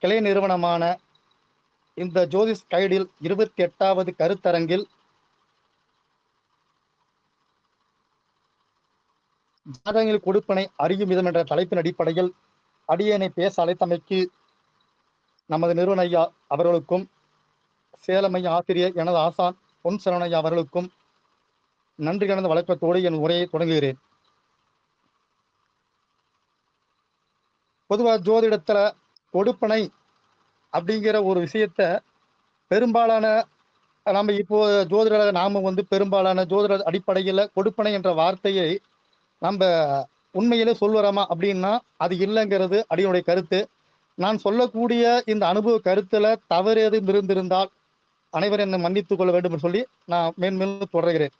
கிளை நிறுவனமான இந்த ஜோதிஷ் கைடில் 28வது கருத்தரங்கில் ஜாதகங்கள் கொடுப்பனை அறியும் விதம் என்ற தலைப்பின் அடிப்படையில் அடியேனை பேச அழைத்தமைக்கு நமது நிறுவன ஐயா அவர்களுக்கும் சேலம் ஐயா ஆசிரியர் எனது ஆசான் பொன் சரவணையா அவர்களுக்கும் நன்றி கலந்த வழக்கத்தோடு என் உரையை தொடங்குகிறேன். பொதுவாக ஜோதிடத்துல கொடுப்பனை அப்படிங்கிற ஒரு விஷயத்த பெரும்பாலான நம்ம இப்போ ஜோதிட நாம பெரும்பாலான ஜோதிட அடிப்படையில் கொடுப்பனை என்ற வார்த்தையை நம்ம உண்மையிலே சொல்லுறோமா அப்படின்னா அது இல்லைங்கிறது அடியுடைய கருத்து. நான் சொல்லக்கூடிய இந்த அனுபவ கருத்துல தவறு எதுவும் இருந்திருந்தால் அனைவரும் என்னை மன்னித்துக் கொள்ள வேண்டும் என்று சொல்லி நான் மேன்மேலும் தொடர்கிறேன்.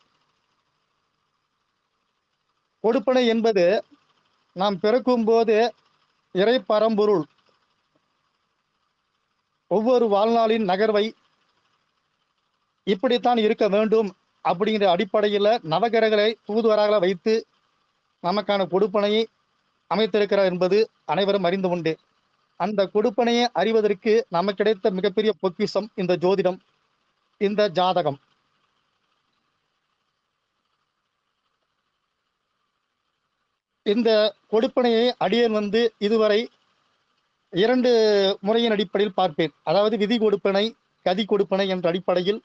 கொடுப்பனை என்பது நாம் பிறக்கும் போது இறை பரம்பொருள் ஒவ்வொரு வாழ்நாளின் நகர்வை இப்படித்தான் இருக்க வேண்டும் அப்படிங்கிற அடிப்படையில் நவகிரகங்களை தூதுவராக வைத்து நமக்கான கொடுப்பனையை அமைத்திருக்கிறார் என்பது அனைவரும் அறிந்து உண்டு. அந்த கொடுப்பனையை அறிவதற்கு நமக்கு கிடைத்த மிகப்பெரிய பொக்கிஷம் இந்த ஜோதிடம், இந்த ஜாதகம். இந்த கொடுப்பனையை அடியேன் இதுவரை 2 முறையின் அடிப்படையில் பார்ப்பேன். அதாவது விதி கொடுப்பனை, கதி கொடுப்பனை என்ற அடிப்படையில்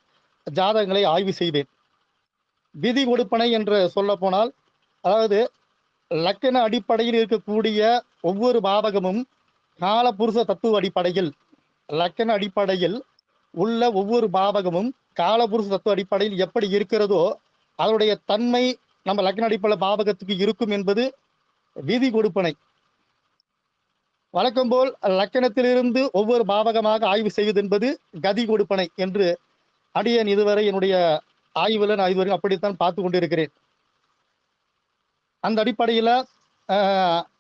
ஜாதகங்களை ஆய்வு செய்வேன். விதி கொடுப்பனை என்று சொல்ல போனால், அதாவது லக்கண அடிப்படையில் இருக்கக்கூடிய ஒவ்வொரு பாவகமும் காலபுருஷ தத்துவ அடிப்படையில், லக்கண அடிப்படையில் உள்ள ஒவ்வொரு பாவகமும் காலபுருஷ தத்துவ அடிப்படையில் எப்படி இருக்கிறதோ அதனுடைய தன்மை நம்ம லக்கண அடிப்படையில் பாவகத்துக்கு இருக்கும் என்பது விதி கொடுப்பனை. வழக்கம் போல் லக்கணத்திலிருந்து ஒவ்வொரு பாவகமாக ஆய்வு செய்வது என்பது கதி கொடுப்பனை என்று அடியேன் இதுவரை என்னுடைய ஆய்வுல நான் இதுவரை அப்படித்தான் பார்த்து கொண்டிருக்கிறேன். அந்த அடிப்படையில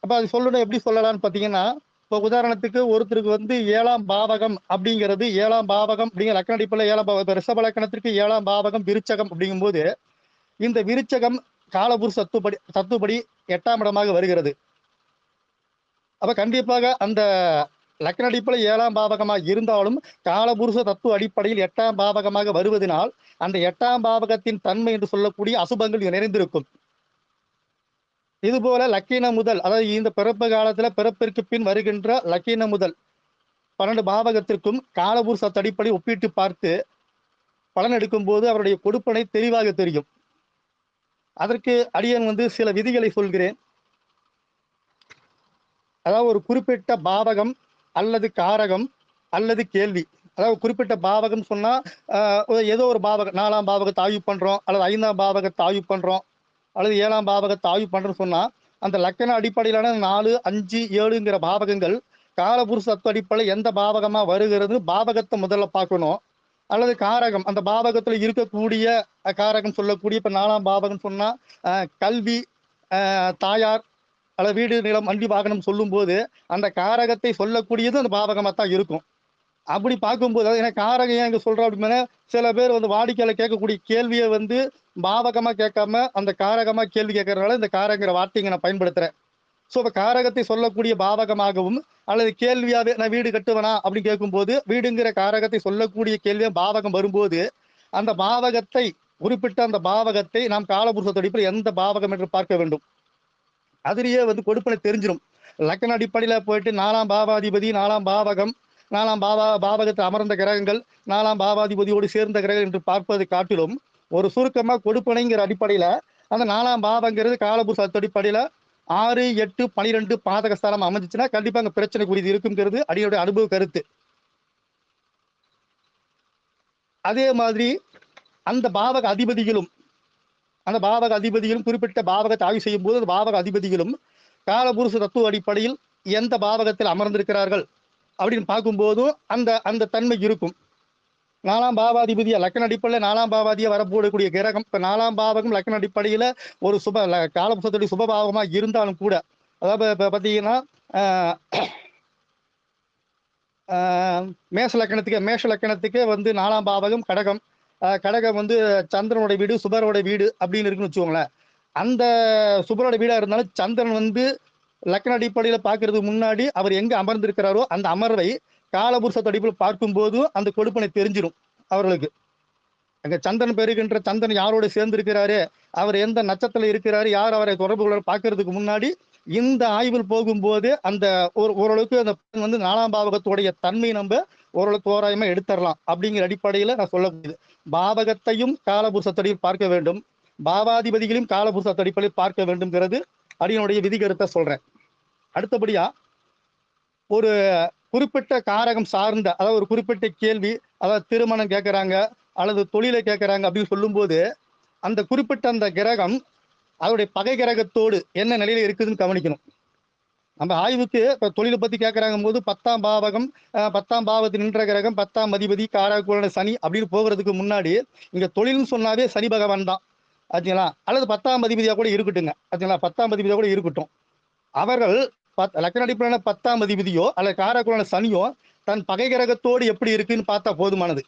அப்ப அது சொல்லணும், எப்படி சொல்லலாம்னு பார்த்தீங்கன்னா, இப்போ உதாரணத்துக்கு ஒருத்தருக்கு 7ஆம் பாவகம் அப்படிங்கிறது, 7ஆம் பாவகம் அப்படிங்கிற லக்கண அடிப்படையில் 7ஆம் பாவகம், ரிஷப லக்கணத்திற்கு 7ஆம் பாவகம் விருச்சகம் அப்படிங்கும்போது இந்த விருச்சகம் காலபுருஷ தத்துவப்படி 8ஆம் இடமாக வருகிறது. அப்ப கண்டிப்பாக அந்த லக்கண அடிப்படையில் 7ஆம் பாவகமாக இருந்தாலும் காலபுருஷ தத்துவ அடிப்படையில் 8ஆம் பாவகமாக வருவதனால் அந்த 8ஆம் பாவகத்தின் தன்மை என்று சொல்லக்கூடிய அசுபங்கள் நிறைந்திருக்கும். இதுபோல லக்கீன முதல், அதாவது இந்த பிறப்பு காலத்துல பிறப்பிற்கு பின் வருகின்ற லக்கீன முதல் 12 பாவகத்திற்கும் காலபுருஷ அடிப்படை ஒப்பிட்டு பார்த்து பலன் எடுக்கும் போது அவருடைய கொடுப்பனை தெளிவாக தெரியும். அதற்கு அடியேன் சில விதிகளை சொல்கிறேன். அதாவது ஒரு குறிப்பிட்ட பாவகம் அல்லது காரகம் அல்லது கேள்வி, அதாவது குறிப்பிட்ட பாவகம் சொன்னா ஏதோ ஒரு பாவகம், 4ஆம் பாவகத்தை ஆய்வு பண்றோம் அல்லது 5ஆம் பாவகத்தை ஆய்வு பண்றோம் அல்லது 7ஆம் பாவகத்தை ஆய்வு பண்றோம்னு சொன்னா அந்த லக்கண அடிப்படையிலான 4, 5, 7ங்கிற பாவகங்கள் காலபுருஷ தத்துவ அடிப்படையில் எந்த பாவகமா வருகிறது பாவகத்தை முதல்ல பார்க்கணும். அல்லது காரகம், அந்த பாவகத்துல இருக்கக்கூடிய காரகம் சொல்லக்கூடிய, இப்ப 4ஆம் பாவகம் சொன்னா கல்வி, தாயார் அல்லது வீடு, நிலம், வண்டி, வாகனம் சொல்லும் போது அந்த காரகத்தை சொல்லக்கூடியது அந்த பாவகமாக தான் இருக்கும். அப்படி பார்க்கும்போது ஏன்னா காரகம் ஏன் இங்க சொல்றோம் அப்படின்னா, சில பேர் வாடிக்கையாளர் கேட்கக்கூடிய கேள்வியை பாவகமா கேட்காம அந்த காரகமா கேள்வி கேட்கறதுனால இந்த காரங்கிற வார்த்தையை நான் பயன்படுத்துறேன். ஸோ இப்போ காரகத்தை சொல்லக்கூடிய பாவகமாகவும் அல்லது கேள்வியாவே நான் வீடு கட்டுவனா அப்படின்னு கேட்கும்போது வீடுங்கிற காரகத்தை சொல்லக்கூடிய கேள்வியா பாவகம் வரும்போது அந்த பாவகத்தை, குறிப்பிட்ட அந்த பாவகத்தை நாம் காலபுருஷ அடிப்படையில் எந்த பாவகம் என்று பார்க்க வேண்டும். அதிலேயே கொடுப்பனை தெரிஞ்சிடும். லக்கண அடிப்படையில போயிட்டு 4ஆம் பாவாதிபதி, 4ஆம் பாவகம், 4ஆம் பாவகத்தை அமர்ந்த கிரகங்கள், 4ஆம் பாவாதிபதியோடு சேர்ந்த கிரகம் என்று பார்ப்பதை காட்டிலும் ஒரு சுருக்கமா கொடுப்பனைங்கிற அடிப்படையில அந்த 4ஆம் பாவங்கிறது காலபுருஷ அடிப்படையில 6, 8, 12 பாதகஸ்தானம் அமைஞ்சிச்சுன்னா கண்டிப்பா அங்க பிரச்சனைக்குரியது இருக்குங்கிறது அடியோட அனுபவ கருத்து. அதே மாதிரி அந்த பாவக அதிபதிகளும் குறிப்பிட்ட பாவகத்தை ஆய்வு செய்யும் போது அந்த பாவக அதிபதிகளும் காலபுருஷ தத்துவ அடிப்படையில் எந்த பாவகத்தில் அமர்ந்திருக்கிறார்கள் அப்படின்னு பார்க்கும்போதும் அந்த தன்மை இருக்கும். 4ஆம் பாவாதிபதியா லக்கண அடிப்படையில் 4ஆம் பாவாதியா வரப்போடக்கூடிய கிரகம் இப்ப 4ஆம் பாவகம் லக்கண அடிப்படையில ஒரு காலபுருஷத்துடைய சுபபாவமா இருந்தாலும் கூட, அதாவது இப்ப பாத்தீங்கன்னா மேஷ லக்கணத்துக்கு 4ஆம் பாவகம் கடகம், கடகம் சந்திரனோட வீடு, சுபரோட வீடு அப்படின்னு இருக்குன்னு வச்சுக்கோங்களேன். அந்த சுபரோட வீடா இருந்தாலும் சந்திரன் லக்கண அடிப்படையில பாக்குறதுக்கு முன்னாடி அவர் எங்க அமர்ந்திருக்கிறாரோ அந்த அமர்வை காலபுருஷ அடிப்பில் பார்க்கும்போது அந்த கொடுப்பனை தெரிஞ்சிடும் அவர்களுக்கு. அங்க சந்திரன் பெறுகின்ற சந்திரன் யாரோட சேர்ந்து இருக்கிறாரு, அவர் எந்த நட்சத்திரத்தில் இருக்கிறாரு, யார் அவரை தொடர்பு கொள்ள பார்க்கறதுக்கு முன்னாடி இந்த ஆய்வில் போகும்போது அந்த ஓரளவுக்கு அந்த வந்து 4ஆம் பாவகத்துடைய தன்மை நம்ம ஓரளவுக்கு தோராயமா எடுத்துடலாம் அப்படிங்கிற அடிப்படையில நான் சொல்லக்கூடியது. பாவகத்தையும் காலபுருஷத்தடியில் பார்க்க வேண்டும், பாவாதிபதிகளையும் காலபுருஷ அடிப்படையில் பார்க்க வேண்டும்ங்கிறது அடியனுடைய விதிகருத்தை சொல்றேன். அடுத்தபடியா ஒரு குறிப்பிட்ட காரகம் சார்ந்த, அதாவது ஒரு குறிப்பிட்ட கேள்வி, அதாவது திருமணம் கேட்கறாங்க அல்லது தொழிலை கேட்கறாங்க அப்படின்னு சொல்லும்போது அந்த குறிப்பிட்ட அந்த கிரகம் அதோடைய பகை கிரகத்தோடு என்ன நிலையில இருக்குதுன்னு கவனிக்கணும். நம்ம ஆய்வுக்கு இப்ப தொழிலை பத்தி கேட்கறாங்க போது 10ஆம் பாவகம், 10ஆம் பாவத்தில் நின்ற கிரகம், 10ஆம் அதிபதி, காரகோண சனி அப்படின்னு போகிறதுக்கு முன்னாடி இங்க தொழில்னு சொன்னாவே சனி பகவான் தான் ஆச்சுங்களா, அல்லது 10ஆம் அதிபதியா கூட இருக்கட்டுங்க ஆச்சுங்களா, 10ஆம் அதிபதியா கூட இருக்கட்டும். அவர்கள் லக்ன அடிப்படையான 10ஆம் அதிபதியோ அல்லது காரகோண சனியோ தன் பகை கிரகத்தோடு எப்படி இருக்குன்னு பார்த்தா போதுமானது.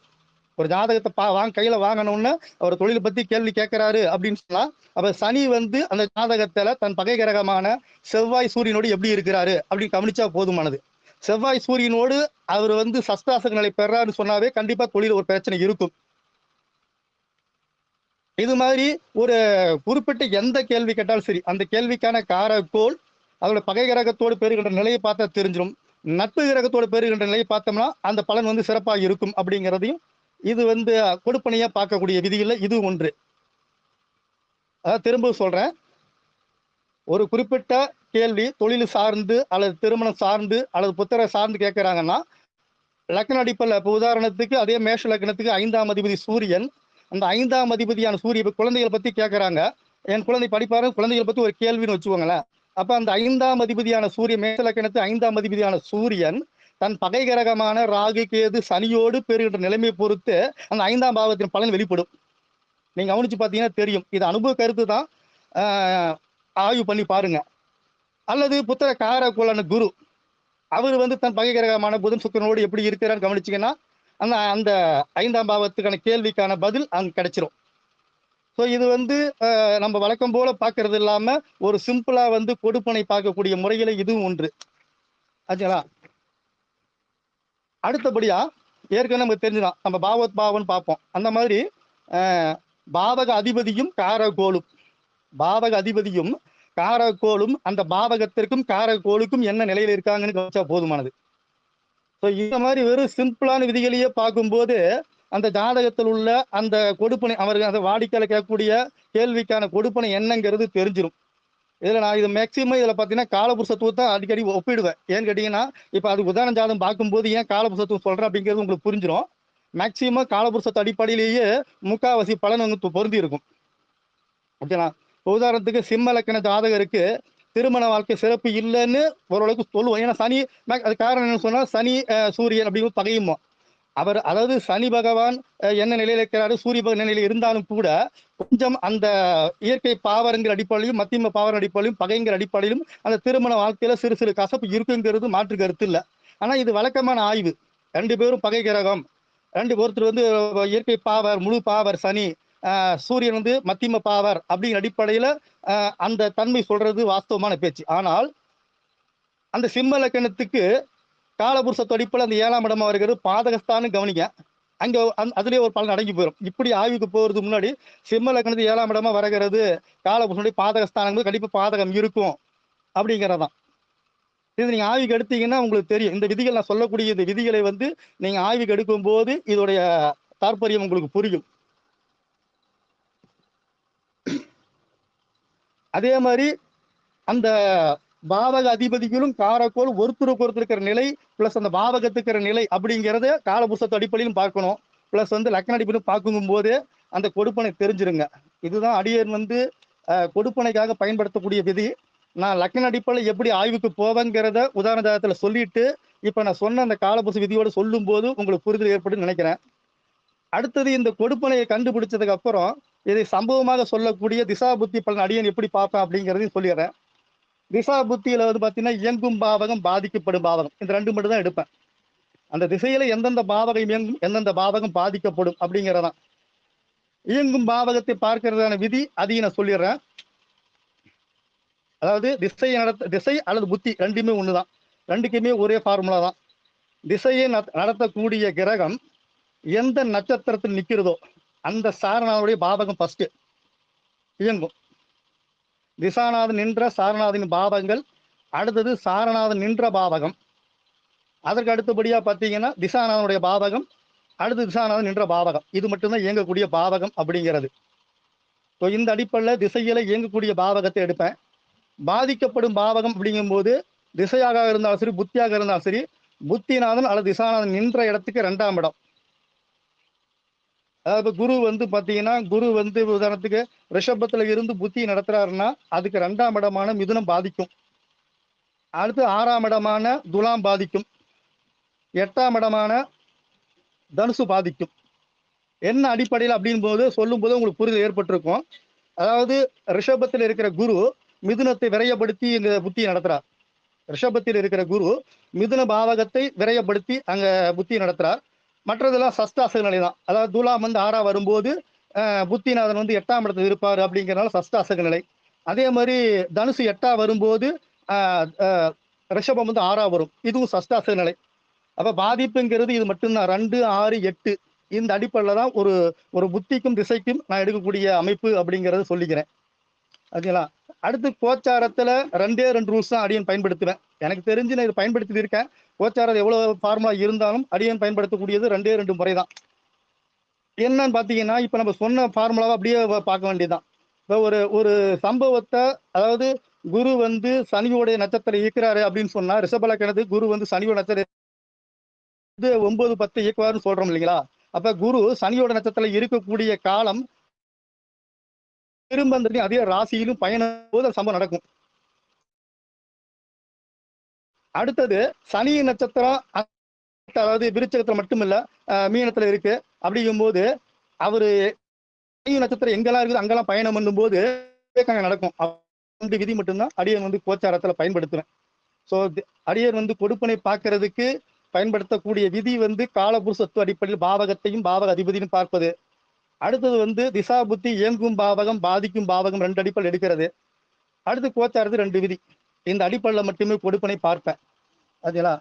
ஒரு ஜாதகத்தை கையில வாங்கணும்னு அவர் தொழிலை பத்தி கேள்வி கேட்கிறாரு அப்படின்னு சொன்னா, அப்ப சனி வந்து அந்த ஜாதகத்துல தன் பகை கிரகமான செவ்வாய் சூரியனோடு எப்படி இருக்கிறாரு அப்படின்னு கவனிச்சா போதுமானது. செவ்வாய் சூரியனோடு அவர் வந்து சஸ்தாசக நிலை பெறாருன்னு சொன்னாவே கண்டிப்பா தொழில் ஒரு பிரச்சனை இருக்கும். இது மாதிரி ஒரு குறிப்பிட்ட எந்த கேள்வி கேட்டாலும் சரி, அந்த கேள்விக்கான காரக்கோள் அதோட பகை கிரகத்தோடு பெறுகின்ற நிலையை பார்த்தா தெரிஞ்சிடும். நட்பு கிரகத்தோடு பெறுகின்ற நிலையை பார்த்தோம்னா அந்த பலன் வந்து சிறப்பாக இருக்கும் அப்படிங்கிறதையும் இது வந்து கொடுப்பனையா பார்க்கக்கூடிய விதியில் இது ஒன்று. அதாவது திரும்ப சொல்றேன், ஒரு குறிப்பிட்ட கேள்வி தொழில் சார்ந்து அல்லது திருமணம் சார்ந்து அல்லது புத்திர சார்ந்து கேட்கிறாங்கன்னா லக்ன அடிப்படையில் இப்போ உதாரணத்துக்கு அதே மேஷ லக்னத்துக்கு 5ஆம் அதிபதி சூரியன், அந்த 5ஆம் அதிபதியான சூரிய குழந்தைகளை பத்தி கேட்கறாங்க, என் குழந்தை படிப்பாரு, குழந்தைகளை பத்தி ஒரு கேள்வின்னு வச்சுக்கோங்களேன். அப்ப அந்த 5ஆம் அதிபதியான சூரியன், மேஷ லக்னத்து 5ஆம் அதிபதியான சூரியன் தன் பகை கிரகமான ராகு கேது சனியோடு பெறுகின்ற நிலைமையை பொறுத்து அந்த 5ஆம் பாவத்தின் பலன் வெளிப்படும். நீங்க கவனிச்சு பார்த்தீங்கன்னா தெரியும். இது அனுபவ கருத்து தான், ஆய்வு பண்ணி பாருங்க. அல்லது புத்திர காரகோளான குரு, அவர் வந்து தன் பகை கிரகமான புதன் சுக்கிரனோடு எப்படி இருக்கிறான்னு கவனிச்சிங்கன்னா அந்த அந்த 5ஆம் பாவத்துக்கான கேள்விக்கான பதில் அங்க கிடைச்சிரும். ஸோ இது வந்து நம்ம வழக்கம் போல பார்க்கறது இல்லாம ஒரு சிம்பிளா வந்து கொடுப்பனை பார்க்கக்கூடிய முறையில இதுவும் ஒன்று ஆச்சுங்களா. அடுத்தபடியா ஏற்கனவே நமக்கு தெரிஞ்சுதான், நம்ம பாவத் பாவன் பார்ப்போம். அந்த மாதிரி பாவக அதிபதியும் காரகோளும், பாவக அதிபதியும் காரகோளும் அந்த பாவகத்திற்கும் காரகோளுக்கும் என்ன நிலையில இருக்காங்கன்னு கவனிச்சா போதுமானது. ஸோ இந்த மாதிரி வெறும் சிம்பிளான விதிகளையே பார்க்கும்போது அந்த ஜாதகத்தில் உள்ள அந்த கொடுப்பனை, அவர்கள் அந்த வாடிக்கையாளர் கேட்கக்கூடிய கேள்விக்கான கொடுப்பனை என்னங்கிறது தெரிஞ்சிடும். இதுல நான் இது மேக்சிமம் இதுல பாத்தீங்கன்னா காலபுருஷத்துவத்தை அடிக்கடி ஒப்பிடுவேன். ஏன்னு கேட்டீங்கன்னா இப்ப அது உதாரண ஜாதகம் பார்க்கும்போது ஏன் காலபுருஷத்துவம் சொல்றேன் அப்படிங்கிறது உங்களுக்கு புரிஞ்சிடும். மேக்சிமம் காலபுருஷத்து அடிப்படையிலேயே முக்காவாசி பலன் வந்து பொருந்தி இருக்கும். ஓகேங்களா. உதாரணத்துக்கு சிம்ம லக்கண ஜாதகருக்கு திருமண வாழ்க்கை சிறப்பு இல்லைன்னு ஓரளவுக்கு சொல்லுவோம். ஏன்னா சனி, அது காரணம் என்னன்னு சொன்னா சனி சூரியன் அப்படிங்கிறது பகையுமோ. அவர் அதாவது சனி பகவான் என்ன நிலையில இருக்கிறாரு, சூரிய பகவான் நிலையில இருந்தாலும் கூட கொஞ்சம் அந்த இயற்கை பாவரங்கிற அடிப்படையிலும் மத்தியம பாவர அடிப்படையிலும் பகைங்கிற அடிப்படையிலும் அந்த திருமண வாழ்க்கையில சிறு சிறு கசப்பு இருக்குங்கிறது மாற்று கருத்து இல்லை. ஆனா இது வழக்கமான ஆய்வு. 2 பேரும் பகை கிரகம், ஒருத்தர் வந்து இயற்கை பாவர் முழு பாவர் சனி, சூரியன் வந்து மத்தியம பாவர் அப்படிங்கிற அடிப்படையில அந்த தன்மை சொல்றது வாஸ்தவமான பேச்சு. ஆனால் அந்த சிம்ம லக்கணத்துக்கு காலபுருஷ அடிப்படையில் அந்த 7ஆம் இடமா வருகிறது பாதகஸ்தான்னு கவனிங்க. அங்க அதுலயே ஒரு பலன் அடங்கி போயிடும். இப்படி ஆய்வுக்கு போறதுக்கு முன்னாடி சிம்ம லக்னத்து 7ஆம் இடமா வருகிறது காலபுருஷனுடைய பாதகஸ்தானம், கண்டிப்பா பாதகம் இருக்கும் அப்படிங்கிறதான். இது நீங்க ஆய்வுக்கு எடுத்தீங்கன்னா உங்களுக்கு தெரியும். இந்த விதிகள் நான் சொல்லக்கூடிய இந்த விதிகளை வந்து நீங்க ஆய்வுக்கு எடுக்கும் போது இதோடைய தாற்பயம் உங்களுக்கு புரியும். அதே மாதிரி அந்த பாவக அதிபதிகளும் காரக்கோள் ஒருத்தருக்கு ஒருத்தர் இருக்கிற நிலை பிளஸ் அந்த பாவகத்துக்கு இருக்கிற நிலை அப்படிங்கிறத காலபுருஷத்து அடிப்படையிலும் பார்க்கணும். பிளஸ் வந்து லக்ன அடிப்படையும் பார்க்கும் போது அந்த கொடுப்பனை தெரிஞ்சிருங்க. இதுதான் அடியன் வந்து கொடுப்பனைக்காக பயன்படுத்தக்கூடிய விதி. நான் லக்ன அடிப்படையில் எப்படி ஆய்வுக்கு போவேங்கிறத உதாரண ஜாதகத்துல சொல்லிட்டு இப்ப நான் சொன்ன அந்த காலபுருஷ விதியோட சொல்லும் போது உங்களுக்கு புரிதல் ஏற்படும் நினைக்கிறேன். அடுத்தது இந்த கொடுப்பனையை கண்டுபிடிச்சதுக்கு அப்புறம் இதை சம்பவமாக சொல்லக்கூடிய திசா புத்தி பலன் அடியன் எப்படி பார்ப்பேன் அப்படிங்கிறதையும் சொல்லிடுறேன். திசா புத்தியில வந்து பாத்தீங்கன்னா இயங்கும் பாவகம் பாதிக்கப்படும் பாவகம் இந்த 2 மட்டும் தான் எடுப்பேன். அந்த திசையில எந்தெந்த பாவகம் இயங்கும், எந்தெந்த பாவகம் பாதிக்கப்படும் அப்படிங்கிறதான். இயங்கும் பாவகத்தை பார்க்கிறதான விதி அதையும் நான் சொல்லிடுறேன். அதாவது திசை அல்லது புத்தி ரெண்டுமே ஒண்ணுதான், ரெண்டுக்குமே ஒரே ஃபார்முலா தான். திசையை நடத்தக்கூடிய கிரகம் எந்த நட்சத்திரத்தில் நிற்கிறதோ அந்த சாரநாதனுடைய பாவகம் ஃபர்ஸ்ட் இயங்கும். திசாநாதன் நின்ற சாரநாதனின் பாவங்கள், அடுத்தது சாரநாதன் நின்ற பாவகம், அதற்கு அடுத்தபடியா பார்த்தீங்கன்னா திசாநாதனுடைய பாவகம், அடுத்து திசாநாதன் நின்ற பாவகம். இது மட்டும்தான் இயங்கக்கூடிய பாவகம் அப்படிங்கிறது. ஸோ இந்த அடிப்படையில் திசையில இயங்கக்கூடிய பாவகத்தை எடுப்பேன். பாதிக்கப்படும் பாவகம் அப்படிங்கும்போது திசையாக இருந்தாலும் சரி, புத்தியாக இருந்தாலும் சரி, புத்திநாதன் அல்லது திசாநாதன் நின்ற இடத்துக்கு 2ஆம் இடம். அதாவது குரு வந்து பார்த்தீங்கன்னா, குரு வந்து உதாரணத்துக்கு ரிஷபத்துல இருந்து புத்தி நடத்துறாருன்னா அதுக்கு 2ஆம் இடமான மிதுனம் பாதிக்கும். அடுத்து 6ஆம் இடமான துலாம் பாதிக்கும். 8ஆம் இடமான தனுசு பாதிக்கும். என்ன அடிப்படையில் அப்படின் போது சொல்லும் போது உங்களுக்கு புரிதல் ஏற்பட்டிருக்கும். அதாவது ரிஷபத்தில் இருக்கிற குரு மிதுனத்தை விரயப்படுத்தி இங்க புத்தி நடத்துறார். ரிஷபத்தில் இருக்கிற குரு மிதுன பாவகத்தை விரயப்படுத்தி அங்க புத்தி நடத்துறார். மற்றதெல்லாம் சஷ்டாசக நிலை தான். அதாவது துலாம் வந்து 6ஆ வரும்போது புத்திநாதன் வந்து 8ஆம் இடத்துல இருப்பார் அப்படிங்கிறனால சஷ்டாசக நிலை. அதே மாதிரி தனுசு 8ஆ வரும்போது ரிஷபம் வந்து 6ஆ வரும். இதுவும் சஷ்டாசக நிலை. அப்ப பாதிப்புங்கிறது இது மட்டும்தான். 2, 6, 8 இந்த அடிப்படையில் தான் ஒரு ஒரு புத்திக்கும் திசைக்கும் நான் எடுக்கக்கூடிய அமைப்பு அப்படிங்கிறத சொல்லிக்கிறேன். ஓகேங்களா? அடுத்து கோச்சாரத்துல 2 ரூல்ஸ் தான் அடியன் பயன்படுத்துவேன். எனக்கு தெரிஞ்சு நான் இதை பயன்படுத்தி இருக்கேன். கோச்சாரம் எவ்வளவு ஃபார்முலா இருந்தாலும் அடியன் பயன்படுத்தக்கூடியது 2 முறை தான். என்னன்னு பாத்தீங்கன்னா, இப்ப நம்ம சொன்ன ஃபார்முலாவை அப்படியே பார்க்க வேண்டியதுதான். இப்போ ஒரு ஒரு சம்பவத்தை, அதாவது குரு வந்து சனியோடைய நட்சத்திரம் இயக்குறாரு அப்படின்னு சொன்னா, ரிஷபலக்கணத்து குரு வந்து சனியோட நட்சத்திரம் 9, 10 இயக்குவாருன்னு சொல்றோம் இல்லைங்களா? அப்ப குரு சனியோட நட்சத்திரம் இருக்கக்கூடிய காலம் திரும்ப அதே ராசியிலும் பயணம் போது சம்பவம் நடக்கும். அடுத்தது சனி நட்சத்திரம் அதாவது விருச்சகத்துல மட்டுமில்ல மீனத்துல இருக்கு. அப்படிங்கும்போது அவரு சனி நட்சத்திரம் எங்கெல்லாம் இருக்குது அங்கெல்லாம் பயணம் பண்ணும் போது நடக்கும். 2 விதி மட்டும்தான் அடியன் வந்து கோச்சாரத்துல பயன்படுத்துவேன். ஸோ அடியன் வந்து கொடுப்பனை பார்க்கறதுக்கு பயன்படுத்தக்கூடிய விதி வந்து காலபுருஷத்துவ அடிப்படையில் பாவகத்தையும் பாவக அதிபதியும் பார்ப்பது. அடுத்தது வந்து திசா புத்தி இயங்கும் பாவகம் பாதிக்கும் பாவகம் 2 அடிப்படையில் எடுக்கிறது. அடுத்து கோச்சாரத்து 2 விதி. இந்த அடிப்படையில் மட்டுமே கொடுப்பனை பார்ப்பேன். அதுங்களா?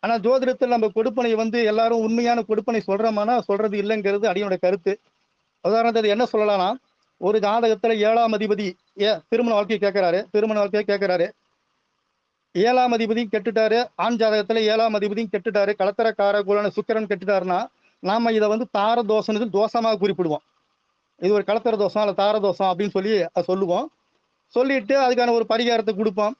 ஆனா ஜோதிடத்தில் நம்ம கொடுப்பனை வந்து எல்லாரும் உண்மையான கொடுப்பனை சொல்றோமானா சொல்றது இல்லைங்கிறது அடியோட கருத்து. உதாரணத்துக்கு என்ன சொல்லலாம்னா, ஒரு ஜாதகத்துல 7ஆம் அதிபதி திருமண வாழ்க்கையை கேட்கிறாரு. 7ஆம் அதிபதியும் கெட்டுட்டாரு. ஆண் ஜாதகத்துல 7ஆம் அதிபதியும் கெட்டுட்டாரு. கலத்தரக்கார குலன சுக்கிரன் கெட்டுட்டாருன்னா நாம இதை வந்து தார தோஷம் தோஷமாக குறிப்பிடுவோம். இது ஒரு கலத்தர தோஷம் அல்ல தார தோஷம் அப்படின்னு சொல்லி சொல்லுவோம். சொல்லிட்டு அதுக்கான ஒரு பரிகாரத்தை கொடுப்போம்.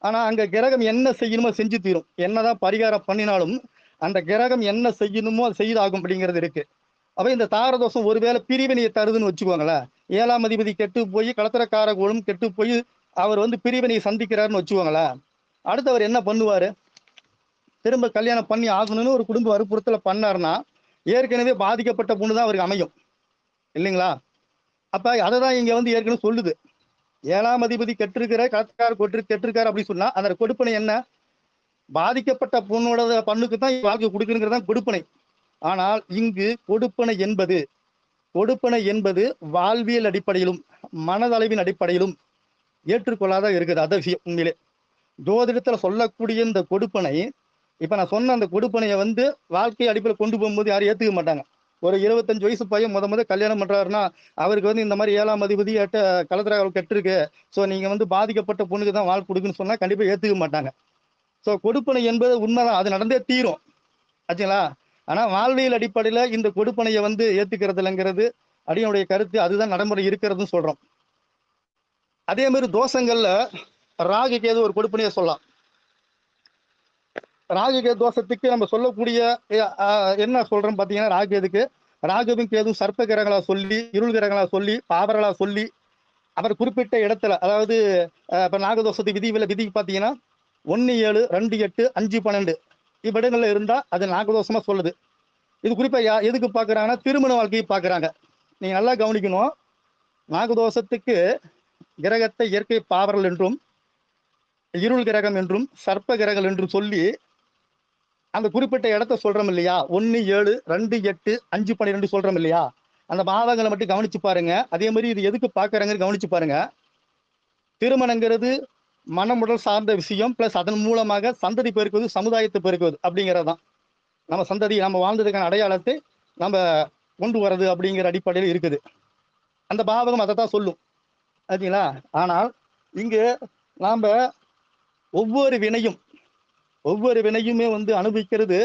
ஆனா அங்க கிரகம் என்ன செய்யணுமோ செஞ்சு தீரும். என்னதான் பரிகாரம் பண்ணினாலும் அந்த கிரகம் என்ன செய்யணுமோ அது செய்தாகும் அப்படிங்கிறது இருக்கு. அப்ப இந்த தாரதோஷம் ஒருவேளை பிரிவினையை தருதுன்னு வச்சுக்கோங்களேன். 7ஆம் அதிபதி கெட்டு போய் கலத்தரக்கார குலம் கெட்டு போய் அவர் வந்து பிரிவினையை சந்திக்கிறாருன்னு வச்சுக்கோங்களேன். அடுத்து அவர் என்ன பண்ணுவாரு? திரும்ப கல்யாணம் பண்ணி ஆகணும்னு ஒரு குடும்ப வற்புறுத்தல பண்ணாருன்னா ஏற்கனவே பாதிக்கப்பட்ட பொண்ணு தான் அவருக்கு அமையும் இல்லைங்களா? அப்ப அதை தான் இங்க வந்து ஏற்கனவே சொல்லுது. 7ஆம் அதிபதி கெட்டிருக்கிற கெட்டிருக்காரு அப்படின்னு சொன்னா அந்த கொடுப்பனை என்ன? பாதிக்கப்பட்ட பொண்ணோட பண்ணுக்கு தான் வாழ்க்கை கொடுக்குங்கிறது தான் கொடுப்பனை. ஆனால் இங்கு கொடுப்பனை என்பது வாழ்வியல் அடிப்படையிலும் மனதளவின் அடிப்படையிலும் ஏற்றுக்கொள்ளாத இருக்குது. அத விஷயம் உண்மையிலே ஜோதிடத்துல சொல்லக்கூடிய இந்த கொடுப்பனை, இப்ப நான் சொன்ன அந்த கொடுப்பனையை வந்து வாழ்க்கை அடிப்படையில் கொண்டு போகும்போது யாரும் ஏத்துக்க மாட்டாங்க. ஒரு 25 வயசு பையன் முத கல்யாணம் பண்றாருன்னா அவருக்கு வந்து இந்த மாதிரி 7ஆம் அதிபதி கலத்திர கெட்டிருக்கு, ஸோ நீங்க வந்து பாதிக்கப்பட்ட பொண்ணுக்கு தான் வாழ்க்கை கொடுக்குன்னு சொன்னா கண்டிப்பா ஏத்துக்க மாட்டாங்க. ஸோ கொடுப்பனை என்பது உண்மைதான், அது நடந்தே தீரும் ஆச்சுங்களா. ஆனா வாழ்வியல் அடிப்படையில இந்த கொடுப்பனையை வந்து ஏத்துக்கிறது இல்லைங்கிறது அடியனுடைய கருத்து. அதுதான் நடைமுறை இருக்கிறதுன்னு சொல்றோம். அதே மாதிரி தோஷங்கள்ல ராகு கேது ஒரு கொடுப்பனையை சொல்லலாம். ராகு கேது தோஷத்துக்கு நம்ம சொல்லக்கூடிய என்ன சொல்றோம் பாத்தீங்கன்னா, ராகுவும் கேதுவும் சர்ப்ப கிரகங்களா சொல்லி, இருள் கிரகங்களா சொல்லி, பாவர்களா சொல்லி, அவர் குறிப்பிட்ட இடத்துல, அதாவது இப்ப நாகதோஷத்து விதிக்கு பாத்தீங்கன்னா 1, 7, 2, 8, 5, 12 இவ்விடங்கள்ல இருந்தா அது நாகதோஷமா சொல்லுது. இது குறிப்பா எதுக்கு பாக்குறாங்கன்னா திருமண வாழ்க்கையை பாக்குறாங்க. நீங்க நல்லா கவனிக்கணும். நாகதோஷத்துக்கு கிரகத்தை இயற்கை பாவர்கள் என்றும் இருள் கிரகம் என்றும் சர்ப்ப கிரகம் என்றும் சொல்லி அந்த குறிப்பிட்ட இடத்த சொல்றோம் இல்லையா? 1, 7, 2, 8, 5, 12 சொல்றோம் இல்லையா? அந்த பாவங்களை மட்டும் கவனிச்சு பாருங்க. அதே மாதிரி இது எதுக்கு பாக்குறாங்க கவனிச்சு பாருங்க. திருமணங்கிறது மனமுடல் சார்ந்த விஷயம் பிளஸ் அதன் மூலமாக சந்ததி பெருக்குவது, சமுதாயத்தை பெருக்குவது அப்படிங்கிறதான் நம்ம சந்ததி நம்ம வாழ்ந்ததுக்கான அடையாளத்தை நம்ம கொண்டு வர்றது அப்படிங்கிற அடிப்படையில் இருக்குது. அந்த பாவகம் அதை தான் சொல்லும். சரிங்களா? ஆனால் இங்கு நாம ஒவ்வொரு வினையுமே வந்து அனுபவிக்கிறது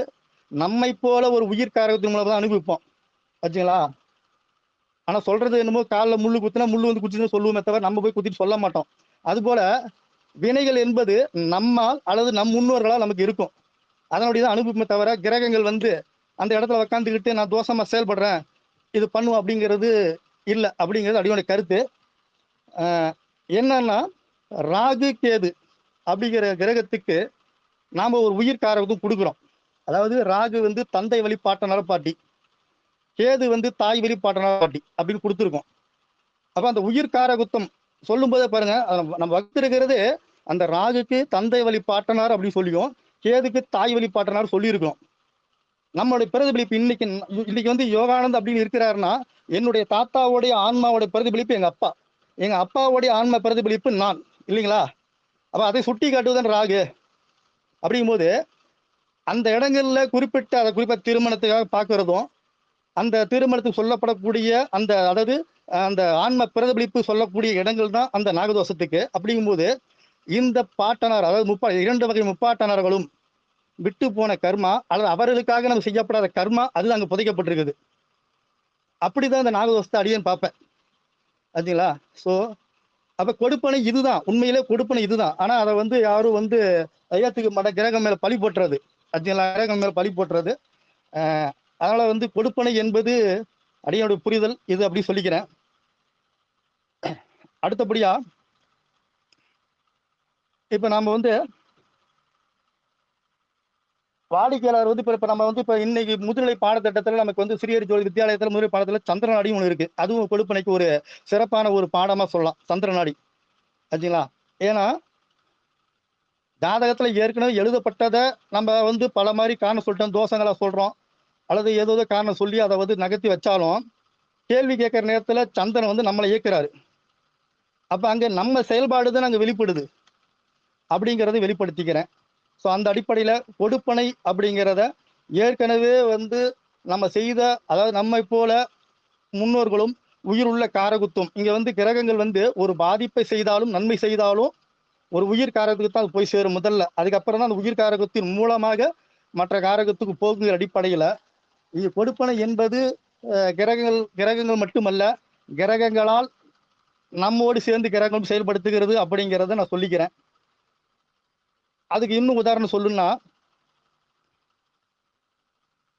நம்மை போல ஒரு உயிர் காரகத்தின் மூலம் தான் அனுபவிப்போம். ஆச்சுங்களா? ஆனா சொல்றது என்னமோ காலில் முள்ளு குத்துனா முள்ளு வந்து குத்தின்னு சொல்லுவோமே தவிர நம்ம போய் குத்திட்டு சொல்ல மாட்டோம். அதுபோல வினைகள் என்பது நம்மால் அல்லது நம் முன்னோர்களால் நமக்கு இருக்கும். அதனுடைய தான் அனுபவமே தவிர கிரகங்கள் வந்து அந்த இடத்துல உக்காந்துக்கிட்டு நான் தோஷமா செயல்படுறேன், இது பண்ணுவோம் அப்படிங்கிறது இல்லை அப்படிங்கிறது அடியோட கருத்து. என்னன்னா ராகு கேது அப்படிங்கிற கிரகத்துக்கு நாம ஒரு உயிர் காரகத்தும் கொடுக்குறோம். அதாவது ராகு வந்து தந்தை வழி பாட்டனார பாட்டி, கேது வந்து தாய் வழி பாட்டனார பாட்டி அப்படின்னு கொடுத்துருக்கோம். அப்ப அந்த உயிர் காரகுத்தம் சொல்லும் போதே பாருங்க, நம்ம வகுத்திருக்கிறது அந்த ராகுக்கு தந்தை வழி பாட்டனார் அப்படின்னு சொல்லியும், கேதுக்கு தாய் வழி பாட்டனார் சொல்லியிருக்கோம். நம்மளுடைய பிரதிபலிப்பு இன்னைக்கு வந்து யோகானந்த் அப்படின்னு இருக்கிறாருன்னா, என்னுடைய தாத்தாவுடைய ஆன்மாவுடைய பிரதிபலிப்பு எங்க அப்பாவுடைய ஆன்மா பிரதிபலிப்பு நான், இல்லைங்களா? அப்ப அதை சுட்டி காட்டுவதன் ராகு. அப்படிங்கும்போது அந்த இடங்கள்ல குறிப்பிட்ட திருமணத்துக்காக பார்க்கறதும், அந்த திருமணத்துக்கு சொல்லப்படக்கூடிய அந்த அதாவது அந்த ஆன்ம பிரதிபலிப்பு சொல்லக்கூடிய இடங்கள் தான் அந்த நாகதோஷத்துக்கு. அப்படிங்கும்போது இந்த பாட்டனார் அதாவது 2 வகை முப்பாட்டனார்களும் விட்டு போன கர்மா அல்லது அவர்களுக்காக நம்ம செய்யப்படாத கர்மா அது அங்கே புதைக்கப்பட்டிருக்குது. அப்படிதான் இந்த நாகதோஷத்தை அடியேன்னு பார்ப்பேன். ஆச்சுங்களா? ஸோ அப்ப கொடுப்பனை இதுதான், உண்மையிலே கொடுப்பனை இதுதான். ஆனா அதை வந்து யாரும் வந்து ஏத்துக்க மாட்ட, கிரகம் மேல பழி போட்டுறது. ஆச்சுங்களா? கிரகம் மேல பழி போட்டுறது. அதனால வந்து கொடுப்பனை என்பது அடியோட புரிதல் இது அப்படி சொல்லிக்கிறேன். அடுத்தபடியா இப்ப நாம வந்து வாடிக்கையாளர் வந்து இப்ப நம்ம வந்து இப்ப இன்னைக்கு முதுநிலை பாடத்திட்டத்துல நமக்கு வந்து சிறியர் ஜோதி வித்தியாலயத்துல முதுநிலை பாடத்துல சந்திரநாடி ஒன்று இருக்கு. அதுவும் கொடுப்பனைக்கு ஒரு சிறப்பான ஒரு பாடமா சொல்லலாம், சந்திரநாடி. ஆச்சுங்களா? ஏன்னா ஜாதகத்துல ஏற்கனவே எழுதப்பட்டதை நம்ம வந்து பல மாதிரி காரணம் சொல்லிட்டோம், தோஷங்களா சொல்றோம், அல்லது ஏதோ காரணம் சொல்லி அதை வந்து நகர்த்தி வச்சாலும் கேள்வி கேட்கிற நேரத்துல சந்திரன் வந்து நம்மளை இயக்குறாரு. அப்ப அங்க நம்ம செயல்பாடு தான் அங்க வெளிப்படுது அப்படிங்கிறத வெளிப்படுத்திக்கிறேன். ஸோ அந்த அடிப்படையில கொடுப்பனை அப்படிங்கிறத ஏற்கனவே வந்து நம்ம செய்த, அதாவது நம்மை போல முன்னோர்களும் உயிருள்ள காரகுத்தும், இங்க வந்து கிரகங்கள் வந்து ஒரு பாதிப்பை செய்தாலும் நன்மை செய்தாலும் ஒரு உயிர் காரகத்துக்கு தான் அது போய் சேரும் முதல்ல. அதுக்கப்புறம் தான் அந்த உயிர் காரகத்தின் மூலமாக மற்ற காரகத்துக்கு போகுங்கிற அடிப்படையில இது கொடுப்பனை என்பது கிரகங்கள் மட்டுமல்ல, கிரகங்களால் நம்மோடு சேர்ந்து கிரகம் செயல்படுத்துகிறது அப்படிங்கிறத நான் சொல்லிக்கிறேன். அதுக்கு இன்னும் உதாரணம் சொல்லுன்னா,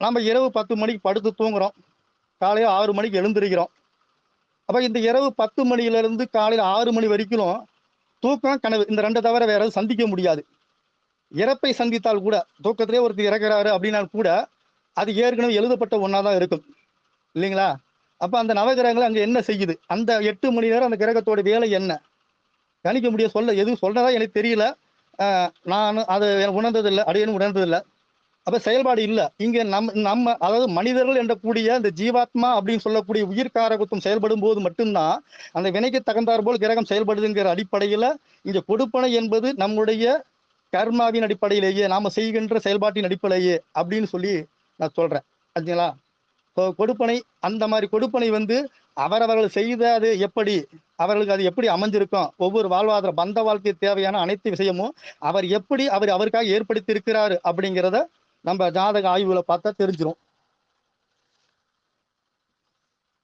நம்ம இரவு 10 மணிக்கு படுத்து தூங்குறோம், காலையில 6 மணிக்கு எழுந்திருக்கிறோம். அப்ப இந்த இரவு 10 மணியிலிருந்து காலையில 6 மணி வரைக்கும் தூக்கம் கனவு இந்த 2 தவிர வேற எதுவும் சந்திக்க முடியாது. இறப்பை சந்தித்தால் கூட, தூக்கத்திலே ஒருத்தர் இறக்குறாரு அப்படின்னா கூட அது ஏற்கனவே எழுதப்பட்ட ஒன்னாதான் இருக்கும், இல்லைங்களா? அப்ப அந்த நவகிரகங்கள் அங்க என்ன செய்யுது, அந்த 8 மணி நேரம் அந்த கிரகத்தோட வேலை என்ன கணிக்க முடிய சொல்ல எதுவும் சொல்றதா எனக்கு தெரியல. நான் அதை உணர்ந்ததில்லை, அடையணும் உணர்ந்ததில்லை. அப்ப செயல்பாடு இல்லை இங்க. நம்ம அதாவது மனிதர்கள் என்றக்கூடிய இந்த ஜீவாத்மா அப்படின்னு சொல்லக்கூடிய உயிர் காரகத்துவம் செயல்படும் போது மட்டும்தான் அந்த வினைக்கு தகுந்தார் போல் கிரகம் செயல்படுதுங்கிற அடிப்படையில இங்க கொடுப்பனை என்பது நம்முடைய கர்மாவின் அடிப்படையிலேயே நாம செய்கின்ற செயல்பாட்டின் அடிப்படையே அப்படின்னு சொல்லி நான் சொல்றேன். சரிங்களா? கொடுப்பனை அந்த மாதிரி கொடுப்பனை வந்து அவரவர்கள் செய்த அது எப்படி அவர்களுக்கு அது எப்படி அமைஞ்சிருக்கும், ஒவ்வொரு வாழ்வாதார பந்த வாழ்க்கை தேவையான அனைத்து விஷயமும் அவர் எப்படி அவருக்காக ஏற்படுத்தி இருக்கிறாரு அப்படிங்கிறத நம்ம ஜாதக ஆய்வுகளை பார்த்தா தெரிஞ்சிடும்.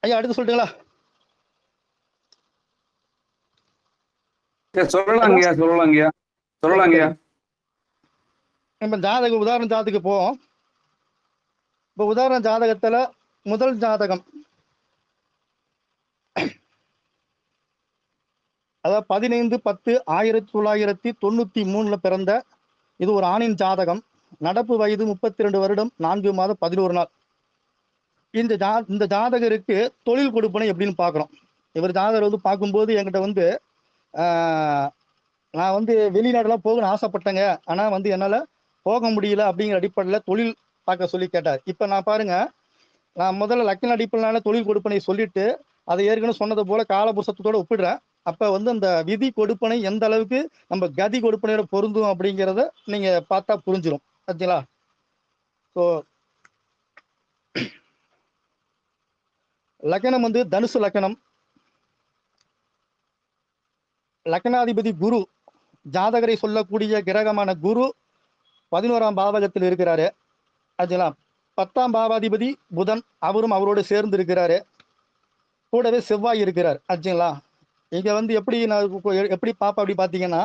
ஐயா அடுத்து சொல்லிட்டுங்களா? சொல்லலாங்கய்யா. நம்ம ஜாதக உதாரண ஜாதகத்துக்கு போவோம். இப்ப உதாரண ஜாதகத்துல முதல் ஜாதகம், அதாவது 15/10/1993 பிறந்த இது ஒரு ஆணின் ஜாதகம். நடப்பு வயது 32 வருடம் 4 மாதம் 11 நாள். இந்த ஜாதகருக்கு தொழில் கொடுப்பனை எப்படின்னு பார்க்குறோம். இவர் ஜாதகர் வந்து பார்க்கும்போது என்கிட்ட வந்து நான் வந்து வெளிநாடுலாம் போகணும்னு ஆசைப்பட்டேங்க, ஆனால் வந்து என்னால் போக முடியல அப்படிங்கிற அடிப்படையில் தொழில் பார்க்க சொல்லி கேட்டார். இப்போ நான் பாருங்க, நான் முதல்ல லக்கின அடிப்படையிலான தொழில் கொடுப்பனை சொல்லிட்டு அதை ஏற்கனவே சொன்னது போல காலபுருஷத்தோடு ஒப்பிடுறேன். அப்ப வந்து அந்த விதி கொடுப்பனை எந்த அளவுக்கு நம்ம கதி கொடுப்பனையோட பொருந்தும் அப்படிங்கிறத நீங்க பார்த்தா புரிஞ்சிடும். சரிங்களா? ஸோ லக்னம் வந்து தனுசு லக்னம். லக்னாதிபதி குரு, ஜாதகரை சொல்லக்கூடிய கிரகமான குரு 11ஆம் பாவகத்தில் இருக்கிறாரு. சரிங்களா? 10ஆம் பாவாதிபதி புதன், அவரும் அவரோடு சேர்ந்து இருக்கிறாரு. கூடவே செவ்வாய் இருக்கிறார். சரிங்களா? இங்க வந்து எப்படி நான் எப்படி பாப்பா அப்படி பாத்தீங்கன்னா,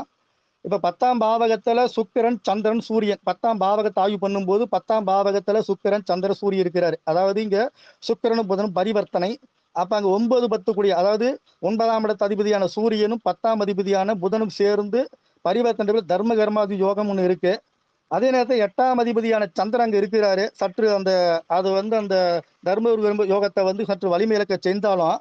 இப்ப 10ஆம் பாவகத்துல சுக்கிரன், சந்திரன், சூரியன் 10ஆம் பாவகத்தை ஆய்வு பண்ணும்போது 10ஆம் பாவகத்துல சுக்கிரன், சந்திரன், சூரியன் இருக்கிறாரு. அதாவது இங்க சுக்கிரனும் புதனும் பரிவர்த்தனை. அப்ப அங்க 9, 10 கூடிய, அதாவது 9ஆம் இடத்து அதிபதியான சூரியனும் 10ஆம் அதிபதியான புதனும் சேர்ந்து பரிவர்த்தனை தர்ம கர்மாதி யோகம் ஒண்ணு இருக்கு. அதே நேரத்தில் 8ஆம் அதிபதியான சந்திரன் அங்க இருக்கிறாரு. சற்று அந்த அது வந்து அந்த தர்ம யோகத்தை வந்து சற்று வலிமையிழக்க செய்தாலும்,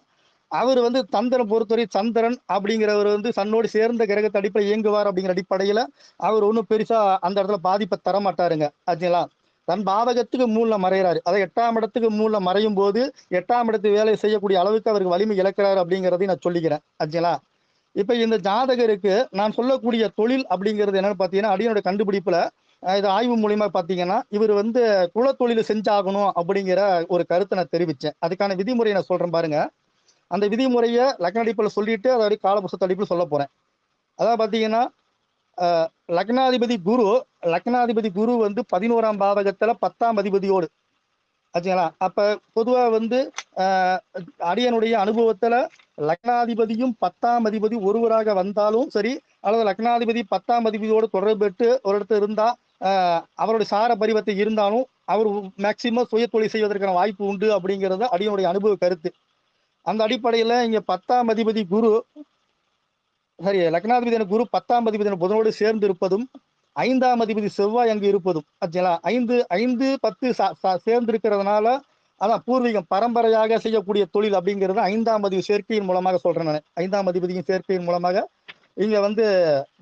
அவர் வந்து சந்திரன் பொறுத்தவரை சந்திரன் அப்படிங்கிறவர் வந்து தன்னோடு சேர்ந்த கிரகத்தை அடிப்படை இயங்குவார் அப்படிங்கிற அடிப்படையில அவர் ஒன்றும் பெருசா அந்த இடத்துல பாதிப்பை தர மாட்டாருங்க. ஆச்சுங்களா? தன் பாவகத்துக்கு மூணுல மறைகிறாரு. அதாவது 8ஆம் இடத்துக்கு மூணுல மறையும் போது 8ஆம் இடத்து வேலை செய்யக்கூடிய அளவுக்கு அவருக்கு வலிமை இழக்கிறாரு அப்படிங்கிறதையும் நான் சொல்லிக்கிறேன். ஆச்சுங்களா? இப்ப இந்த ஜாதகருக்கு நான் சொல்லக்கூடிய தொழில் அப்படிங்கிறது என்னன்னு பாத்தீங்கன்னா, அடியனோட கண்டுபிடிப்புல இது ஆய்வு மூலியமா பாத்தீங்கன்னா, இவர் வந்து குலத்தொழில் செஞ்சாகணும் அப்படிங்கிற ஒரு கருத்தை நான் தெரிவிச்சேன். அதுக்கான விதிமுறையை நான் சொல்றேன் பாருங்க. அந்த விதிமுறையை லக்ன அடிப்பில் சொல்லிட்டு அதை காலபுருஷ அடிப்பில் சொல்ல போறேன். அதாவது பாத்தீங்கன்னா, அஹ், லக்னாதிபதி குரு லக்னாதிபதி குரு வந்து 11ஆம் பாவகத்துல 10ஆம் அதிபதியோடு. ஆச்சுங்களா? அப்ப பொதுவா வந்து அஹ், அடியனுடைய அனுபவத்துல லக்னாதிபதியும் 10ஆம் அதிபதி ஒருவராக வந்தாலும் சரி, அல்லது லக்னாதிபதி 10ஆம் அதிபதியோடு தொடர்பு பெற்று ஒரு இடத்துல இருந்தா அவருடைய சார பரிவர்த்தை இருந்தாலும் அவர் மேக்சிமம் சுய தொழில் செய்வதற்கான வாய்ப்பு உண்டு அப்படிங்கிறது அடியனுடைய அனுபவ கருத்து. அந்த அடிப்படையில இங்க 10ஆம் அதிபதி குரு, சரி, லக்னாதிபதியான குரு 10ஆம் அதிபதியான புதனோடு சேர்ந்து இருப்பதும் 5ஆம் அதிபதி செவ்வாய் அங்கு இருப்பதும், ஆச்சுங்களா? 5, 5, 10 சேர்ந்து இருக்கிறதுனால அதான் பூர்வீகம் பரம்பரையாக செய்யக்கூடிய தொழில் அப்படிங்கிறது 5ஆம் அதிபதி சேர்க்கையின் மூலமாக சொல்றேன் நான். 5ஆம் அதிபதியின் சேர்க்கையின் மூலமாக இங்க வந்து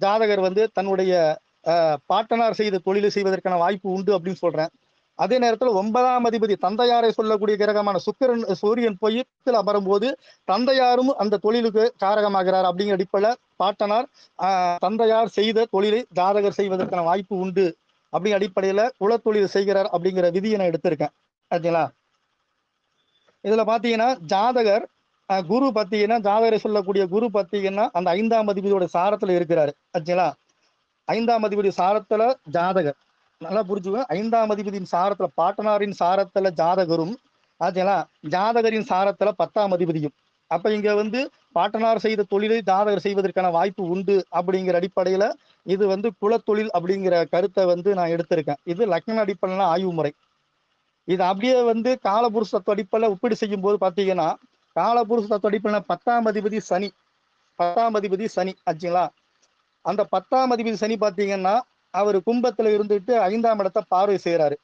ஜாதகர் வந்து தன்னுடைய பாட்டனார் செய்த தொழிலை செய்வதற்கான வாய்ப்பு உண்டு அப்படின்னு சொல்றேன். அதே நேரத்தில் 9ஆம் அதிபதி தந்தையாரை சொல்லக்கூடிய கிரகமான சுக்கிரன், சூரியன் போய் அமரும் போது தந்தையாரும் அந்த தொழிலுக்கு காரகமாகிறார் அப்படிங்கிற அடிப்படையில் பாட்டனார் தந்தையார் செய்த தொழிலை ஜாதகர் செய்வதற்கான வாய்ப்பு உண்டு அப்படிங்கிற அடிப்படையில குலத்தொழில் செய்கிறார் அப்படிங்கிற விதியை நான் எடுத்திருக்கேன். சரிங்களா? இதுல பாத்தீங்கன்னா ஜாதகர் குரு பாத்தீங்கன்னா, ஜாதகரை சொல்லக்கூடிய குரு பாத்தீங்கன்னா அந்த 5ஆம் அதிபதியோட சாரத்துல இருக்கிறாரு. சரிங்களா? 5ஆம் அதிபதி சாரத்துல ஜாதகர், நல்லா புரிஞ்சுக்க, 5ஆம் அதிபதியின் சாரத்துல பாட்டனாரின் சாரத்துல ஜாதகரும், ஆச்சுங்களா, ஜாதகரின் சாரத்துல 10ஆம் அதிபதியும். அப்ப இங்க வந்து பாட்டனார் செய்த தொழிலை ஜாதகர் செய்வதற்கான வாய்ப்பு உண்டு அப்படிங்கிற அடிப்படையில இது வந்து குலத்தொழில் அப்படிங்கிற கருத்தை வந்து நான் எடுத்திருக்கேன். இது லக்ன அடிப்படையில ஆய்வு முறை. இது அப்படியே வந்து காலபுருஷ தத்துவ அடிப்படையில ஒப்பீடு செய்யும் போது பாத்தீங்கன்னா, காலபுருஷ தத்துவ அடிப்படையில 10ஆம் அதிபதி சனி, 10ஆம் அதிபதி சனி, ஆச்சுங்களா? அந்த 10ஆம் அதிபதி சனி பாத்தீங்கன்னா அவர் கும்பத்துல இருந்துட்டு 5ஆம் இடத்தை பார்வை செய்யறாரு.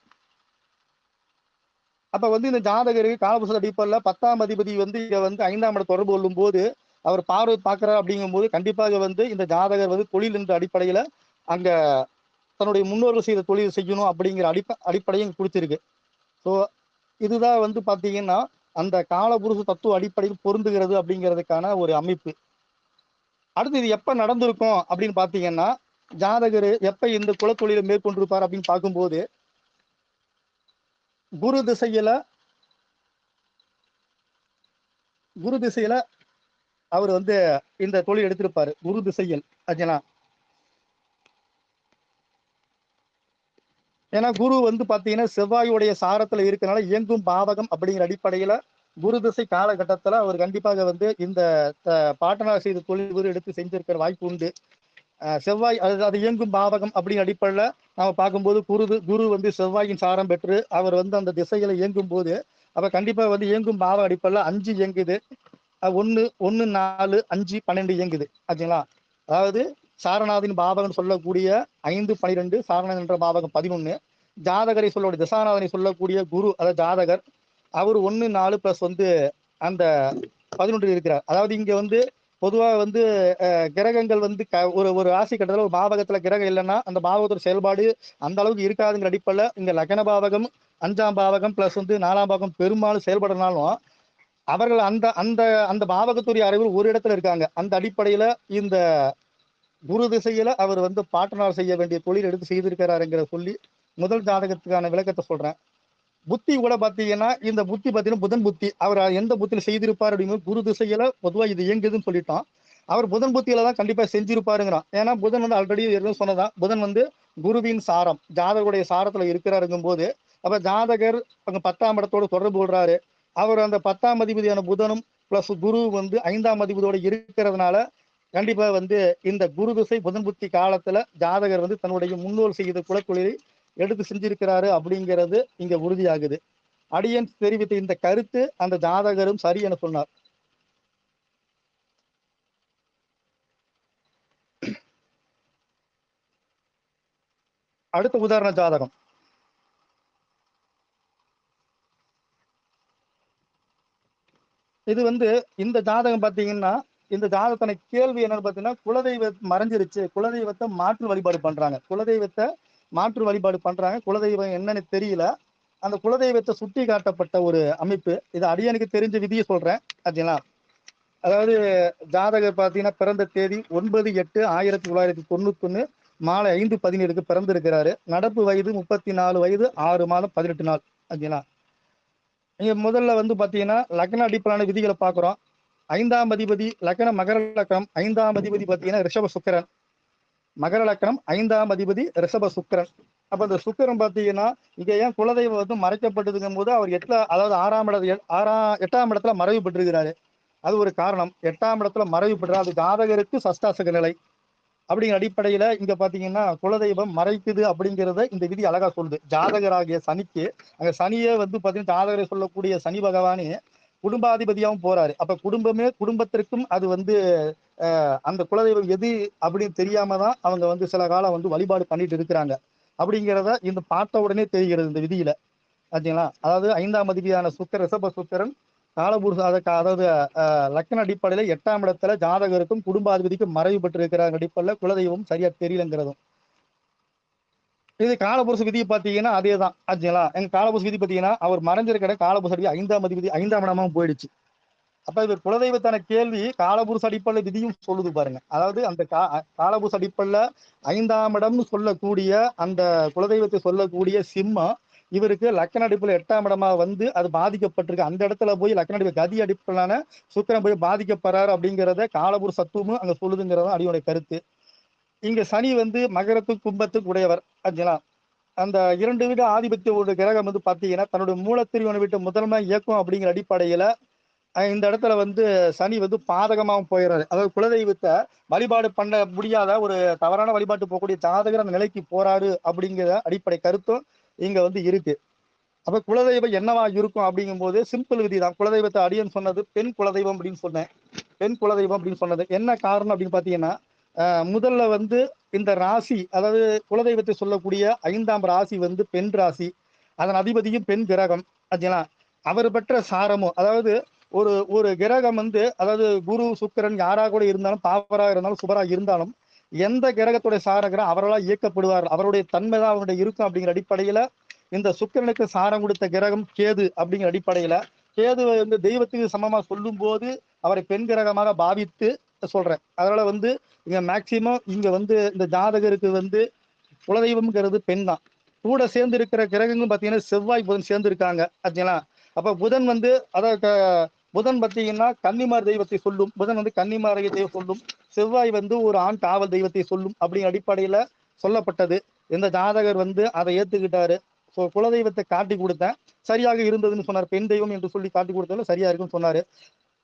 அப்ப வந்து இந்த ஜாதகருக்கு காலபுருஷ அடிப்படையில 10ஆம் அதிபதி வந்து இங்க வந்து 5ஆம் இடம் தொடர்பு கொள்ளும் போது அவர் பார்வை பார்க்கிறார் அப்படிங்கும் போது கண்டிப்பாக வந்து இந்த ஜாதகர் வந்து தொழில் என்ற அடிப்படையில அங்க தன்னுடைய முன்னோர்கள் செய்த தொழில் செய்யணும் அப்படிங்கிற அடிப்படையும் கொடுத்திருக்கு. ஸோ இதுதான் வந்து பாத்தீங்கன்னா அந்த காலபுருஷ தத்துவ அடிப்படையில் பொருந்துகிறது அப்படிங்கிறதுக்கான ஒரு அமைப்பு. அடுத்து இது எப்ப நடந்திருக்கும் அப்படின்னு பாத்தீங்கன்னா, ஜாதகர் எப்ப இந்த குலத்தொழிலை மேற்கொண்டிருப்பார் அப்படின்னு பார்க்கும்போது, குரு திசையில குரு திசையில அவர் வந்து இந்த தொழில் எடுத்திருப்பாரு. குரு திசையில், ஆச்சுங்களா? ஏன்னா குரு வந்து பாத்தீங்கன்னா செவ்வாயுடைய சாரத்துல இருக்கனால இயங்கும் பாவகம் அப்படிங்கிற அடிப்படையில குரு திசை காலகட்டத்துல அவர் கண்டிப்பாக வந்து இந்த பாட்டனார் செய்த தொழில் குரு எடுத்து செஞ்சிருக்கிற வாய்ப்பு உண்டு. செவ்வாய் அது இயங்கும் பாவகம் அப்படிங்கிற அடிப்படையில நாம பார்க்கும்போது குரு வந்து செவ்வாயின் சாரம் பெற்று அவர் வந்து அந்த திசையில இயங்கும் போது அப்ப கண்டிப்பா வந்து இயங்கும் பாவ அடிப்படையில 5 இயங்குது. 1, 1, 4, 5, 12 இயங்குது. ஆச்சுங்களா? அதாவது சாரநாதின் பாவகம் சொல்லக்கூடிய 5, 12, சாரநாதன் என்ற பாவகம் 11, ஜாதகரை சொல்லக்கூடிய திசாநாதனை சொல்லக்கூடிய குரு, அதாவது ஜாதகர், அவர் 1, 4 பிளஸ் வந்து அந்த 11 இருக்கிறார். அதாவது இங்க வந்து பொதுவா வந்து கிரகங்கள் வந்து ஒரு ஒரு ராசி கட்டத்தில் ஒரு பாவகத்துல கிரகம் இல்லைன்னா அந்த பாவகத்தோட செயல்பாடு அந்த அளவுக்கு இருக்காதுங்கிற அடிப்படையில் இங்க லக்ன பாவகம் 5ஆம் பாவகம் பிளஸ் வந்து 4ஆம் பாவகம் பெரும்பாலும் செயல்படுறதுனாலும் அவர்கள் அந்த அந்த அந்த பாவகத்துடைய அறிவு ஒரு இடத்துல இருக்காங்க. அந்த அடிப்படையில இந்த குரு திசையில அவர் வந்து பாட்டனார் செய்ய வேண்டிய தொழில் எடுத்து செய்திருக்கிறாருங்கிற சொல்லி முதல் ஜாதகத்துக்கான விளக்கத்தை சொல்றேன். புத்தி கூட பாத்தீங்கன்னா இந்த புத்தி பாத்தீங்கன்னா புதன் புத்தி. அவர் எந்த புத்தியில செய்திருப்பார் அப்படிங்கிறது குரு திசையில பொதுவா இது இயங்குதுன்னு சொல்லிட்டோம். அவர் புதன் புத்தியில தான் கண்டிப்பா செஞ்சிருப்பாருங்கிறான். ஏன்னா புதன் வந்து ஆல்ரெடி எதுவும் சொன்னதான், புதன் வந்து குருவின் சாரம், ஜாதகருடைய சாரத்துல இருக்கிறாருங்கும் போது, அப்ப ஜாதகர் அங்க 10ஆம் இடத்தோடு தொடர்பு கொள்றாரு. அவர் அந்த 10ஆம் அதிபதியான புதனும் பிளஸ் குரு வந்து 5ஆம் அதிபதியோட இருக்கிறதுனால கண்டிப்பா வந்து இந்த குரு திசை புதன் புத்தி காலத்துல ஜாதகர் வந்து தன்னுடைய முன்னோர் செய்த குலத்தொழிலை எடுத்து செஞ்சிருக்கிறாரு அப்படிங்கிறது இங்க உறுதியாகுது. அடியன் தெரிவித்த இந்த கருத்து அந்த ஜாதகரும் சரி என சொன்னார். அடுத்த உதாரண ஜாதகம். இது வந்து இந்த ஜாதகம் பாத்தீங்கன்னா, இந்த ஜாதகத்தின கேள்வி என்னன்னு பாத்தீங்கன்னா, குலதெய்வ மறைஞ்சிருச்சு, குலதெய்வத்தை மாற்று வழிபாடு பண்றாங்க, குலதெய்வத்தை மாற்று வழிபாடு பண்றாங்க, குலதெய்வம் என்னன்னு தெரியல. அந்த குலதெய்வத்தை சுட்டி காட்டப்பட்ட ஒரு அமைப்பு. இது அடியனுக்கு தெரிஞ்ச விதியை சொல்றேன். ஆச்சுங்களா? அதாவது ஜாதகர் பாத்தீங்கன்னா பிறந்த தேதி 9/8/1991 மாலை 5:17 பிறந்திருக்கிறாரு. நடப்பு வயது 34 வயது 6 மாதம் 18 நாள். ஆச்சுங்களா? இங்க முதல்ல வந்து பாத்தீங்கன்னா லக்ன அடிப்படையான விதிகளை பாக்குறோம். 5ஆம் அதிபதி லக்னம் மகர லக்னம், 5ஆம் அதிபதி பாத்தீங்கன்னா ரிஷப சுக்கிரன். மகர லக்னம் 5ஆம் அதிபதி ரிஷப சுக்கிரன். அப்ப இந்த சுக்கிரன் பாத்தீங்கன்னா இங்க ஏன் குலதெய்வம் வந்து மறைக்கப்பட்டதுங்கும் போது அவர் அதாவது 8ஆம் இடத்துல மறைவு பெற்றிருக்கிறாரு. அது ஒரு காரணம். 8ஆம் இடத்துல மறைவு பெற்ற அது ஜாதகருக்கு சஷ்டாசக நிலை அப்படிங்கிற அடிப்படையில இங்க பாத்தீங்கன்னா குலதெய்வம் மறைக்குது அப்படிங்கிறத இந்த விதி அழகா சொல்லுது. ஜாதகராகிய சனிக்கு அங்க சனியே வந்து பாத்தீங்கன்னா ஜாதகரை சொல்லக்கூடிய சனி பகவானே குடும்பாதிபதியாவும் போறாரு. அப்ப குடும்பத்திற்கும் அது வந்து அந்த குலதெய்வம் எது அப்படின்னு தெரியாம தான் அவங்க வந்து சில காலம் வந்து வழிபாடு பண்ணிட்டு இருக்கிறாங்க அப்படிங்கிறத இந்த பார்த்த உடனே தெரிகிறது இந்த விதியில. ஆச்சுங்களா? அதாவது 5ஆம் அதிபதியான ரிஷப சுக்கிரன் காலபுருஷ அதாவது லக்ன அடிப்படையில 8ஆம் இடத்துல ஜாதகருக்கும் குடும்பாதிபதிக்கும் மறைவு பெற்றிருக்கிற அடிப்படையில குலதெய்வம் சரியா தெரியலங்கிறதும். இது காலபுருஷ விதியை பாத்தீங்கன்னா அதேதான். ஆச்சுங்களா? எங்க காலபுருஷ விதி பாத்தீங்கன்னா அவர் மறைஞ்சிருக்கிற காலபுருஷ அடி 5ஆம் அதிபதி 5ஆம் இடமா போயிடுச்சு. அப்ப இது குலதெய்வத்தான கேள்வி காலபுருஷ அடிப்படையில விதியும் சொல்லுது பாருங்க. அதாவது அந்த காலபுருஷ அடிப்படையில 5ஆம் இடம்னு சொல்லக்கூடிய அந்த குலதெய்வத்தை சொல்லக்கூடிய சிம்மம் இவருக்கு லக்ன அடிப்படையில் 8ஆம் இடமா வந்து அது பாதிக்கப்பட்டிருக்கு. அந்த இடத்துல போய் லக்ன அடிப்படை கதி அடிப்படையிலான சுக்கிரன் போய் பாதிக்கப்படுறாரு அப்படிங்கிறத காலபுருஷ சத்துவமும் அங்க சொல்லுதுங்கிறத அடியோட கருத்து. இங்க சனி வந்து மகரத்துக்கு கும்பத்துக்கு உடையவர். ஆச்சுங்களா? அந்த 2 வீடு ஆதிபத்திய ஒரு கிரகம் வந்து பாத்தீங்கன்னா தன்னுடைய மூலத்திரிவனை விட்டு முதன்மை இயக்கும் அப்படிங்கிற அடிப்படையில இந்த இடத்துல வந்து சனி வந்து பாதகமாகவும் போயிடுறாரு. அதாவது குலதெய்வத்தை வழிபாடு பண்ண முடியாத ஒரு தவறான வழிபாட்டு போகக்கூடிய ஜாதகர் அந்த நிலைக்கு போறாரு அப்படிங்கிற அடிப்படை கருத்தும் இங்க வந்து இருக்கு. அப்ப குலதெய்வம் என்னவா இருக்கும் அப்படிங்கும் போது சிம்பிள் விதி தான். குலதெய்வத்தை அடியன் சொன்னது பெண் குலதெய்வம் அப்படின்னு சொன்னேன். பெண் குலதெய்வம் அப்படின்னு சொன்னது என்ன காரணம் அப்படின்னு பாத்தீங்கன்னா, முதல்ல வந்து இந்த ராசி, அதாவது குலதெய்வத்தை சொல்லக்கூடிய 5ஆம் ராசி வந்து பெண் ராசி. அதன் அதிபதியும் பெண் கிரகம். ஆச்சுங்களா? அவர் பெற்ற சாரமும், அதாவது ஒரு ஒரு கிரகம் வந்து அதாவது குரு சுக்கிரன் யாராக கூட இருந்தாலும், பாவராக இருந்தாலும் சுபராக இருந்தாலும் எந்த கிரகத்துடைய சாரகிரம் அவர்களால் இயக்கப்படுவார், அவருடைய தன்மை தான் அவருடைய இருக்கும் அப்படிங்கிற அடிப்படையில இந்த சுக்கிரனுக்கு சாரம் கொடுத்த கிரகம் கேது அப்படிங்கிற அடிப்படையில கேதுவை வந்து தெய்வத்துக்கு சமமா சொல்லும் போது அவரை பெண் கிரகமாக பாவித்து சொல்றேன். அதனால வந்து இங்க மேக்சிமம் இங்க வந்து இந்த ஜாதகருக்கு வந்து குலதெய்வம்ங்கிறது பெண் தான். கூட சேர்ந்து இருக்கிற கிரகங்களும் பாத்தீங்கன்னா செவ்வாய் புதன் சேர்ந்து இருக்காங்க. ஆச்சுங்களா? அப்ப புதன் வந்து அதாவது புதன் பாத்தீங்கன்னா கன்னிமார் தெய்வத்தை சொல்லும். புதன் வந்து கன்னிமார் தெய்வம் சொல்லும். செவ்வாய் வந்து ஒரு ஆண் காவல் தெய்வத்தை சொல்லும் அப்படிங்கிற அடிப்படையில சொல்லப்பட்டது. இந்த ஜாதகர் வந்து அதை ஏத்துக்கிட்டாரு. குலதெய்வத்தை காட்டி கொடுத்தேன், சரியாக இருந்ததுன்னு சொன்னார். பெண் தெய்வம் என்று சொல்லி காட்டி கொடுத்ததுல சரியா இருக்குன்னு சொன்னாரு.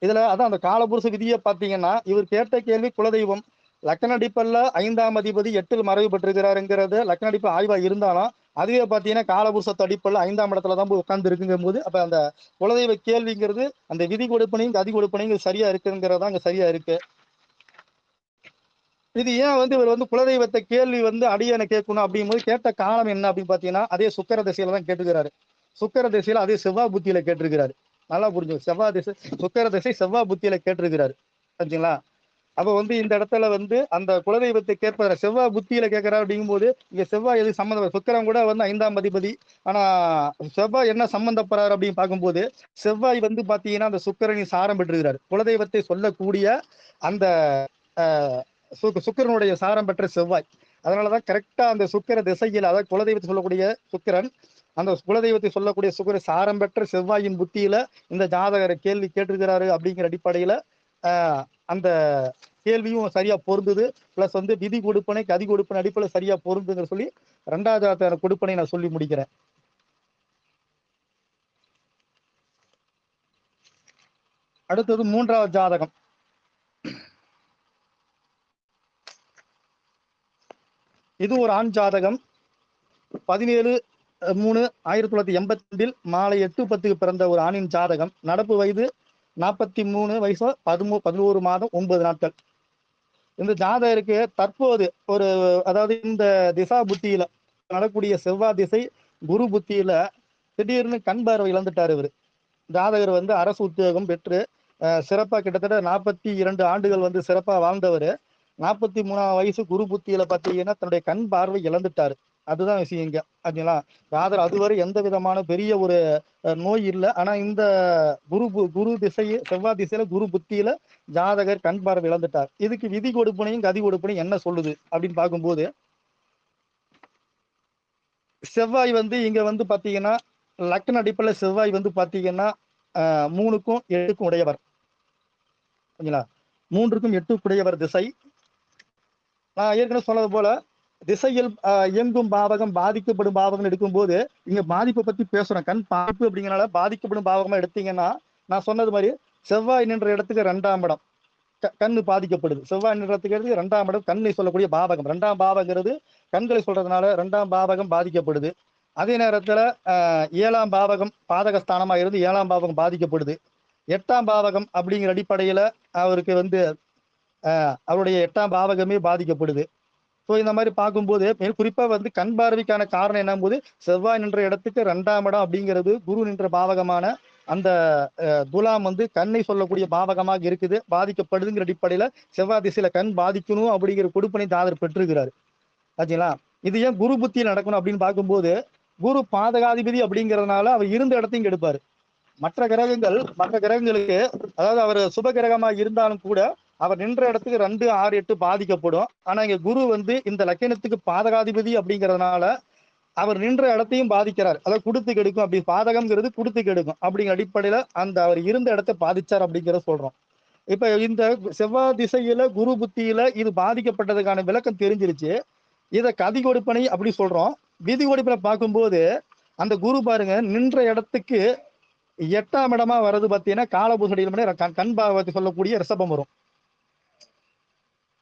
இதுல அதான் அந்த காலபுருஷ விதியை பாத்தீங்கன்னா இவர் கேட்ட கேள்வி குலதெய்வம் லக்ன அடிப்பல்ல 5ஆம் அதிபதி 8ல் மறைவு பெற்றிருக்கிறாருங்கிறது லக்ன அடிப்பு ஆய்வா இருந்தாலும் அதுவே பாத்தீங்கன்னா காலபுருஷத்து அடிப்பல்ல 5ஆம் இடத்துல தான் போய் உட்கார்ந்து இருக்குங்கும் போது அப்ப அந்த குலதெய்வ கேள்விங்கிறது அந்த விதி கொடுப்பனையும் கதி கொடுப்பனையும் சரியா இருக்குங்கிறதா அங்க சரியா இருக்கு. இது ஏன் வந்து இவர் வந்து குலதெய்வத்தை கேள்வி வந்து அடியனை கேட்கணும் அப்படிங்கும்போது கேட்ட காலம் என்ன அப்படின்னு பாத்தீங்கன்னா அதே சுக்கிர திசையில தான் கேட்டுக்கிறாரு. சுக்கிர திசையில அதே செவ்வாய் புத்தியில கேட்டிருக்கிறாரு. நல்லா புரிஞ்சு, செவ்வாய் திசை சுக்கிர திசை செவ்வாய் புத்தியில கேட்டிருக்கிறாரு. சரிங்களா? அப்ப வந்து இந்த இடத்துல வந்து அந்த குலதெய்வத்தை கேட்பதில்ல, செவ்வாய் புத்தியில கேட்கிறார் அப்படிங்கும்போது இங்க செவ்வாய் எது சம்மந்தம், சுக்கிரன் கூட வந்து 5ஆம் அதிபதி. ஆனா செவ்வாய் என்ன சம்பந்தப்படுறாரு அப்படின்னு பார்க்கும்போது, செவ்வாய் வந்து பாத்தீங்கன்னா அந்த சுக்கிரனின் சாரம் பெற்றிருக்கிறார். குலதெய்வத்தை சொல்லக்கூடிய அந்த சுக்கிரனுடைய சாரம் பெற்ற செவ்வாய். அதனாலதான் கரெக்டா அந்த சுக்கிர திசையில், அதாவது குலதெய்வத்தை சொல்லக்கூடிய சுக்கிரன், அந்த குலதெய்வத்தை சொல்லக்கூடிய சுக்கிர சாரம் பெற்ற செவ்வாயின் புத்தியில இந்த ஜாதகரை கேள்வி கேட்டிருக்கிறாரு அப்படிங்கிற அடிப்படையில அந்த கேள்வியும் சரியா பொருந்தது. பிளஸ் வந்து விதி கொடுப்பனை கதி கொடுப்பனை அடிப்படையில் சரியா பொருந்துங்கிற சொல்லி 2வது கொடுப்பனை நான் சொல்லி முடிக்கிறேன். அடுத்தது 3வது ஜாதகம். இது ஒரு ஆண் ஜாதகம். 17/3/1982 மாலை 8:10 பிறந்த ஒரு ஆணின் ஜாதகம். நடப்பு வயது 43 வயசு, 11 மாதம் 9 நாட்கள். இந்த ஜாதகருக்கு தற்போது ஒரு, அதாவது இந்த திசா புத்தியில நடக்கூடிய செவ்வாய் திசை குரு புத்தியில திடீர்னு கண் பார்வை இழந்துட்டார் இவர். ஜாதகர் வந்து அரசு உத்தியோகம் பெற்று சிறப்பா கிட்டத்தட்ட 42 ஆண்டுகள் வந்து சிறப்பா வாழ்ந்தவர் 43ஆம் வயசு குரு புத்தியில பாத்தீங்கன்னா தன்னுடைய கண் பார்வை இழந்துட்டாரு. அதுதான் விஷயம் இங்க. ஓகேங்களா? ஜாதகர் அதுவரை எந்த விதமான பெரிய ஒரு நோய் இல்லை. ஆனா இந்த குரு திசை செவ்வாய் திசையில குரு புத்தியில ஜாதகர் கண் பார்வை இழந்துட்டார். இதுக்கு விதி கொடுப்பனையும் கதி கொடுப்பனையும் என்ன சொல்லுது அப்படின்னு பார்க்கும்போது, செவ்வாய் வந்து இங்க வந்து பாத்தீங்கன்னா லக்ன அடிப்படையில் செவ்வாய் வந்து பாத்தீங்கன்னா 3க்கும் 8க்கும் உடையவர். ஓகேங்களா? 3க்கும் 8க்கும் உடையவர் திசை. நான் ஏற்கனவே சொன்னது போல திசையில் இயங்கும் பாவகம் பாதிக்கப்படும் பாவகம் எடுக்கும்போது இங்க பாதிப்பை பத்தி பேசுறோம். கண் பாதிப்பு அப்படிங்கறனால பாதிக்கப்படும் பாவகமா எடுத்தீங்கன்னா, நான் சொன்னது மாதிரி செவ்வாய் நின்ற இடத்துக்கு 2ஆம் இடம் கண்ணு பாதிக்கப்படுது. செவ்வாய் நின்ற இடத்துக்கு 2ஆம் இடம் கண்ணை சொல்லக்கூடிய பாவகம். 2ஆம் பாவங்கிறது கண்களை சொல்றதுனால 2ஆம் பாவகம் பாதிக்கப்படுது. அதே நேரத்துல 7ஆம் பாவகம் பாதகஸ்தானமா இருந்து 7ஆம் பாவகம் பாதிக்கப்படுது. 8ஆம் பாவகம் அப்படிங்கிற அடிப்படையில அவருக்கு வந்து அவருடைய 8ஆம் பாவகமே பாதிக்கப்படுது. ஸோ இந்த மாதிரி பார்க்கும்போது குறிப்பா வந்து கண் பார்வைக்கான காரணம் என்னும் போது செவ்வாய் நின்ற இடத்துக்கு 2ஆம் இடம் அப்படிங்கிறது குரு நின்ற பாவகமான அந்த துலாம் வந்து கண்ணை சொல்லக்கூடிய பாவகமாக இருக்குது. பாதிக்கப்படுதுங்கிற அடிப்படையில செவ்வாய் திசையில கண் பாதிக்கணும் அப்படிங்கிற கொடுப்பனை ஜாதகர் பெற்றிருக்கிறாரு. ஆச்சுங்களா? இது ஏன் குரு புத்தியில் நடக்கணும் அப்படின்னு பார்க்கும்போது, குரு பாதகாதிபதி அப்படிங்கிறதுனால அவர் இருந்த இடத்தையும் கெடுப்பாரு. மற்ற கிரகங்களுக்கு, அதாவது அவர் சுப கிரகமாக இருந்தாலும் கூட அவர் நின்ற இடத்துக்கு 2, 6, 8 பாதிக்கப்படும். ஆனா இங்க குரு வந்து இந்த லக்கணத்துக்கு பாதகாதிபதி அப்படிங்கிறதுனால அவர் நின்ற இடத்தையும் பாதிக்கிறார். அதாவது கொடுத்து கெடுக்கும். அப்படி பாதகம்ங்கிறது கொடுத்து கெடுக்கும் அப்படிங்கிற அடிப்படையில அந்த அவர் இருந்த இடத்தை பாதிச்சார் அப்படிங்கிறத சொல்றோம். இப்ப இந்த செவ்வாய் திசையில குரு புத்தியில இது பாதிக்கப்பட்டதுக்கான விளக்கம் தெரிஞ்சிருச்சு. இத கதி கொடுப்பனை அப்படி சொல்றோம். விதி கொடுப்பனை பார்க்கும்போது அந்த குரு பாருங்க நின்ற இடத்துக்கு 8ஆம் இடமா வர்றது பாத்தீங்கன்னா காலபூச கண் பாவத்தை சொல்லக்கூடிய ரிஷபம் வரும்.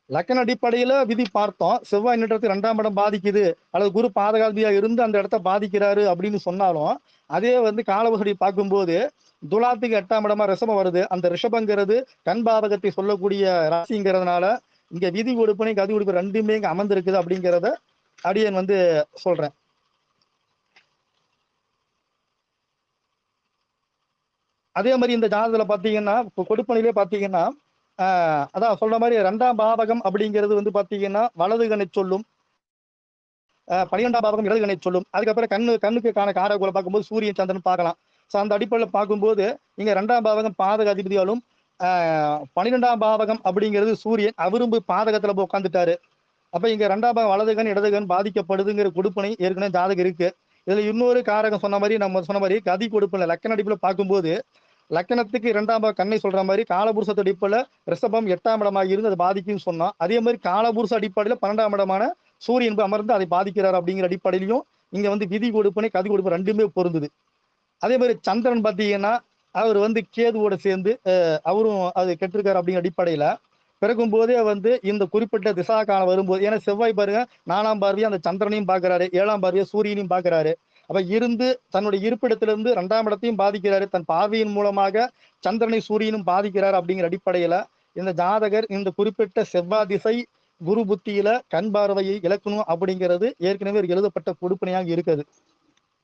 லக்கண அடிப்படையில விதி பார்த்தோம். செவ்வாய் நின்றத்துக்கு 2ஆம் இடம் பாதிக்குது அல்லது குரு பாதகாதிபதியா இருந்து அந்த இடத்த பாதிக்கிறாரு அப்படின்னு சொன்னாலும், அதே வந்து காலபூசடி பார்க்கும்போது துலாத்துக்கு 8ஆம் இடமா ரிஷபம் வருது. அந்த ரிஷபங்கிறது கண் பாவகத்தை சொல்லக்கூடிய ராசிங்கிறதுனால இங்க விதி கொடுப்பனை கதி கொடுப்பு 2மே இங்க அமர்ந்திருக்குது அப்படிங்கிறத அடியன் வந்து சொல்றேன். அதே மாதிரி இந்த ஜாதகத்துல பாத்தீங்கன்னா கொடுப்பனையிலே பாத்தீங்கன்னா அதான் சொல்ற மாதிரி 2ஆம் பாவகம் அப்படிங்கிறது வந்து பாத்தீங்கன்னா வலது கணை சொல்லும். 12ஆம் பாவகம் இடது கணை சொல்லும். அதுக்கப்புறம் கண்ணுக்கான காரகுல பார்க்கும்போது சூரியன் சந்திரன் பார்க்கலாம். ஸோ அந்த அடிப்படையில் பார்க்கும்போது இங்க 2ஆம் பாவகம் பாதக அதிபதியாலும் 12ஆம் பாவகம் அப்படிங்கிறது சூரியன் அவரும் பாதகத்துல போய் உட்காந்துட்டாரு. அப்ப இங்க 2ஆம் பாவம் வலதுகன் இடதுகன் பாதிக்கப்படுதுங்கிற கொடுப்பனை ஏற்கனவே ஜாதகம் இருக்கு. இதுல இன்னொரு காரகம் சொன்ன மாதிரி நம்ம சொன்ன மாதிரி கதி கொடுப்பனை லக்கண அடிப்படையில் பார்க்கும்போது லக்கணத்துக்கு 2ஆம் பாவம் கண்ணை சொல்ற மாதிரி காலபுருஷத்து அடிப்படையில் ரிஷபம் 8ஆம் இடமாக இருந்து அதை பாதிக்கும்னு சொன்னோம். அதே மாதிரி காலபுருஷ அடிப்படையில் 12ஆம் இடமான சூரியன் அமர்ந்து அதை பாதிக்கிறார் அப்படிங்கிற அடிப்படையிலையும் இங்க வந்து விதி கொடுப்பனை கதி கொடுப்பு 2மே பொருந்துது. அதே மாதிரி சந்திரன் பாத்தீங்கன்னா அவர் வந்து கேதுவோட சேர்ந்து அவரும் அது கெட்டிருக்காரு அப்படிங்கிற அடிப்படையில பிறக்கும் போதே வந்து இந்த குறிப்பிட்ட திசா காலம் வரும்போது, ஏன்னா செவ்வாய் பாருங்க 4ஆம் பார்வையா அந்த சந்திரனையும் பாக்குறாரு, 7ஆம் பார்வையா சூரியனையும் பாக்குறாரு. அப்ப இருந்து தன்னுடைய இருப்பிடத்திலிருந்து 2ஆம் இடத்தையும் பாதிக்கிறாரு. தன் பார்வையின் மூலமாக சந்திரனை சூரியனும் பாதிக்கிறார் அப்படிங்கிற அடிப்படையில இந்த ஜாதகர் இந்த குறிப்பிட்ட செவ்வாய் திசை குரு புத்தியில கண் பார்வையை இழக்கணும் அப்படிங்கிறது ஏற்கனவே எழுதப்பட்ட கொடுப்பனையாக இருக்குது.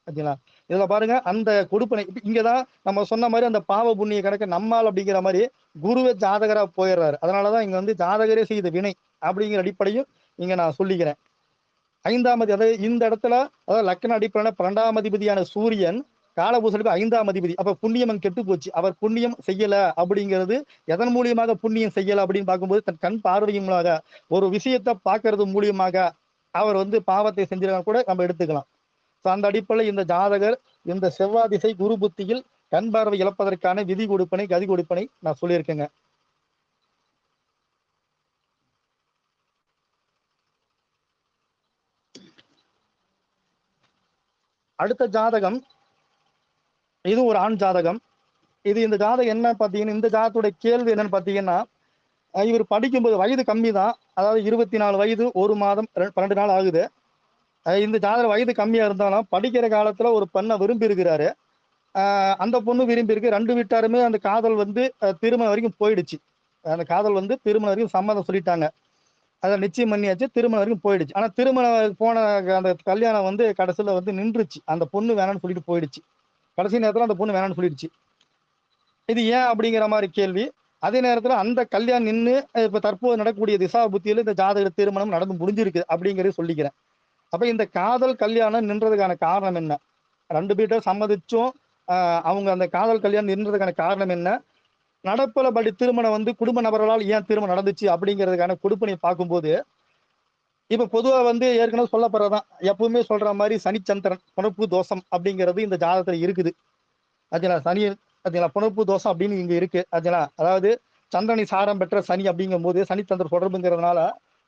ஓகேங்களா? இதுல பாருங்க அந்த கொடுப்பனை இங்கதான் நம்ம சொன்ன மாதிரி அந்த பாவ புண்ணிய கணக்கு நம்மால் அப்படிங்கிற மாதிரி குருவே ஜாதகரா போயிடுறாரு. அதனாலதான் இங்க வந்து ஜாதகரே செய்த வினை அப்படிங்கிற அடிப்படையும் இங்க நான் சொல்லிக்கிறேன். 5ஆம் அதாவது இந்த இடத்துல அதாவது லக்ன அடிப்படையில 12ஆம் அதிபதியான சூரியன் காலபூசலுக்கு 5ஆம் அதிபதி. அப்ப புண்ணியம் அங்க கெட்டு போச்சு. அவர் புண்ணியம் செய்யல அப்படிங்கிறது எதன் மூலியமாக புண்ணியம் செய்யல அப்படின்னு பார்க்கும்போது தன் கண் பார்வையின் மூலமாக ஒரு விஷயத்தை பார்க்கறது மூலியமாக அவர் வந்து பாவத்தை செஞ்சிருக்க கூட நம்ம எடுத்துக்கலாம். அந்த அடிப்படையில் இந்த ஜாதகர் இந்த செவ்வாய் திசை குரு புத்தியில் கண் பார்வை இழப்பதற்கான விதி கொடுப்பனை கதி கொடுப்பனை நான் சொல்லியிருக்கேங்க. அடுத்த ஜாதகம் இது ஒரு ஆண் ஜாதகம். இந்த ஜாதகம் என்ன பாத்தீங்கன்னா இந்த ஜாதகத்துடைய கேள்வி என்னன்னு பாத்தீங்கன்னா இவர் படிக்கும்போது வயது கம்மி தான். அதாவது 24 வயது 1 மாதம் 12 நாள் ஆகுது. இந்த ஜாதகம் வயது கம்மியா இருந்தாலும் படிக்கிற காலத்துல ஒரு பெண்ணை விரும்பி இருக்கிறாரு. அந்த பொண்ணு விரும்பி இருக்கு. 2 வீட்டாருமே அந்த காதல் வந்து திருமணம் வரைக்கும் போயிடுச்சு. அந்த காதல் வந்து திருமணம் வரைக்கும் சம்மதம் சொல்லிட்டாங்க. அதை நிச்சயம் பண்ணியாச்சு. திருமணம் வரைக்கும் போயிடுச்சு. ஆனா திருமணம் போன அந்த கல்யாணம் வந்து கடைசியில வந்து நின்றுச்சு. அந்த பொண்ணு வேணாம்னு சொல்லிட்டு போயிடுச்சு. கடைசி நேரத்துல அந்த பொண்ணு வேணாம்னு சொல்லிடுச்சு. இது ஏன் அப்படிங்கிற மாதிரி கேள்வி. அதே நேரத்துல அந்த கல்யாணம் நின்று இப்ப தற்போது நடக்கக்கூடிய திசா புத்தியில இந்த ஜாதக திருமணம் நடந்து முடிஞ்சிருக்கு அப்படிங்கறத சொல்லிக்கிறேன். அப்ப இந்த காதல் கல்யாணம் நின்றதுக்கான காரணம் என்ன? 2 பேரும் சம்மதிச்சும் அவங்க அந்த காதல் கல்யாணம் நின்றதுக்கான காரணம் என்ன? நடப்புல படி திருமணம் வந்து குடும்ப நபர்களால் ஏன் திருமணம் நடந்துச்சு அப்படிங்கிறதுக்கான கொடுப்பனை பார்க்கும்போது இப்ப பொதுவா வந்து ஏற்கனவே சொல்லப்படுறதுதான் எப்பவுமே சொல்ற மாதிரி சனிச்சந்திரன் புணர்ப்பு தோஷம் அப்படிங்கிறது இந்த ஜாதகத்துல இருக்குது. அதுங்களா சனி அதுங்களா புணர்ப்பு தோஷம் அப்படின்னு இங்க இருக்கு. அதுங்களா அதாவது சந்திரனை சாரம் பெற்ற சனி அப்படிங்கும் போது சனிச்சந்திர தொடர்புங்கிறதுனால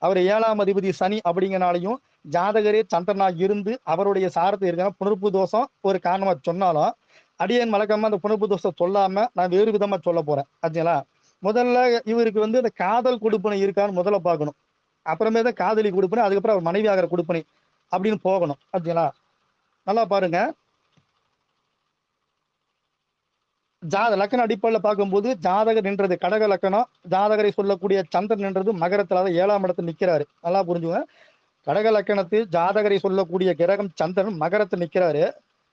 அவர் 7ஆம் அதிபதி சனி அப்படிங்கிறனாலையும் ஜாதகரே சந்திரனா இருந்து அவருடைய சாரத்தை இருக்க புணர்ப்பு தோஷம் ஒரு காரணமா சொன்னாலும் அடியன் வழக்கமா அந்த புணர்ப்பு தோஷம் சொல்லாம நான் வேறு விதமா சொல்ல போறேன். அதுங்களா முதல்ல இவருக்கு வந்து இந்த காதல் கொடுப்பனை இருக்கான்னு முதல்ல பார்க்கணும். அப்புறமே தான் காதலி கொடுப்பனை அதுக்கப்புறம் அவர் மனைவி ஆகிற கொடுப்பனை அப்படின்னு போகணும். அதுங்களா நல்லா பாருங்க. லக்கண அடிப்படையில் பார்க்கும்போது ஜாதகர் நின்றது கடக லக்கணம். ஜாதகரை சொல்லக்கூடிய சந்திரன் நின்றது மகரத்துல 7ஆம் இடத்துல நிக்கிறாரு. நல்லா புரிஞ்சுங்க. கடக லக்கணத்தில் ஜாதகரை சொல்லக்கூடிய கிரகம் சந்திரன் மகரத்தில் நிக்கிறாரு.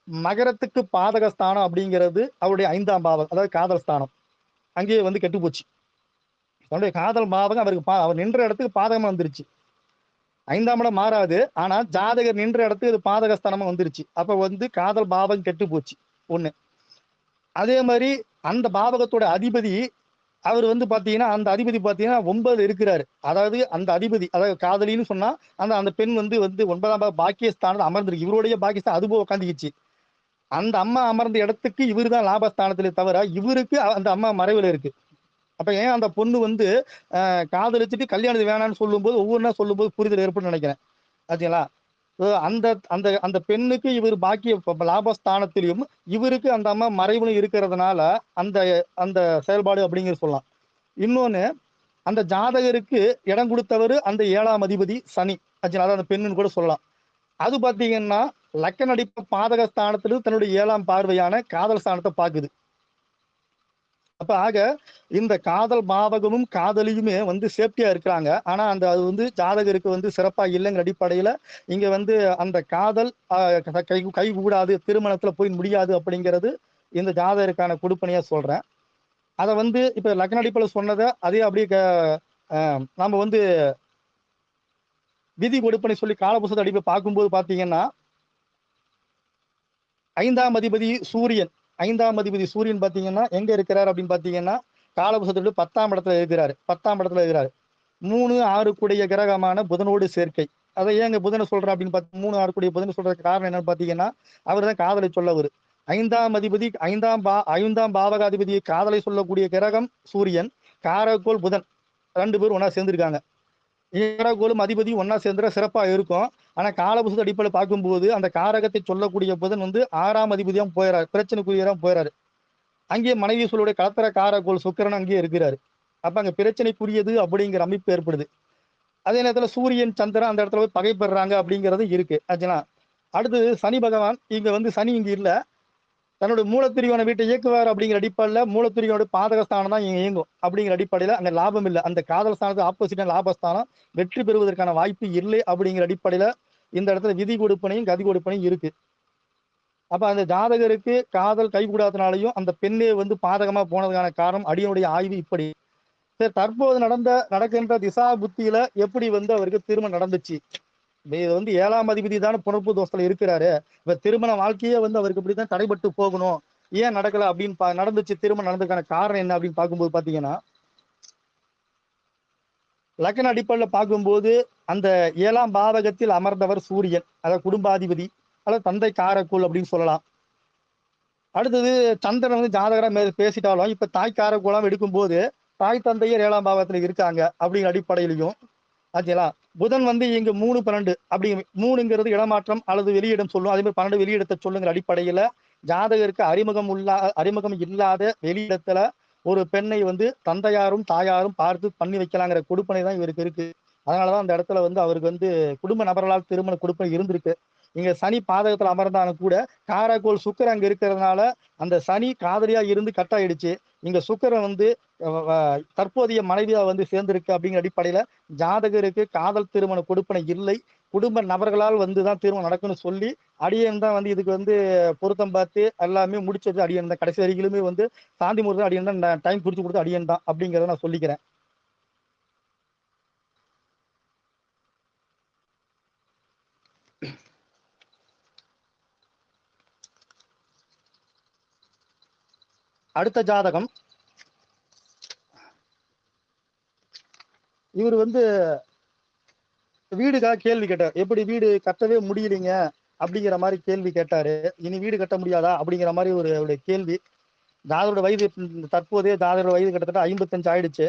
மகரத்துக்கு பாதக ஸ்தானம் அப்படிங்கிறது அவருடைய 5ஆம் பாவம், அதாவது காதல் ஸ்தானம். அங்கேயே வந்து கெட்டு போச்சு. அவருடைய காதல் பாவகம் அவருக்கு அவர் நின்ற இடத்துக்கு பாதகமா வந்துருச்சு. 5ஆம் இடம் மாறாது. ஆனா ஜாதகர் நின்ற இடத்துக்கு இது பாதக ஸ்தானமா வந்துருச்சு. அப்ப வந்து காதல் பாவம் கெட்டு போச்சு ஒண்ணு. அதே மாதிரி அந்த பாவகத்தோட அதிபதி அவர் வந்து பாத்தீங்கன்னா அந்த அதிபதி பாத்தீங்கன்னா 9 இருக்கிறாரு. அதாவது அந்த அதிபதி அதாவது காதலின்னு சொன்னா அந்த அந்த பெண் வந்து 9ஆம் பாக்கியஸ்தானத்தில் அமர்ந்திருக்கு. இவருடைய பாக்கியஸ்தானம் அது போய் உட்காந்துக்கிச்சு. அந்த அம்மா அமர்ந்த இடத்துக்கு இவரு தான் லாபஸ்தானத்திலே தவிர இவருக்கு அந்த அம்மா மறைவுல இருக்கு. அப்ப ஏன் அந்த பொண்ணு வந்து காதலிச்சுட்டு கல்யாணத்துக்கு வேணாம்னு சொல்லும்போது ஒவ்வொன்றா சொல்லும்போது புரிதல் ஏற்படும் நினைக்கிறேன். ஆச்சுங்களா? அந்த அந்த அந்த பெண்ணுக்கு இவர் பாக்கிய லாபஸ்தானத்திலையும் இவருக்கு அந்த அம்மா மறைவுல இருக்கிறதுனால அந்த அந்த செயல்பாடு அப்படிங்கிற சொல்லலாம். இன்னொன்னு அந்த ஜாதகருக்கு இடம் கொடுத்தவர் அந்த 7ஆம் அதிபதி சனி. ஆச்சுங்களா? அதாவது அந்த பெண்ணுன்னு கூட சொல்லலாம். அது பாத்தீங்கன்னா லக்கண அடிப்ப பாதக ஸ்தானத்திலும் தன்னுடைய 7ஆம் பார்வையான காதல் ஸ்தானத்தை பாக்குது. அப்ப ஆக இந்த காதல் பாவகமும் காதலியுமே வந்து சேஃப்டியா இருக்கிறாங்க. ஆனா அந்த அது வந்து ஜாதகருக்கு வந்து சிறப்பா இல்லைங்கிற அடிப்படையில இங்க வந்து அந்த காதல் கை கூடாது, திருமணத்துல போய் முடியாது அப்படிங்கிறது இந்த ஜாதகருக்கான கொடுப்பனையா சொல்றேன். அதை வந்து இப்ப லக்ன அடிப்படையில் சொன்னதை அதே அப்படியே நாம வந்து விதி கொடுப்பனை சொல்லி காலபுசத்தை அடிப்படை பார்க்கும்போது பாத்தீங்கன்னா 5ஆம் அதிபதி சூரியன். 5ஆம் அதிபதி சூரியன் பாத்தீங்கன்னா எங்க இருக்கிறார் அப்படின்னு பாத்தீங்கன்னா காலபுசத்தோடு 10ஆம் இடத்துல இருக்கிறாரு. 10ஆம் இடத்துல இருக்கிறாரு. 3, 6 கூடிய கிரகமான புதனோடு சேர்க்கை. அதை ஏங்க புதனை சொல்றேன் அப்படின்னு பார்த்து 3, 6 கூடிய புதனை சொல்றதுக்கு காரணம் என்னன்னு பாத்தீங்கன்னா அவர் தான் காதலை சொல்லவர். 5ஆம் அதிபதி 5ஆம் பாவகாதிபதியை காதலை சொல்லக்கூடிய கிரகம் சூரியன், காரகோள் புதன் 2 பேரும் ஒன்னா சேர்ந்திருக்காங்க. காரகோளும் அதிபதி ஒன்னா சேர்ந்துட சிறப்பா இருக்கும். ஆனா காலபுசத்து அடிப்படையில் பார்க்கும்போது அந்த காரகத்தை சொல்லக்கூடிய புதன் வந்து 6ஆம் அதிபதியா போயிறாரு, பிரச்சனைக்குரியதான் போயிறாரு. அங்கேயே மனைவி சொல்லுடைய கலத்தர காரகோள் சுக்கிரன் அங்கேயே இருக்கிறாரு. அப்ப அங்க பிரச்சனைக்குரியது அப்படிங்கிற அமைப்பு ஏற்படுது. அதே நேரத்துல சூரியன் சந்திரன் அந்த இடத்துல போய் பகை பெறுறாங்க அப்படிங்கிறது இருக்கு. ஆச்சுங்களா? அடுத்தது சனி பகவான் இங்க வந்து சனி இங்க இல்ல, தன்னுடைய மூலத்திரியோன வீட்டை இயக்குவார் அப்படிங்கிற அடிப்படையில் மூலத்திரியோட பாதகஸ்தானம் தான் இயங்கும் அப்படிங்கிற அடிப்படையில் அங்க லாபம் இல்லை. அந்த காதல் ஸ்தானத்துக்கு ஆப்போசிட்டான லாபஸ்தானம் வெற்றி பெறுவதற்கான வாய்ப்பு இல்லை அப்படிங்கிற அடிப்படையில இந்த இடத்துல விதி கொடுப்பனையும் கதி கொடுப்பனையும் இருக்கு. அப்ப அந்த ஜாதகருக்கு காதல் கைகூடாதனாலையும் அந்த பெண்ணே வந்து பாதகமா போனதுக்கான காரணம் அடியனுடைய ஆய்வு இப்படி. சரி, தற்போது நடக்கின்ற திசா புத்தியில எப்படி வந்து அவருக்கு திருமணம் நடந்துச்சு? இது வந்து 7ஆம் அதிபதி தானே புணர்ப்பு தோஷத்துல இருக்கிறாரு. இப்ப திருமண வாழ்க்கையே வந்து அவருக்கு இப்படித்தான் தடைபட்டு போகணும். ஏன் நடக்கல அப்படின்னு நடந்துச்சு, திருமணம் நடந்ததுக்கான காரணம் என்ன அப்படின்னு பார்க்கும்போது பாத்தீங்கன்னா, லக்ன அடிப்படையில பார்க்கும்போது அந்த 7ஆம் பாவகத்தில் அமர்ந்தவர் சூரியன், அதாவது குடும்பாதிபதி அல்லது தந்தை காரக்குள் அப்படின்னு சொல்லலாம். அடுத்தது சந்திரன் வந்து ஜாதகரா பேசிட்டாலும் இப்ப தாய் காரக்குளம் எடுக்கும்போது தாய் தந்தையர் 7ஆம் பாவத்துல இருக்காங்க அப்படிங்கிற அடிப்படையிலையும் ஆச்சுங்களா. புதன் வந்து இங்க 3 12 அப்படி 3ங்கிறது இடமாற்றம் அல்லது வெளியிடம் சொல்லும். அதே மாதிரி 12 வெளியிடத்தை சொல்லுங்கிற அடிப்படையில ஜாதகருக்கு அறிமுகம் இல்லாத வெளியிடத்துல ஒரு பெண்ணை வந்து தந்தையாரும் தாயாரும் பார்த்து பண்ணி வைக்கலாங்கிற கொடுப்பனை தான் இவருக்கு இருக்கு. அதனாலதான் அந்த இடத்துல வந்து அவருக்கு வந்து குடும்ப நபர்களால் திருமண கொடுப்பனை இருந்திருக்கு. இங்க சனி பாதகத்துல அமர்ந்தாலும் கூட காரகோள் சுக்கிரன் அங்க இருக்கிறதுனால அந்த சனி காதலியா இருந்து கட் ஆயிடுச்சு. இங்க சுக்கிரன் வந்து தற்போதைய மனைவியா வந்து சேர்ந்திருக்கு அப்படிங்கிற அடிப்படையில ஜாதகருக்கு காதல் திருமண கொடுப்பனை இல்லை. குடும்ப நபர்களால் வந்துதான் திருமணம் நடக்கும்னு சொல்லி அடியன் தான் வந்து இதுக்கு வந்து பொருத்தம் பார்த்து எல்லாமே முடிச்சது அடியன் தான். கடைசி வரையிலுமே வந்து சாந்தி முகூர்த்தம் அடியன் தான் டைம் குறிச்சு கொடுத்து அடியன் தான் அப்படிங்கிறத நான் சொல்லிக்கிறேன். அடுத்த ஜாதகம், இவர் வந்து வீடுக்காக கேள்வி கேட்டார். எப்படி வீடு கட்டவே முடியலைங்க அப்படிங்கிற மாதிரி கேள்வி கேட்டாரு. இனி வீடு கட்ட முடியாதா அப்படிங்கிற மாதிரி ஒரு கேள்வி. ஜாதகரோட வயது தற்போதைய ஜாதகரோட வயது கிட்டத்தட்ட 55 ஆயிடுச்சு.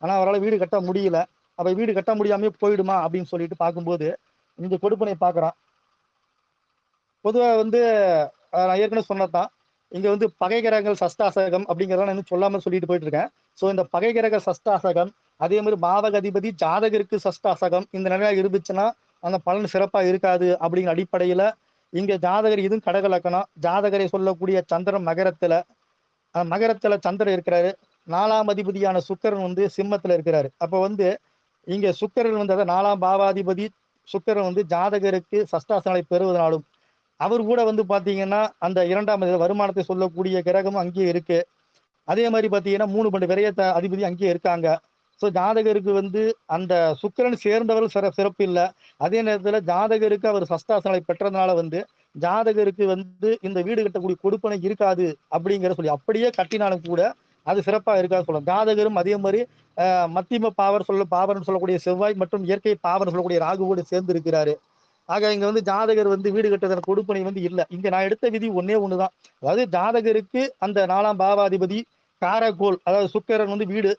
ஆனா அவரால் வீடு கட்ட முடியல. அப்ப வீடு கட்ட முடியாமே போயிடுமா அப்படின்னு சொல்லிட்டு பார்க்கும்போது இந்த கொடுப்பனை பார்க்குறான். பொதுவா வந்து நான் ஏற்கனவே சொன்னதான், இங்க வந்து பகை கிரகங்கள் சஷ்டாசகம் அப்படிங்கிறத நான் இன்னும் சொல்லாம சொல்லிட்டு போயிட்டு இருக்கேன். ஸோ இந்த பகை கிரக சஷ்டாசகம், அதே மாதிரி பாவக அதிபதி ஜாதகருக்கு சஷ்டாசகம் இந்த நிலையா இருந்துச்சுன்னா அந்த பலன் சிறப்பா இருக்காது அப்படிங்கிற அடிப்படையில இங்க ஜாதகர் இதுவும் கடக லக்கணம். ஜாதகரை சொல்லக்கூடிய சந்திரன் மகரத்துல, மகரத்துல சந்திரன் இருக்கிறாரு. 4ஆம் அதிபதியான சுக்கிரன் வந்து சிம்மத்துல இருக்கிறாரு. அப்ப வந்து இங்க சுக்கிரன் வந்து 4ஆம் பாவாதிபதி சுக்கிரன் வந்து ஜாதகருக்கு சஷ்டாசனங்களை பெறுவதனாலும் அவர் கூட வந்து பாத்தீங்கன்னா அந்த 2ஆம் வருமானத்தை சொல்லக்கூடிய கிரகமும் அங்கேயே இருக்கு. அதே மாதிரி பாத்தீங்கன்னா 3 12 விரயத்த அதிபதி அங்கேயே இருக்காங்க. ஸோ ஜாதகருக்கு வந்து அந்த சுக்கிரன் சேர்ந்தவர் சிறப்பு இல்லை. அதே நேரத்துல ஜாதகருக்கு அவர் சஷ்டாசனங்களை பெற்றதுனால வந்து ஜாதகருக்கு வந்து இந்த வீடு கட்டக்கூடிய கொடுப்பனை இருக்காது அப்படிங்கிற சொல்லி, அப்படியே கட்டினாலும் கூட அது சிறப்பா இருக்காது சொல்லலாம். ஜாதகரும் அதே மாதிரி மத்தியம பாவர்னு சொல்லக்கூடிய செவ்வாய் மற்றும் இயற்கை பாவர்னு சொல்லக்கூடிய ராகுவோடு சேர்ந்து இருக்கிறாரு. ஆக இங்க வந்து ஜாதகர் வந்து வீடு கட்டுறதுல கொடுப்பனை வந்து இல்ல. இங்க நான் எடுத்த விதி ஒன்னே ஒண்ணுதான். அதாவது ஜாதகருக்கு அந்த 4ஆம் பாவாதிபதி காரகோள், அதாவது சுக்கிரன் வந்து வீடு,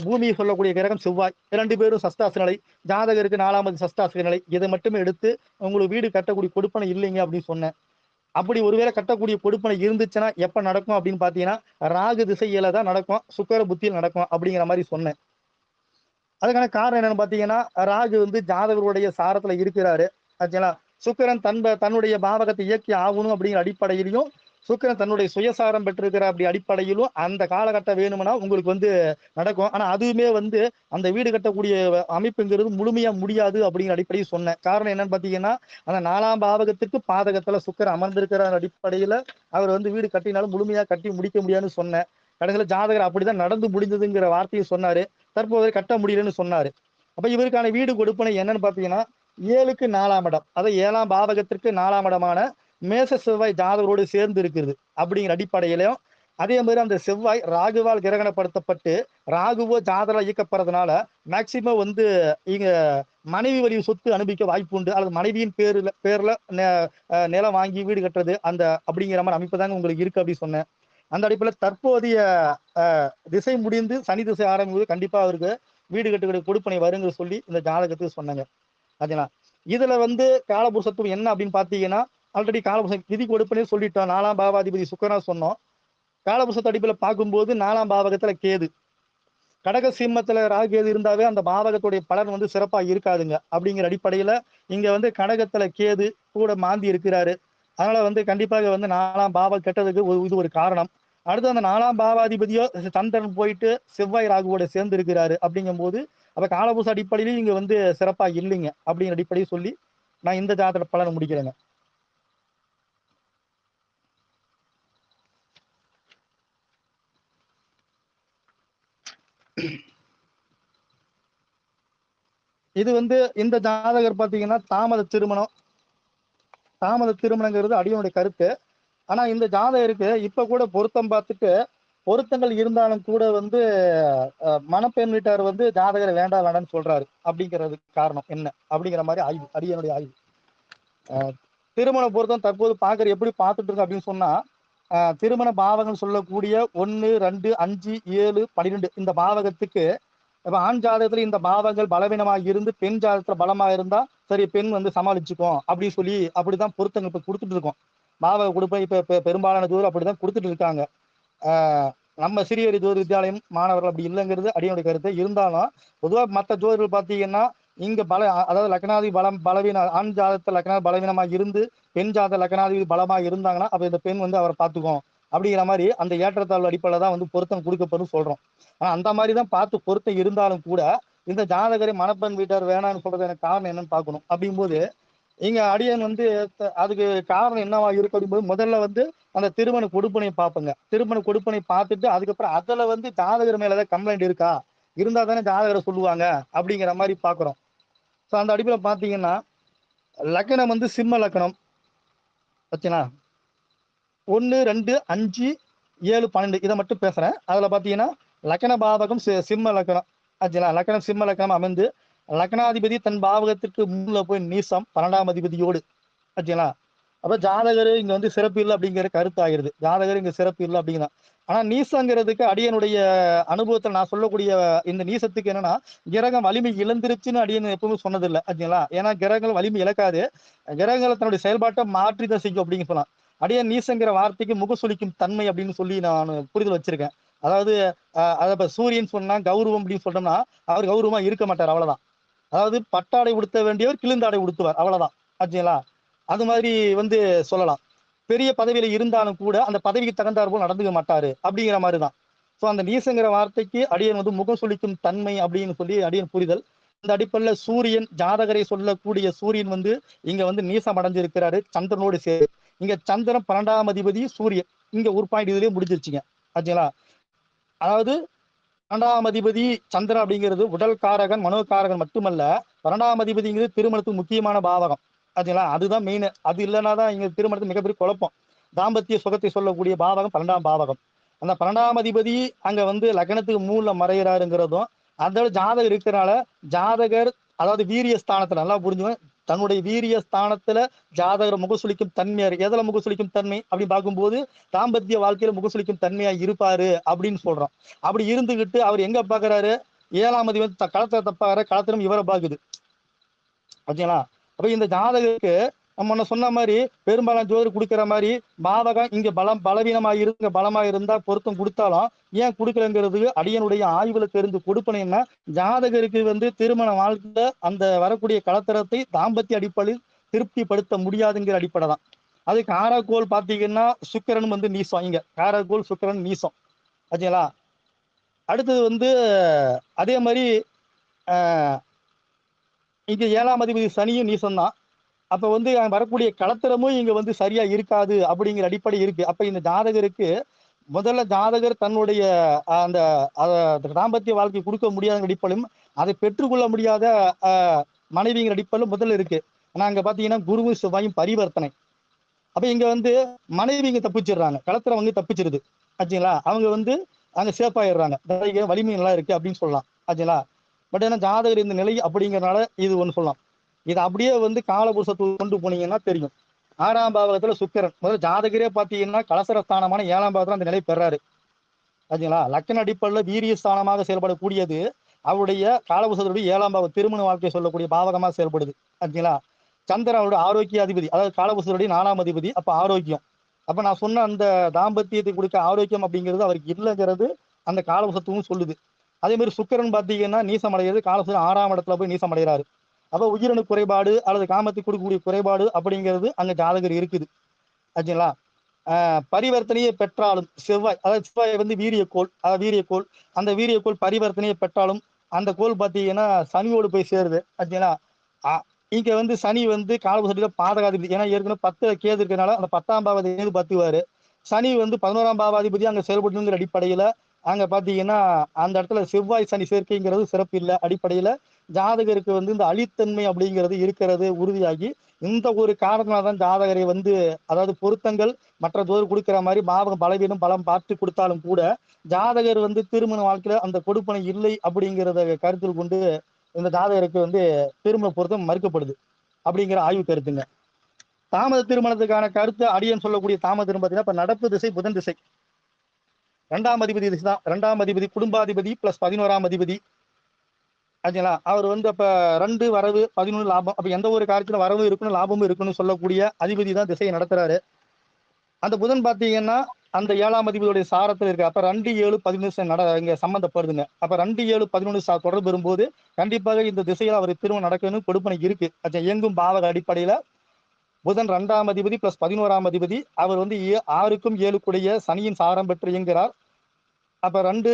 பூமியை சொல்லக்கூடிய கிரகம் செவ்வாய், 2 பேரும் சஷ்டாச நிலை. ஜாதகருக்கு 4ஆம் சஷ்டாச நிலை. இதை மட்டுமே எடுத்து உங்களுக்கு வீடு கட்டக்கூடிய கொடுப்பனை இல்லைங்க அப்படின்னு சொன்னேன். அப்படி ஒருவேளை கட்டக்கூடிய கொடுப்பனை இருந்துச்சுன்னா எப்ப நடக்கும் அப்படின்னு பாத்தீங்கன்னா ராகு திசையில தான் நடக்கும், சுக்கிர புத்தியில் நடக்கும் அப்படிங்கிற மாதிரி சொன்னேன். அதுக்கான காரணம் என்னன்னு பாத்தீங்கன்னா ராகு வந்து ஜாதகருடைய சாரத்துல இருக்கிறாரு. ஆச்சுங்களா. சுக்கிரன் தன்னுடைய பாவகத்தை இயக்கி ஆகணும் அப்படிங்கிற அடிப்படையிலையும் சுக்கிரன் தன்னுடைய சுயசாரம் பெற்றிருக்கிற அப்படி அடிப்படையிலும் அந்த காலகட்டம் வேணும்னா உங்களுக்கு வந்து நடக்கும். ஆனா அதுவுமே வந்து அந்த வீடு கட்டக்கூடிய அமைப்புங்கிறது முழுமையா முடியாது அப்படிங்கிற அடிப்படையில் சொன்னேன். காரணம் என்னன்னு பாத்தீங்கன்னா அந்த 4ஆம் பாவகத்திற்கு பாதகத்துல சுக்கிரன் அமர்ந்திருக்கிற அடிப்படையில அவர் வந்து வீடு கட்டினாலும் முழுமையா கட்டி முடிக்க முடியாதுன்னு சொன்னேன். கடைசியில ஜாதகர் அப்படிதான் நடந்து முடிந்ததுங்கிற வார்த்தையை சொன்னாரு. தற்போது கட்ட முடியலன்னு சொன்னாரு. அப்ப இவருக்கான வீடு கொடுப்பனை என்னன்னு பாத்தீங்கன்னா 7க்கு 4ஆம் இடம், அதாவது 7ஆம் பாவகத்திற்கு 4ஆம் இடமான மேச செவ்வாய் ஜாதகரோடு சேர்ந்து இருக்குது அப்படிங்கிற அடிப்படையிலும், அதே மாதிரி அந்த செவ்வாய் ராகுவால் கிரகணப்படுத்தப்பட்டு ராகுவோ ஜாதகம் இயக்கப்படுறதுனால மேக்சிமம் வந்து இங்க மனைவி வழி சொத்து அனுபவிக்க வாய்ப்பு உண்டு, அல்லது மனைவியின் பேர்ல நிலம் வாங்கி வீடு கட்டுறது அந்த அப்படிங்கிற மாதிரி அமைப்பு தாங்க உங்களுக்கு இருக்கு அப்படி சொன்னேன். அந்த அடிப்படையில் தற்போதைய திசை முடிந்து சனி திசை ஆரம்பிக்கும்போது கண்டிப்பா அவருக்கு வீடு கட்டுக்கூடிய கொடுப்பனை வருங்க சொல்லி இந்த ஜாதகத்துக்கு சொன்னாங்க. அதுனா இதுல வந்து காலபுருஷத்துவம் என்ன அப்படின்னு பாத்தீங்கன்னா ஆல்ரெடி காலபுருஷம் விதி கொடுப்பனே சொல்லிட்டோம். 4ஆம் பாவாதிபதி சுக்கிரனா சொன்னோம். காலபுருஷத்து அடிப்படையில் பார்க்கும்போது 4ஆம் பாவகத்துல கேது, கடக சிம்மத்துல ராகு இருந்தாவே அந்த பாவகத்துடைய பலன் வந்து சிறப்பா இருக்காதுங்க அப்படிங்கிற அடிப்படையில இங்க வந்து கடகத்துல கேது கூட மாந்தி இருக்கிறாரு. அதனால வந்து கண்டிப்பாக வந்து 4ஆம் பாவம் கெட்டதுக்கு இது ஒரு காரணம். அடுத்து அந்த 4ஆம் பாவாதிபதியோ சந்திரன் போயிட்டு செவ்வாய் ராகுவோட சேர்ந்து இருக்கிறாரு அப்படிங்கும் போது அப்ப காலபூச அடிப்படையிலும் இங்க வந்து சிறப்பா இல்லைங்க அப்படிங்கிற அடிப்படையை சொல்லி நான் இந்த ஜாதக பலனை முடிக்கிறேங்க. இது வந்து இந்த ஜாதகர் பாத்தீங்கன்னா தாமத திருமணங்கிறது அடியனுடைய கருத்து. ஆனா இந்த ஜாதகருக்கு இப்ப கூட பொருத்தம் பார்த்துட்டு பொருத்தங்கள் இருந்தாலும் கூட வந்து மணப்பெண் வீட்டார் வந்து ஜாதகரை வேண்டாம் வேண்டாம்னு சொல்றாரு. அப்படிங்கிறதுக்கு காரணம் என்ன அப்படிங்கிற மாதிரி ஆய்வு, அடியனுடைய ஆய்வு. திருமண பொருத்தம் தற்போது பாக்குற எப்படி பார்த்துட்டு இருக்கு அப்படின்னு சொன்னா, திருமண பாவகம் சொல்லக்கூடிய 1, 2, 5, 7, 12 இந்த பாவகத்துக்கு இப்ப ஆண் ஜாதகத்துல இந்த பாவங்கள் பலவீனமாக இருந்து பெண் ஜாதகத்துல பலமா இருந்தா சரி பெண் வந்து சமாளிச்சுக்கும் அப்படின்னு சொல்லி அப்படிதான் பொருத்தங்கள் இப்ப கொடுத்துட்டு இருக்கோம். பாவக கொடுப்ப இப்ப பெரும்பாலான ஜோதிடர் அப்படிதான் கொடுத்துட்டு இருக்காங்க. நம்ம சிறியரி ஜோதி வித்யாலயம் மாணவர்கள் அப்படி இல்லைங்கிறது அடியோட கருத்து. இருந்தாலும் பொதுவாக மற்ற ஜோதிடர்கள் பார்த்தீங்கன்னா இங்க அதாவது லக்னாதிபதி பலவீன ஆண் ஜாதகத்தை லக்னாதி பலவீனமா இருந்து பெண் ஜாதக லக்னாதிபதி பலமா இருந்தாங்கன்னா அப்ப இந்த பெண் வந்து அவரை பார்த்துக்கும் அப்படிங்கிற மாதிரி அந்த ஏற்றத்தாழ்வு அடிப்படையில் தான் வந்து பொருத்தம் கொடுக்கப்படும் சொல்றோம். ஆனா அந்த மாதிரி தான் பார்த்து பொருத்தம் இருந்தாலும் கூட இந்த ஜாதகரை மணப்பெண் வீட்டார் வேணாம்னு சொல்றது எனக்கு காரணம் என்னன்னு பார்க்கணும். அப்படிங்கும்போது இங்க அடியன் வந்து அதுக்கு காரணம் என்னவா இருக்கு அப்படிங்கும்போது முதல்ல வந்து அந்த திருமண கொடுப்பனை பார்ப்பங்க. திருமண கொடுப்பனை பார்த்துட்டு அதுக்கப்புறம் அதுல வந்து ஜாதகர் மேல ஏதாவது கம்ப்ளைண்ட் இருக்கா, இருந்தா தானே ஜாதகரை சொல்லுவாங்க அப்படிங்கிற மாதிரி பாக்குறோம். ஸோ அந்த அடிப்படையில் பாத்தீங்கன்னா லக்கணம் வந்து சிம்ம லக்கணம் வச்சுனா 1, 2, 5, 7, 12 இதை மட்டும் பேசுறேன். அதுல பாத்தீங்கன்னா லக்கண பாவகம் சிம்ம லக்கணம் ஆச்சுங்களா. லக்கணம் சிம்ம லக்கணம் அமைந்து லக்னாதிபதி தன் பாவகத்திற்கு முன்ல போய் நீசம் 12ஆம் அதிபதியோடு ஆச்சுங்களா. அப்ப ஜாதகர் இங்க வந்து சிறப்பு இல்லை அப்படிங்கிற கருத்து ஆகிருது. ஜாதகர் இங்க சிறப்பு இல்லை அப்படிங்கிற. ஆனா நீசங்கிறதுக்கு அடியனுடைய அனுபவத்தில் நான் சொல்லக்கூடிய இந்த நீசத்துக்கு என்னன்னா கிரகம் வலிமை இழந்துருச்சுன்னு அடியன் எப்பவுமே சொன்னதில்லை ஆச்சுங்களா. ஏன்னா கிரகங்கள் வலிமை இழக்காது, கிரகங்களை தன்னுடைய செயல்பாட்டை மாற்றி தான் செய்யும் அப்படின்னு சொல்லலாம். அடியன் நீசங்கிற வார்த்தைக்கு முகசொலிக்கும் தன்மை அப்படின்னு சொல்லி நான் புரிதல் வச்சிருக்கேன். அதாவது அதை சூரியன் சொன்னா கௌரவம் அப்படின்னு சொல்றோம்னா அவர் கௌரவமா இருக்க மாட்டார், அவ்வளவுதான். அதாவது பட்டாடை உடுத்த வேண்டியவர் கிழிந்தாடை உடுத்துவார், அவ்வளவுதான் ஆச்சுங்களா. அது மாதிரி வந்து சொல்லலாம். பெரிய பதவியில இருந்தாலும் கூட அந்த பதவிக்கு தகுந்தார் போல் நடந்துக்க மாட்டாரு அப்படிங்கிற மாதிரிதான். ஸோ அந்த நீசங்கிற வார்த்தைக்கு அடியன் வந்து முகம் சுளிக்கும் தன்மை அப்படின்னு சொல்லி அடியன் புரிதல். இந்த அடிப்படையில் சூரியன் ஜாதகரை சொல்லக்கூடிய சூரியன் வந்து இங்க வந்து நீசம் அடைஞ்சிருக்கிறாரு சந்திரனோடு சேரு. இங்க சந்திரன் 12ஆம் அதிபதி சூரியன் இங்க ஒரு பாயிண்ட் இதுலயே முடிஞ்சிருச்சுங்க ஆச்சுங்களா. அதாவது 12ஆம் அதிபதி சந்திரன் அப்படிங்கிறது உடல் காரகன் மனோகாரகன் மட்டுமல்ல, 12ஆம் அதிபதிங்கிறது திருமணத்துக்கு முக்கியமான பாவகம் ஆச்சுங்களா. அதுதான் மெயின். அது இல்லைன்னா தான் இங்க திருமணத்துக்கு மிகப்பெரிய குழப்பம். தாம்பத்திய சுகத்தை சொல்லக்கூடிய பாவகம் 12ஆம் பாவகம். அந்த 12ஆம் அதிபதி அங்க வந்து லக்னத்துக்கு 3ல மறைகிறாருங்கிறதும் அதோட ஜாதகர் இருக்கிறனால ஜாதகர் அதாவது வீரிய ஸ்தானத்துல நல்லா புரிஞ்சுவேன். தன்னுடைய வீரிய ஸ்தானத்துல ஜாதகர் முகசுளிக்கும் தன்மையா இருக்கு. எதுல முகசுளிக்கும் தன்மை அப்படின்னு பார்க்கும்போது தாம்பத்திய வாழ்க்கையில முகசுளிக்கும் தன்மையா இருப்பாரு அப்படின்னு சொல்றோம். அப்படி இருந்துகிட்டு அவர் எங்க பாக்குறாரு, 7ஆம் அதிபதி களத்துல தப்பாரு, களத்திலும் இவரை பாக்குது ஓகேங்களா. அப்ப இந்த ஜாதகருக்கு நம்ம சொன்ன மாதிரி பெரும்பாலான ஜோதிடர் கொடுக்கிற மாதிரி பாவகம் இங்க பலவீனமா இருந்து பலமா இருந்தா பொருத்தம் கொடுத்தாலும் ஏன் கொடுக்கலங்கிறது அடியனுடைய ஆய்வுல தெரிந்து கொடுப்பன. ஜாதகருக்கு வந்து திருமண வாழ்க்கையில அந்த வரக்கூடிய கலத்தரத்தை தாம்பத்திய அடிப்படையில் திருப்திப்படுத்த முடியாதுங்கிற அடிப்படை தான். அது காரக்கோள் பாத்தீங்கன்னா சுக்கிரன் வந்து நீசம். இங்க காரக்கோள் சுக்கிரன் நீசம் ஆச்சுங்களா. அடுத்தது வந்து அதே மாதிரி இங்க 7ஆம் அதிபதி சனியும் நீசம் தான். அப்ப வந்து வரக்கூடிய கலத்திரமும் இங்க வந்து சரியா இருக்காது அப்படிங்கிற அடிப்படை இருக்கு. அப்ப இந்த ஜாதகருக்கு முதல்ல ஜாதகர் தன்னுடைய அந்த தாம்பத்திய வாழ்க்கை கொடுக்க முடியாத அடிப்படையும் அதை பெற்றுக்கொள்ள முடியாத மனைவிங்கிற அடிப்படையில் முதல்ல இருக்கு. ஆனா அங்க பாத்தீங்கன்னா குருவும் செவ்வாயும் பரிவர்த்தனை. அப்ப இங்க வந்து மனைவி இங்க தப்பிச்சிடுறாங்க, களத்திரம் வந்து தப்பிச்சிருது ஆச்சுங்களா. அவங்க வந்து அங்க சேஃப் ஆயிடுறாங்க, வலிமை நல்லா இருக்கு அப்படின்னு சொல்லலாம் ஆச்சுங்களா. பட் ஏன்னா ஜாதகர் இந்த நிலை அப்படிங்கிறதுனால இது ஒண்ணு சொல்லலாம். இது அப்படியே வந்து காலபுருஷத்தை கொண்டு போனீங்கன்னா தெரியும். 6ஆம் பாவகத்துல சுக்கிரன் முதல்ல ஜாதகரே பாத்தீங்கன்னா கலசரஸ்தானமான 7ஆம் பாவத்துல அந்த நிலை பெறாரு ஆச்சுங்களா. லக்கண அடிப்படையில் வீரிய ஸ்தானமாக செயல்படக்கூடியது அவருடைய காலபுருஷத்துடைய 7ஆம் பாவம் திருமண வாழ்க்கையை சொல்லக்கூடிய பாவகமாக செயல்படுது ஆச்சுங்களா. சந்திரன் அவருடைய ஆரோக்கிய அதிபதி, அதாவது காலபுருஷருடைய 4ஆம் அதிபதி. அப்ப ஆரோக்கியம், அப்ப நான் சொன்ன அந்த தாம்பத்தியத்தை கொடுக்க ஆரோக்கியம் அப்படிங்கிறது அவருக்கு இல்லைங்கிறது அந்த காலபுருஷத்துக்கும் சொல்லுது. அதே மாதிரி சுக்கிரன் பாத்தீங்கன்னா நீசம் அடைகிறது காலபுருஷன் 6ஆம் இடத்துல போய் நீசம் அடைகிறாரு. அப்ப உயிரணு குறைபாடு அல்லது காமத்தை கொடுக்கக்கூடிய குறைபாடு அப்படிங்கிறது அங்க ஜாதகர் இருக்குது ஆச்சுங்களா. பரிவர்த்தனையை பெற்றாலும் செவ்வாய், அதாவது செவ்வாய் வந்து வீரியக்கோள், வீரியக்கோள். அந்த வீரியக்கோள் பரிவர்த்தனையை பெற்றாலும் அந்த கோள் பாத்தீங்கன்னா சனியோடு போய் சேருது ஆச்சுங்களா. இங்க வந்து சனி வந்து காலபுருஷத்துல பாதகாதிபதி. ஏன்னா ஏற்கனவே 10 கேது இருக்கனால அந்த 10ஆம் பாவாதிபதி பத்துவாரு. சனி வந்து 11ஆம் பாவாதிபதி அங்க செயல்படுங்கிற அடிப்படையில அங்க பாத்தீங்கன்னா அந்த இடத்துல செவ்வாய் சனி சேர்க்கைங்கிறது சிறப்பு இல்லை. அடிப்படையில ஜாதகருக்கு வந்து இந்த அழித்தன்மை அப்படிங்கிறது இருக்கிறது உறுதியாகி, இந்த ஒரு காரணத்தினால்தான் ஜாதகரை வந்து அதாவது பொருத்தங்கள் மற்ற தோர் கொடுக்கிற மாதிரி பாவகம் பலவீனம் பலம் பார்த்து கொடுத்தாலும் கூட ஜாதகர் வந்து திருமண வாழ்க்கையில அந்த கொடுப்பனை இல்லை அப்படிங்கிறத கருத்தில் கொண்டு இந்த ஜாதகருக்கு வந்து திருமண பொருத்தம் மறுக்கப்படுது அப்படிங்கிற ஆய்வு கருத்துங்க. தாமத திருமணத்துக்கான கருத்து அடியன் சொல்லக்கூடிய தாமத திருமணம் பார்த்தீங்கன்னா இப்ப நடப்பு திசை புதன் திசை, இரண்டாம் அதிபதி திசை தான். இரண்டாம் அதிபதி குடும்பாதிபதி பிளஸ் 11ஆம் அதிபதி ஆச்சுங்களா. அவர் வந்து அப்ப 2 வரவு 11 லாபம். அப்ப எந்த ஒரு காரியத்துல வரவு இருக்கணும் லாபமும் இருக்கணும்னு சொல்லக்கூடிய அதிபதி தான் திசையை நடத்துறாரு. அந்த புதன் பாத்தீங்கன்னா அந்த 7ஆம் அதிபதியுடைய சாரத்தில் இருக்கு. அப்ப 2, 7, 11 இங்க சம்பந்தப்படுதுங்க. அப்ப 2, 7, 11 தொடர்பு வரும்போது கண்டிப்பாக இந்த திசையில அவர் திருமணம் நடக்கணும் கொடுப்பனை இருக்கு. இயங்கும் பாவக அடிப்படையில புதன் 2ஆம் அதிபதி பிளஸ் 11ஆம் அதிபதி அவர் வந்து 6க்கும் 7க்குடைய சனியின் சாரம் பெற்று இயங்குகிறார். அப்ப 2,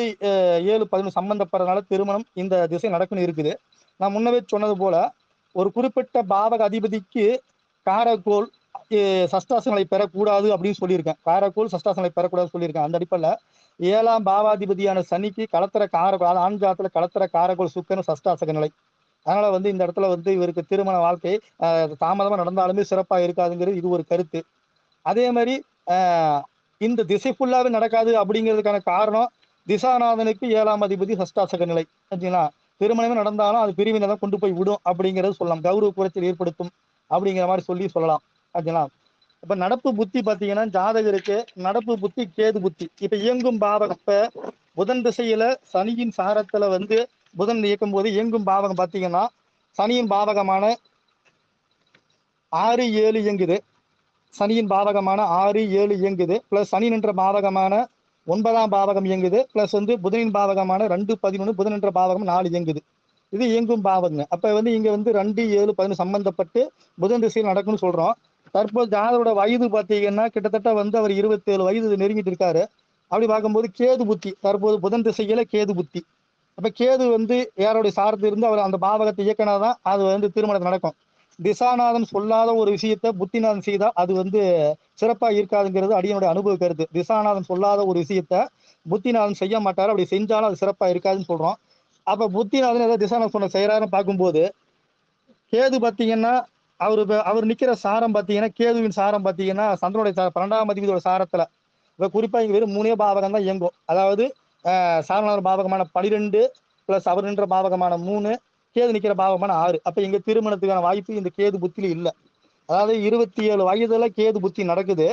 7, 11 சம்பந்தப்படுறதுனால திருமணம் இந்த திசை நடக்குன்னு இருக்குது. நான் முன்னவே சொன்னது போல ஒரு குறிப்பிட்ட பாவக அதிபதிக்கு காரகோள் சஷ்டாசங்களை பெறக்கூடாது அப்படின்னு சொல்லியிருக்கேன். காரகோள் சஷ்டாசங்களை பெறக்கூடாதுன்னு சொல்லியிருக்கேன். அந்த அடிப்படையில் 7ஆம் பாவாதிபதியான சனிக்கு களத்திர காரகோள் ஆண்காலத்துல களத்திர காரகோள் சுக்கரன் சஷ்டாசக நிலை. அதனால வந்து இந்த இடத்துல வந்து இவருக்கு திருமண வாழ்க்கை தாமதமா நடந்தாலுமே சிறப்பா இருக்காதுங்கிறது இது ஒரு கருத்து. அதே மாதிரி இந்த திசை ஃபுல்லாவே நடக்காது அப்படிங்கிறதுக்கான காரணம் திசாநாதனுக்கு 7ஆம் அதிபதி சஷ்டாசக நிலை. சரிங்களா. திருமணமே நடந்தாலும் அது பிரிவினை தான் கொண்டு போய் விடும் அப்படிங்கிறது சொல்லலாம். கௌரவ குறைச்சல் ஏற்படுத்தும் அப்படிங்கிற மாதிரி சொல்லலாம். சரிங்களா. இப்ப நடப்பு புத்தி பாத்தீங்கன்னா ஜாதகருக்கு நடப்பு புத்தி கேது புத்தி. இப்ப இயங்கும் பாவகம் இப்ப புதன் திசையில சனியின் சாரத்துல வந்து புதன் இயக்கும் போது இயங்கும் பாவகம் பாத்தீங்கன்னா சனியின் பாவகமான 6, 7 இயங்குது. சனியின் பாவகமான 6, 7 இயங்குது. பிளஸ் சனி என்ற பாவகமான 9ஆம் பாவகம் இயங்குது. பிளஸ் வந்து புதனின் பாவகமான 2, 11 புதன் என்ற பாவகம் 4 இயங்குது. இது இயங்கும் பாவகங்க. அப்ப வந்து இங்க வந்து 2, 7, 11 சம்பந்தப்பட்டு புதன் திசையில் நடக்கும்னு சொல்றோம். தற்போது ஜாதகரோட வயது பாத்தீங்கன்னா கிட்டத்தட்ட வந்து அவர் 27 வயது நெருங்கிட்டு இருக்காரு. அப்படி பார்க்கும்போது கேது புத்தி தற்போது புதன் திசையில கேது புத்தி. அப்ப கேது வந்து யாருடைய சாரத்தில் இருந்து அவர் அந்த பாவகத்தை இயக்கினாதான் அது வந்து திருமணம் நடக்கும். திசாநாதன் சொல்லாத ஒரு விஷயத்த புத்திநாதன் செய்தா அது வந்து சிறப்பா இருக்காதுங்கிறது அடியனுடைய அனுபவ கருத்து. திசாநாதன் சொல்லாத ஒரு விஷயத்த புத்திநாதன் செய்ய மாட்டாரு. அப்படி செஞ்சாலும் அது சிறப்பா இருக்காதுன்னு சொல்றோம். அப்ப புத்திநாதன் ஏதாவது திசாநாதன் சொன்ன செய்யறாருன்னு பார்க்கும்போது கேது பாத்தீங்கன்னா அவர் நிக்கிற சாரம் பாத்தீங்கன்னா கேதுவின் சாரம் பாத்தீங்கன்னா சந்திரனுடைய 12ஆம் அதிபதியோட சாரத்துல இப்ப குறிப்பா இங்க வெறும் 3 பாவகம் தான் இயங்கும். அதாவது சாரணர் பாவகமான 12 பிளஸ் அவர் நின்ற பாவகமான 3 கேது நிக்கிற பாவகமான 6. அப்ப இங்க திருமணத்துக்கான வாய்ப்பு இந்த கேது புத்தியில இல்ல. அதாவது 27 வயதுல கேது புத்தி நடக்குது.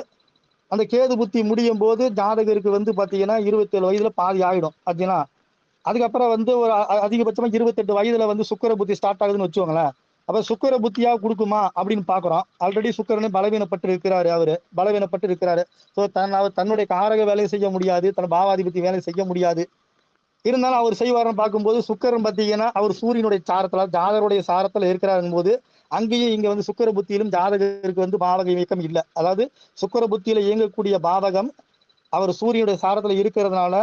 அந்த கேது புத்தி முடியும் போது ஜாதகருக்கு வந்து பாத்தீங்கன்னா 27 வயதுல பாதி ஆயிடும். ஆச்சுங்களா. அதுக்கப்புறம் வந்து ஒரு அதிகபட்சமா 28 வயதுல வந்து சுக்கிர புத்தி ஸ்டார்ட் ஆகுதுன்னு வச்சுக்கோங்களேன். அப்ப சுக்கிர புத்தியா கொடுக்குமா அப்படின்னு பாக்குறோம். ஆல்ரெடி சுக்கிரனே பலவீனப்பட்டு இருக்கிறாரு. அவரு பலவீனப்பட்டு இருக்கிறாரு. ஸோ அவர் தன்னுடைய காரக வேலையை செய்ய முடியாது. தன் பாவாதிபதி வேலை செய்ய முடியாது. இருந்தாலும் அவர் செய்வாருன்னு பார்க்கும்போது சுக்கிரன் பார்த்தீங்கன்னா அவர் சூரியனுடைய சாரத்துல ஜாதகருடைய சாரத்துல இருக்கிறாருங்கும் போது அங்கேயும் இங்க வந்து சுக்கிர புத்தியிலும் ஜாதகருக்கு வந்து பாவக இயக்கம் இல்லை. அதாவது சுக்கிர புத்தியில இயங்கக்கூடிய பாவகம் அவர் சூரியனுடைய சாரத்துல இருக்கிறதுனால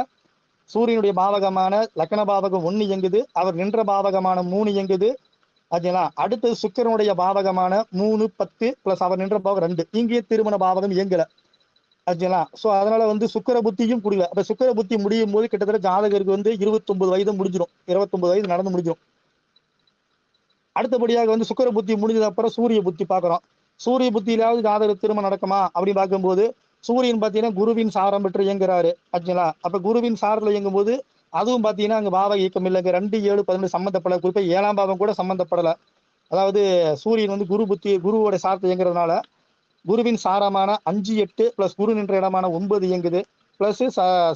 சூரியனுடைய பாவகமான லக்ன பாவகம் 1 இயங்குது. அவர் நின்ற பாவகமான 3 இயங்குது. ஆச்சுங்களா. அடுத்தது சுக்கிரனுடைய பாவகமான 3, 10 பிளஸ் அவர் நின்ற பாவகம் 2 இங்கே திருமண பாவகம் இயங்கல. ஆச்சுங்களா. சோ அதனால வந்து சுக்கிர புத்தியும் முடியல. அப்ப சுக்கிர புத்தி முடியும் போது கிட்டத்தட்ட ஜாதகருக்கு வந்து 29 வயது முடிஞ்சிடும். 29 வயது நடந்து முடிஞ்சிடும். அடுத்தபடியாக வந்து சுக்கிர புத்தி முடிஞ்சது அப்புறம் சூரிய புத்தி பாக்குறோம். சூரிய புத்தியிலாவது ஜாதக திருமணம் நடக்குமா அப்படின்னு பார்க்கும்போது சூரியன் பாத்தீங்கன்னா குருவின் சாரம் பெற்று இயங்குறாரு. ஆச்சுங்களா. அப்ப குருவின் சாரத்துல இயங்கும் போது அதுவும் பாத்தீங்கன்னா அங்க பாவ இயக்கம் இல்லைங்க. 2, 7, 11 சம்பந்தப்படல. குறிப்பா 7ஆம் பாவம் கூட சம்பந்தப்படல. அதாவது சூரியன் வந்து குரு புத்தி குருவோட சாரத்தை இயங்குறதுனால குருவின் சாரமான 5, 8 பிளஸ் குரு நின்ற இடமான 9 இயங்குது. பிளஸ்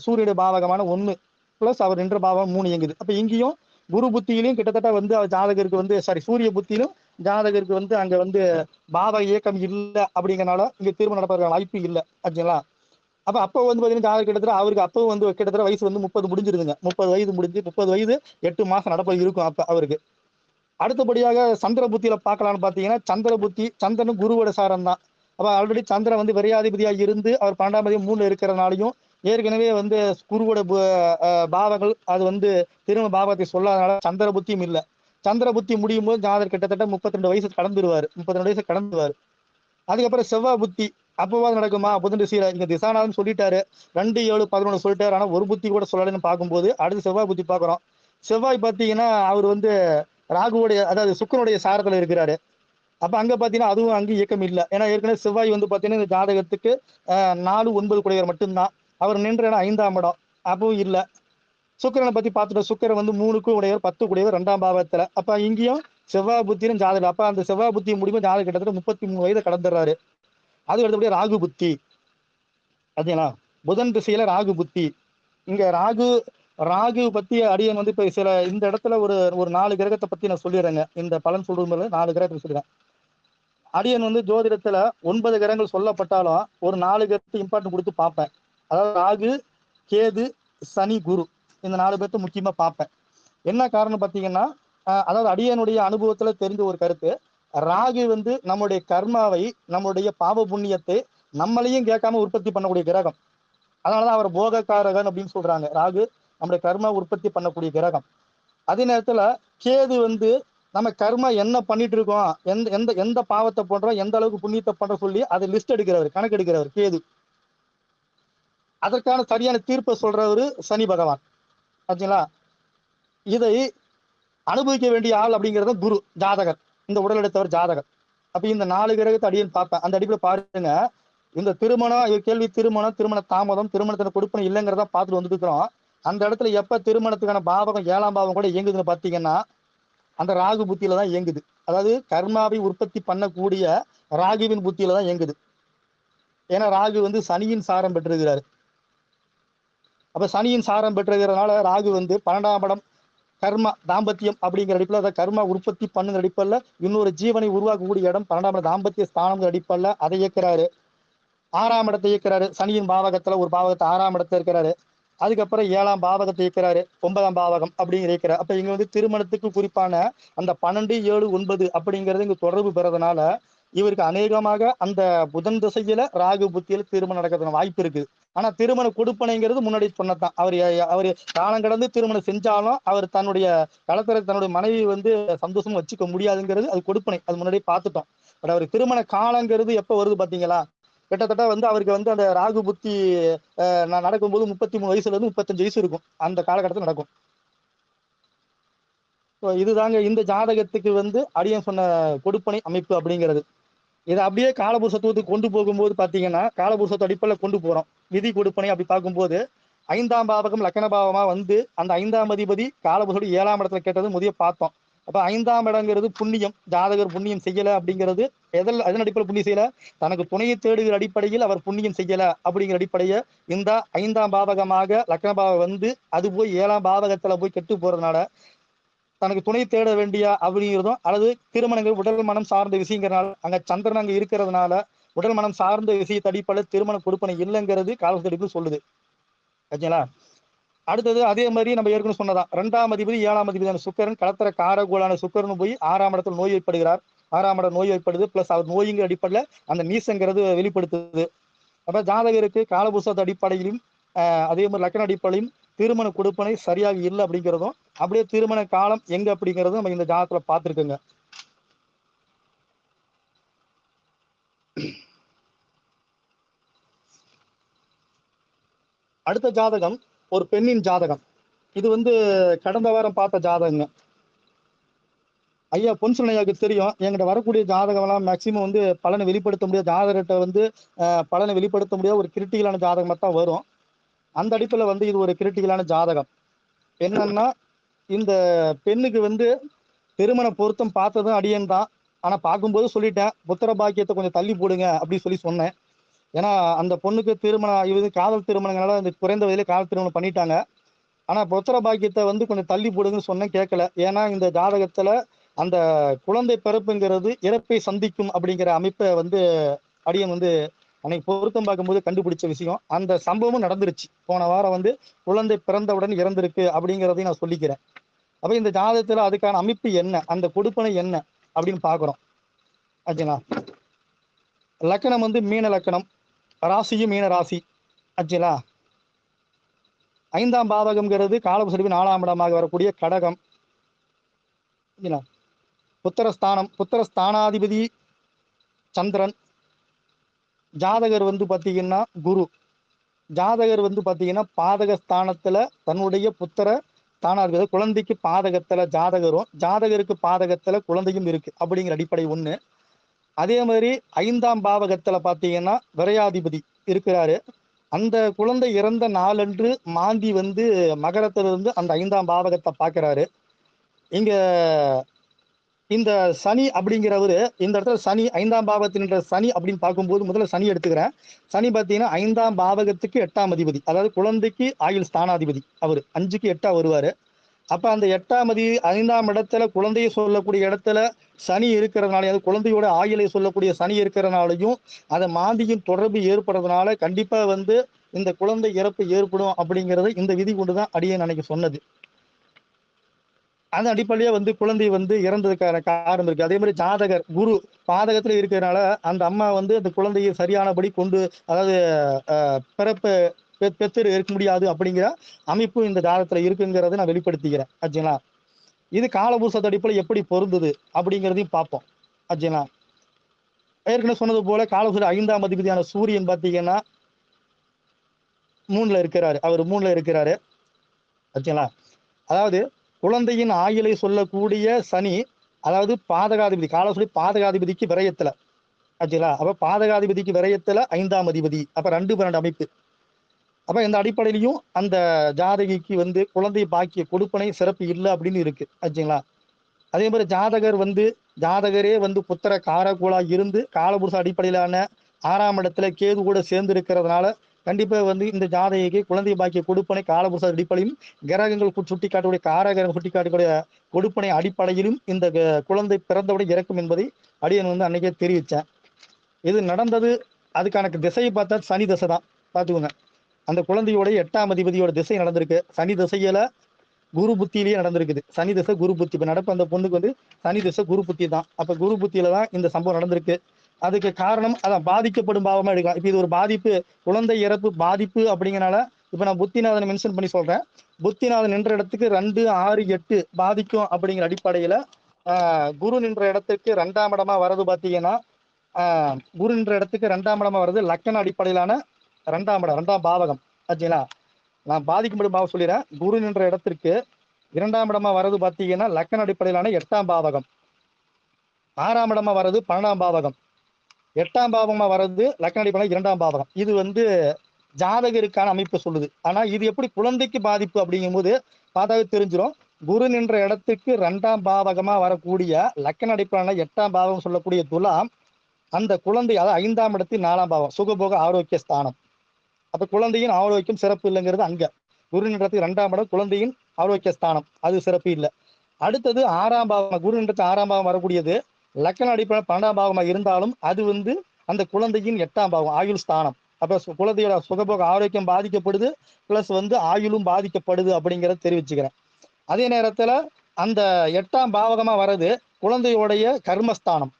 சூரியனுடைய பாவகமான 1 பிளஸ் அவர் நின்ற பாவம் 3 இயங்குது. அப்ப இங்கேயும் குரு புத்தியிலும் கிட்டத்தட்ட வந்து அவர் ஜாதகருக்கு வந்து சூரிய புத்தியிலும் ஜாதகருக்கு வந்து அங்க வந்து பாவ இயக்கம் இல்லை அப்படிங்கறனால இங்க திருமணம் நடப்பதற்கான வாய்ப்பு இல்லை. ஆச்சுங்களா. அப்ப வந்து பாத்தீங்கன்னா ஜாதகர் கிட்டத்தட்ட அவருக்கு அப்பவும் வந்து கிட்டத்தட்ட வயசு வந்து 30 முடிஞ்சிருதுங்க. 30 வயது முடிஞ்சு 30 வயது 8 மாசம் நடப்பது இருக்கும் அப்ப அவருக்கு. அடுத்தபடியாக சந்திர புத்தியில பார்க்கலாம்னு பாத்தீங்கன்னா சந்திர புத்தி சந்திரனும் குருவோட சாரம் தான். அப்ப ஆல்ரெடி சந்திரன் வந்து விரையாதிபதியாக இருந்து அவர் 12ஆம் அதிபதி 3 இருக்கிறனாலையும் ஏற்கனவே வந்து குருவோட பாவங்கள் அது வந்து திருமண பாவத்தை சொல்லாதனால சந்திர புத்தியும் இல்லை. சந்திர புத்தி முடியும் போது ஜாதகர் கிட்டத்தட்ட 32 வயசு கடந்துருவாரு. 32 வயசு கடந்துருவாரு. அதுக்கப்புறம் செவ்வாய் புத்தி அப்போவாது நடக்குமா? புதன் திசையில இங்க திசாநாதன் சொல்லிட்டாரு, 2, 7, 11 சொல்லிட்டாரு. ஆனா ஒரு புத்தி கூட சொல்லலைன்னு பார்க்கும்போது அடுத்து செவ்வாய் புத்தி பார்க்குறோம். செவ்வாய் பார்த்தீங்கன்னா அவர் வந்து ராகுவுடைய அதாவது சுக்கிரனுடைய சாரத்துல இருக்கிறாரு. அப்ப அங்க பார்த்தீங்கன்னா அதுவும் அங்க இயக்கம் இல்ல. ஏன்னா ஏற்கனவே செவ்வாய் வந்து பார்த்தீங்கன்னா இந்த ஜாதகத்துக்கு 4, 9 கூடியவர் மட்டும்தான். அவர் நின்ற இடம் 5ஆம் இடம். அப்பவும் இல்ல. சுக்கிரனை பத்தி பார்த்துட்டோம். சுக்கிரன் வந்து 3க்கு உடையவர், 10 கூடியவர் 2ஆம் பாவத்துல. அப்ப இங்கேயும் செவ்வாய் புத்தியும் ஜாதகம். அப்ப அந்த செவ்வாய் புத்தி முடிவும் ஜாதகம் கிட்டத்தட்ட 33 வயதை கடந்துடுறாரு. அது அடுத்தபடியா ராகு புத்தி. பார்த்தீங்களா? புதன் திசையில ராகு புத்தி. இங்க ராகு ராகு பத்தி அடியன் வந்து இப்ப சில இந்த இடத்துல ஒரு ஒரு 4 கிரகத்தை பத்தி நான் சொல்லிடுறேங்க. இந்த பலன் சொல்றது 4 கிரகத்தை சொல்லிடுறேன். அடியன் வந்து ஜோதிடத்துல 9 கிரகங்கள் சொல்லப்பட்டாலும் ஒரு 4 கிரகத்தை இம்பார்ட்டன்ட் கொடுத்து பார்ப்பேன். அதாவது ராகு, கேது, சனி, குரு இந்த 4 பேர்த்த முக்கியமா பார்ப்பேன். என்ன காரணம் பார்த்தீங்கன்னா, அதாவது அடியனுடைய அனுபவத்துல தெரிஞ்ச ஒரு கருத்து. ராகு வந்து நம்முடைய கர்மாவை, நம்முடைய பாவ புண்ணியத்தை நம்மளையும் கேட்காம உற்பத்தி பண்ணக்கூடிய கிரகம். அதனாலதான் அவர் போகக்காரகன் அப்படின்னு சொல்றாங்க. ராகு நம்முடைய கர்மா உற்பத்தி பண்ணக்கூடிய கிரகம். அதே நேரத்துல கேது வந்து நம்ம கர்மா என்ன பண்ணிட்டு இருக்கோம், எந்த எந்த எந்த பாவத்தை பண்றோம், எந்த அளவுக்கு புண்ணியத்தை பண்றோம் சொல்லி அதை லிஸ்ட் எடுக்கிறவர், கணக்கு எடுக்கிறவர் கேது. அதற்கான சரியான தீர்ப்பை சொல்றவரு சனி பகவான். ஆச்சுங்களா? இதை அனுபவிக்க வேண்டிய ஆள் அப்படிங்கிறது குரு ஜாதகர். இந்த உடல் எடுத்தவர் ஜாதகர். அப்ப இந்த 4 கிரகத்தை அடியேன் பார்ப்பேன். அந்த அடிப்படையில் பாருங்க, இந்த திருமணம் கேள்வி திருமண தாமதம், திருமணத்துல கொடுப்பனை இல்லைங்கிறத பார்த்துட்டு வந்துட்டு இருக்கிறோம். அந்த இடத்துல எப்ப திருமணத்துக்கான பாவகம் 7ஆம் பாவம் கூட இயங்குதுன்னு பாத்தீங்கன்னா அந்த ராகு புத்தியில தான் இயங்குது. அதாவது கர்மாவை உற்பத்தி பண்ணக்கூடிய ராகுவின் புத்தியில தான் இயங்குது. ஏன்னா ராகு வந்து சனியின் சாரம் பெற்றிருக்கிறாரு. அப்ப சனியின் சாரம் பெற்றிருக்கிறதுனால ராகு வந்து 12ஆம் இடம் கர்மா தாம்பத்தியம் அப்படிங்கிற அடிப்படையில் அதை கர்மா உற்பத்தி பண்ணுங்கிற அடிப்படையில் இன்னொரு ஜீவனை உருவாக்கக்கூடிய இடம் 12ஆம் இடம் தாம்பத்திய ஸ்தானம் அடிப்படையில் அதை இயக்குறாரு. 6ஆம் இடத்தை இயக்குறாரு. சனியின் பாவகத்துல ஒரு பாவகத்தை 6ஆம் இடத்தை இருக்கிறாரு. அதுக்கப்புறம் 7ஆம் பாவகத்தை இயக்குறாரு. 9ஆம் பாவகம் அப்படிங்கிற இருக்கிறார். அப்ப இங்க வந்து திருமணத்துக்கு குறிப்பான அந்த 12, 7, 9 அப்படிங்கிறது இங்க தொடர்பு பெறதுனால இவருக்கு அநேகமாக அந்த புதன் திசையில ராகு புத்தியில திருமணம் நடக்கிறதுக்கு வாய்ப்பு இருக்கு. ஆனா திருமண கொடுப்பனைங்கிறது முன்னாடி சொன்னதான். அவர் காலம் கடந்து திருமணம் செஞ்சாலும் அவர் தன்னுடைய களத்துல தன்னுடைய மனைவி வந்து சந்தோஷமா வச்சுக்க முடியாதுங்கிறது அது கொடுப்பனை. அது முன்னாடியே பார்த்துட்டோம். பட் அவர் திருமண காலங்கிறது எப்ப வருது பாத்தீங்களா? கிட்டத்தட்ட வந்து அவருக்கு வந்து அந்த ராகு புத்தி நடக்கும்போது 33 வயசுல இருந்து 35 வயசு இருக்கும். அந்த காலகட்டத்தில் நடக்கும். இதுதாங்க இந்த ஜாதகத்துக்கு வந்து அடியன் சொன்ன கொடுப்பனை அமைப்பு அப்படிங்கிறது. இதை அப்படியே காலபுருஷத்துவத்துக்கு கொண்டு போகும்போது பாத்தீங்கன்னா காலபுருஷத்து அடிப்படையில் கொண்டு போறோம். விதி கொடுப்பனை அப்படி பார்க்கும்போது 5ஆம் பாவகம் லக்கண பாவமா வந்து அந்த 5ஆம் அதிபதி காலபுருஷோடு 7ஆம் இடத்துல கேட்டது முதிய பார்த்தோம். அப்ப 5ஆம் இடங்கிறது புண்ணியம். ஜாதகர் புண்ணியம் செய்யல அப்படிங்கிறது எதன் அடிப்படையில் புண்ணியம் செய்யல, தனக்கு துணையை தேடுகிற அடிப்படையில் அவர் புண்ணியம் செய்யல அப்படிங்கிற அடிப்படையை இந்த 5ஆம் பாவகமாக லக்கண பாவம் வந்து அது போய் 7ஆம் பாவகத்துல போய் கெட்டு போறதுனால தனக்கு துணை தேட வேண்டிய அப்படிங்கிறதும் அல்லது திருமணங்கள் உடல் மனம் சார்ந்த விஷயங்கிறனால அங்க சந்திரன் அங்க இருக்கிறதுனால உடல் மனம் சார்ந்த விஷயத்தை அடிப்படையில் திருமண கொடுப்பனை இல்லைங்கிறது காலத்தடிப்பு சொல்லுது. ஓகேங்களா? அடுத்தது அதே மாதிரி நம்ம ஏற்கனவே சொன்னதான் 2ஆம் அதிபதி 7ஆம் அதிபதியான சுக்கரன் களத்திர காரகோளான சுக்கரன் போய் 6ஆம் இடத்துல நோய் ஏற்படுகிறார். 6ஆம் இடம் நோய் ஏற்படுது. பிளஸ் அவர் நோய்ங்கிற அடிப்படையில் அந்த நீசங்கிறது வெளிப்படுத்துது. அப்ப ஜாதகருக்கு காலபுருஷத்து அடிப்படையிலும் அதே மாதிரி லக்கண அடிப்படையிலும் திருமண கொடுப்பனை சரியாக இல்லை அப்படிங்கிறதும் அப்படியே திருமண காலம் எங்க அப்படிங்கிறதும் நம்ம இந்த ஜாதகத்துல பார்த்துருக்கோங்க. அடுத்த ஜாதகம் ஒரு பெண்ணின் ஜாதகம். இது வந்து கடந்த வாரம் பார்த்த ஜாதகங்க. ஐயா பொன்சுனையாவுக்கு தெரியும். என்கிட்ட வரக்கூடிய ஜாதகம் எல்லாம் மேக்சிமம் வந்து பலனை வெளிப்படுத்த முடியாது. ஜாதகத்தை வந்து பலனை வெளிப்படுத்த முடியாத ஒரு கிரிட்டிக்கலான ஜாதகமா தான் வரும். அந்த அடிப்படையில் வந்து இது ஒரு கிரிட்டிக்கலான ஜாதகம். என்னன்னா இந்த பெண்ணுக்கு வந்து திருமண பொருத்தம் பார்த்ததும் அடியன் தான். ஆனா பார்க்கும்போது சொல்லிட்டேன், புத்திர பாக்கியத்தை கொஞ்சம் தள்ளி போடுங்க அப்படின்னு சொல்லி சொன்னேன். ஏன்னா அந்த பொண்ணுக்கு திருமணம் இது காதல் திருமணங்களால அந்த குறைந்த வயதிலே காதல் திருமணம் பண்ணிட்டாங்க. ஆனா புத்திர பாக்கியத்தை வந்து கொஞ்சம் தள்ளி போடுங்கன்னு சொன்னேன், கேட்கல. ஏன்னா இந்த ஜாதகத்துல அந்த குழந்தை பிறப்புங்கிறது இறப்பை சந்திக்கும் அப்படிங்கிற அமைப்பை வந்து அடியன் வந்து அன்னைக்கு பொருத்தம் பார்க்கும்போது கண்டுபிடிச்ச விஷயம். அந்த சம்பவமும் நடந்துருச்சு. போன வாரம் வந்து குழந்தை பிறந்தவுடன் இறந்திருக்கு அப்படிங்கிறதையும் நான் சொல்லிக்கிறேன். அப்ப இந்த ஜாதகத்துல அதுக்கான அமைப்பு என்ன, அந்த கொடுப்பனை என்ன அப்படின்னு பாக்குறோம். ஆச்சுங்களா? லக்கணம் வந்து மீன லக்கணம், ராசியும் மீன ராசி. ஆச்சுங்களா? 5ஆம் பாவகம்ங்கிறது காலபுருஷ 4ஆம் இடமாக வரக்கூடிய கடகம். புத்திரஸ்தானம், புத்திரஸ்தானாதிபதி சந்திரன். ஜாதகர் வந்து பாத்தீங்கன்னா குரு. ஜாதகர் வந்து பாத்தீங்கன்னா பாதக ஸ்தானத்துல தன்னுடைய புத்திர தானா இருக்கிறது. குழந்தைக்கு பாதகத்துல ஜாதகரும், ஜாதகருக்கு பாதகத்துல குழந்தையும் இருக்கு அப்படிங்கிற அடிப்படை ஒண்ணு. அதே மாதிரி 5ஆம் பாவகத்துல பாத்தீங்கன்னா விரையாதிபதி இருக்கிறாரு. அந்த குழந்தை இறந்த நாளன்று மாந்தி வந்து மகரத்துல இருந்து அந்த 5ஆம் பாவகத்தை பார்க்கிறாரு. இங்க இந்த சனி அப்படிங்கிறவரு இந்த இடத்துல சனி 5ஆம் பாவத்தின்ற சனி அப்படின்னு பார்க்கும்போது முதல்ல சனி எடுத்துக்கிறேன். சனி பார்த்தீங்கன்னா 5ஆம் பாவகத்துக்கு 8ஆம் அதிபதி, அதாவது குழந்தைக்கு ஆயுள் ஸ்தானாதிபதி. அவர் 5க்கு 8ஆ வருவாரு. அப்ப அந்த 8ஆம் 5ஆம் இடத்துல குழந்தையை சொல்லக்கூடிய இடத்துல சனி இருக்கிறதுனால, அது குழந்தையோட ஆயுளை சொல்லக்கூடிய சனி இருக்கிறதுனாலையும் அதை மாந்தியின் தொடர்பு ஏற்படுறதுனால கண்டிப்பா வந்து இந்த குழந்தை இறப்பு ஏற்படும் அப்படிங்கிறது இந்த விதி கொண்டுதான் அடியேன் அன்னைக்கு சொன்னது. அந்த அடிப்படையே வந்து குழந்தை வந்து இறந்ததுக்கான காரணம் இருக்கு. அதே மாதிரி ஜாதகர் குரு பாதகத்துல இருக்கிறதுனால அந்த அம்மா வந்து அந்த குழந்தையை சரியானபடி கொண்டு, அதாவது பிறப்பு பெற்று இருக்க முடியாது அப்படிங்கிற அமைப்பு இந்த ஜாதகத்துல இருக்குங்கிறத நான் வெளிப்படுத்திக்கிறேன். ஆச்சுங்களா? இது காலபூசத்து அடிப்படையில் எப்படி பொருந்துது அப்படிங்கிறதையும் பார்ப்போம். ஆச்சுங்களா? ஏற்கனவே சொன்னது போல காலபூச 5ஆம் அதிபதியான சூரியன் பார்த்தீங்கன்னா 3ல இருக்கிறாரு. அவர் 3ல இருக்கிறாரு. ஆச்சுங்களா? அதாவது குழந்தையின் ஆயுளை சொல்லக்கூடிய சனி, அதாவது பாதகாதிபதி, காலசூரி பாதகாதிபதிக்கு விரயத்துல. ஆச்சுங்களா? அப்ப பாதகாதிபதிக்கு விரயத்துல 5ஆம் அதிபதி. அப்ப 2, 12 அமைப்பு. அப்ப இந்த அடிப்படையிலையும் அந்த ஜாதகிக்கு வந்து குழந்தை பாக்கிய கொடுப்பனை சிறப்பு இல்லை அப்படின்னு இருக்கு. ஆச்சுங்களா? அதே மாதிரி ஜாதகர் வந்து ஜாதகரே வந்து புத்திர காரகோளா இருந்து காலபுருஷ அடிப்படையிலான 6ஆம் இடத்துல கேது கூட சேர்ந்து இருக்கிறதுனால கண்டிப்பா வந்து இந்த ஜாதகிக்கு குழந்தை பாக்கிய கொடுப்பனை காலபுருஷ அடிப்படையிலும் கிரகங்கள் சுட்டி காட்டக்கூடிய காரகிரகம் சுட்டி காட்டக்கூடிய கொடுப்பனை அடிப்படையிலும் இந்த குழந்தை பிறந்தவுடன் இறக்கும் என்பதை அடியன் வந்து அன்னைக்கே தெரிவித்தேன். இது நடந்தது. அதுக்கான திசையை பார்த்தா சனி திசை தான். பார்த்துக்கோங்க. அந்த குழந்தையோட 8ஆம் அதிபதியோட திசை நடந்திருக்கு. சனி திசையில குரு புத்தியிலேயே நடந்திருக்குது. சனி திசை குரு புத்தி. இப்ப நடப்பு அந்த பொண்ணுக்கு வந்து சனி திசை குரு புத்தி தான். அப்ப குரு புத்தியில தான் இந்த சம்பவம் நடந்திருக்கு. அதுக்கு காரணம் அதான் பாதிக்கப்படும் பாவமா எடுக்கலாம். இப்ப இது ஒரு பாதிப்பு, குழந்தை இறப்பு பாதிப்பு அப்படிங்கறனால இப்ப நான் புத்திநாதனை மென்ஷன் பண்ணி சொல்றேன். புத்திநாதன் நின்ற இடத்துக்கு 2, 6, 8 பாதிக்கும் அப்படிங்கிற அடிப்படையில குரு நின்ற இடத்துக்கு 2ஆம் இடமா வர்றது பாத்தீங்கன்னா குரு நின்ற இடத்துக்கு 2ஆம் இடமா வர்றது லக்கண அடிப்படையிலான 2ஆம் இடம், 2ஆம் பாவகம். ஆச்சுங்களா? நான் பாதிக்கும்படி பாவம் சொல்லிடுறேன். குரு நின்ற இடத்திற்கு 2ஆம் இடமா வர்றது பாத்தீங்கன்னா லக்கண அடிப்படையிலான 8ஆம் பாவகம். 6ஆம் இடமா வர்றது 12ஆம் பாவகம். 8ஆம் பாவமா வர்றது லக்கண அடிப்படையில 2ஆம் பாவகம். இது வந்து ஜாதகருக்கான அமைப்பு சொல்லுது. ஆனா இது எப்படி குழந்தைக்கு பாதிப்பு அப்படிங்கும்போது பார்த்தாவே தெரிஞ்சிடும். குரு நின்ற இடத்துக்கு 2ஆம் பாவகமா வரக்கூடிய லக்கண அடிப்படையிலான 8ஆம் பாவகம் சொல்லக்கூடிய துலாம் அந்த குழந்தை, அதாவது 5ஆம் இடத்தில் 4ஆம் பாவம் சுகபோக ஆரோக்கிய ஸ்தானம். அப்ப குழந்தையின் ஆரோக்கியம் சிறப்பு இல்லைங்கிறது அங்க. குரு நின்றத்துக்கு 2ஆம் இடம் குழந்தையின் ஆரோக்கிய ஸ்தானம், அது சிறப்பு இல்லை. அடுத்தது 6ஆம் பாவம், குரு நின்றத்து 6ஆம் பாவம் வரக்கூடியது லக்கண அடிப்படை 12ஆம் பாவமா இருந்தாலும் அது வந்து அந்த குழந்தையின் 8ஆம் பாவம் ஆயுள் ஸ்தானம். அப்ப குழந்தையோட சுகபோக ஆரோக்கியம் பாதிக்கப்படுது, பிளஸ் வந்து ஆயுளும் பாதிக்கப்படுது அப்படிங்கிறத தெரிவிச்சுக்கிறேன். அதே நேரத்துல அந்த 8ஆம் பாவகமா வர்றது குழந்தையோடைய கர்மஸ்தானம்.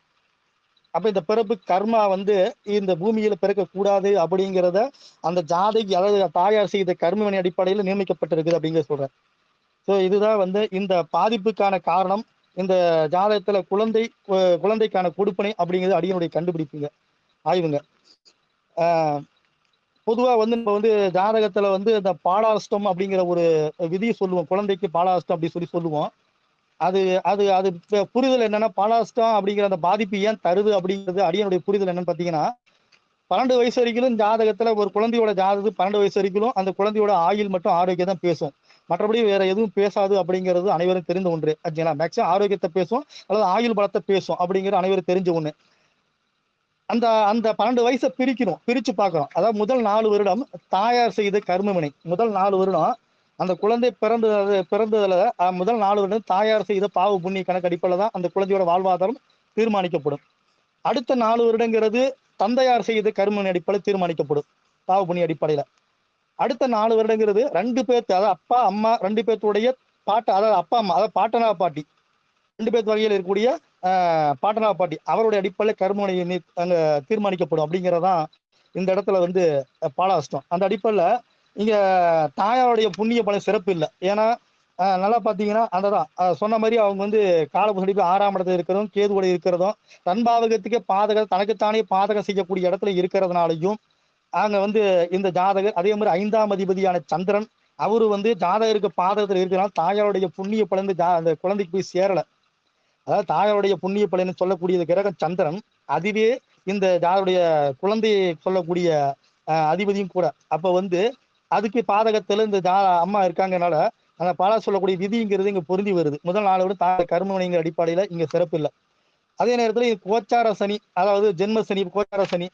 அப்ப இந்த பிறப்பு கர்மா வந்து இந்த பூமியில பிறக்க கூடாது அப்படிங்கிறத அந்த ஜாதகி, அதாவது தாயார் செய்த கர்மவினை அடிப்படையில் நியமிக்கப்பட்டிருக்குது அப்படிங்கிறத சொல்றேன். ஸோ இதுதான் வந்து இந்த பாதிப்புக்கான காரணம். இந்த ஜாதகத்துல குழந்தைக்கான கொடுப்பனை அப்படிங்கிறது அடியனுடைய கண்டுபிடிப்புங்க, ஆய்வுங்க. பொதுவா வந்து நம்ம வந்து ஜாதகத்துல வந்து இந்த பாலாஷ்டம் அப்படிங்கிற ஒரு விதியை சொல்லுவோம். குழந்தைக்கு பாலாஷ்டம் அப்படி சொல்லி சொல்லுவோம். அது அது அது புரிதல் என்னன்னா, பாலாஷ்டம் அப்படிங்கிற அந்த பாதிப்பு ஏன் தருது அப்படிங்கிறது அடியனுடைய புரிதல் என்னன்னு பாத்தீங்கன்னா, 12 வயசு வரைக்கும் ஜாதகத்துல ஒரு குழந்தையோட ஜாதகத்துக்கு 12 வயசு வரைக்கும் அந்த குழந்தையோட ஆயுள் மட்டும் ஆரோக்கியம் தான் பேசும். மற்றபடி வேற எதுவும் பேசாது அப்படிங்கிறது அனைவரும் தெரிந்த ஒன்று. மேக்சிமம் ஆரோக்கியத்தை பேசும் அல்லது ஆயுள் பலத்தை பேசும் அப்படிங்கிறது அனைவரும் தெரிஞ்ச ஒண்ணு. அந்த அந்த 12 வயசை பிரிச்சு பார்க்கணும். அதாவது முதல் 4 வருடம் தாயார் செய்த கர்மவினை, முதல் 4 வருடம் அந்த குழந்தை பிறந்ததுல முதல் 4 வருடம் தாயார் செய்த பாவ புண்ணிய கணக்கு அடிப்படையில் தான் அந்த குழந்தையோட வாழ்வாதாரம் தீர்மானிக்கப்படும். அடுத்த 4 வருடங்கிறது தந்தையார் செய்த கர்மவினை அடிப்படையில் தீர்மானிக்கப்படும், பாவ புண்ணிய அடிப்படையில. அடுத்த 4 வருடங்கிறது 2 பேர்த்து, அதாவது அப்பா அம்மா 2 பேர்த்துடைய அதாவது அப்பா அம்மா, அதாவது பாட்டனா பாட்டி 2 பேர்த்து வகையில் இருக்கக்கூடிய பாட்டனா பாட்டி அவருடைய அடிப்படையில் கர்மவினை அங்க தீர்மானிக்கப்படும் அப்படிங்கிறதான் இந்த இடத்துல வந்து பாலாஷ்டம். அந்த அடிப்படையில் இங்க தாயாருடைய புண்ணிய பலம் சிறப்பு இல்லை. ஏன்னா நல்லா பாத்தீங்கன்னா அந்ததான் சொன்ன மாதிரி அவங்க வந்து காலபுசடிப்பு 6ஆம் இடத்துல இருக்கிறதும் கேதுவோட இருக்கிறதும் தன் பாவகத்துக்கே பாதகம் தனக்குத்தானே பாதகம் செய்யக்கூடிய இடத்துல இருக்கிறதுனாலையும் அங்க வந்து இந்த ஜாதகர் அதே மாதிரி 5ஆம் அதிபதியான சந்திரன் அவரு வந்து ஜாதகருக்கு பாதகத்துல இருக்கிறனால தாயாருடைய புண்ணிய பலன் அந்த குழந்தைக்கு போய் சேரல. அதாவது தாயாருடைய புண்ணிய பலன் சொல்லக்கூடிய கிரகம் சந்திரன், அதுவே இந்த ஜாதருடைய குழந்தையை சொல்லக்கூடிய அதிபதியும் கூட. அப்ப வந்து அதுக்கு பாதகத்துல இந்த அம்மா இருக்காங்கனால அந்த பாலா சொல்லக்கூடிய விதிங்கிறது இங்க பொருந்தி வருது. முதல் நாளோட கர்மவினைங்கிற அடிப்படையில இங்க சிறப்பு இல்லை. அதே நேரத்துல கோச்சார சனி, அதாவது ஜென்ம சனி, கோச்சார சனி,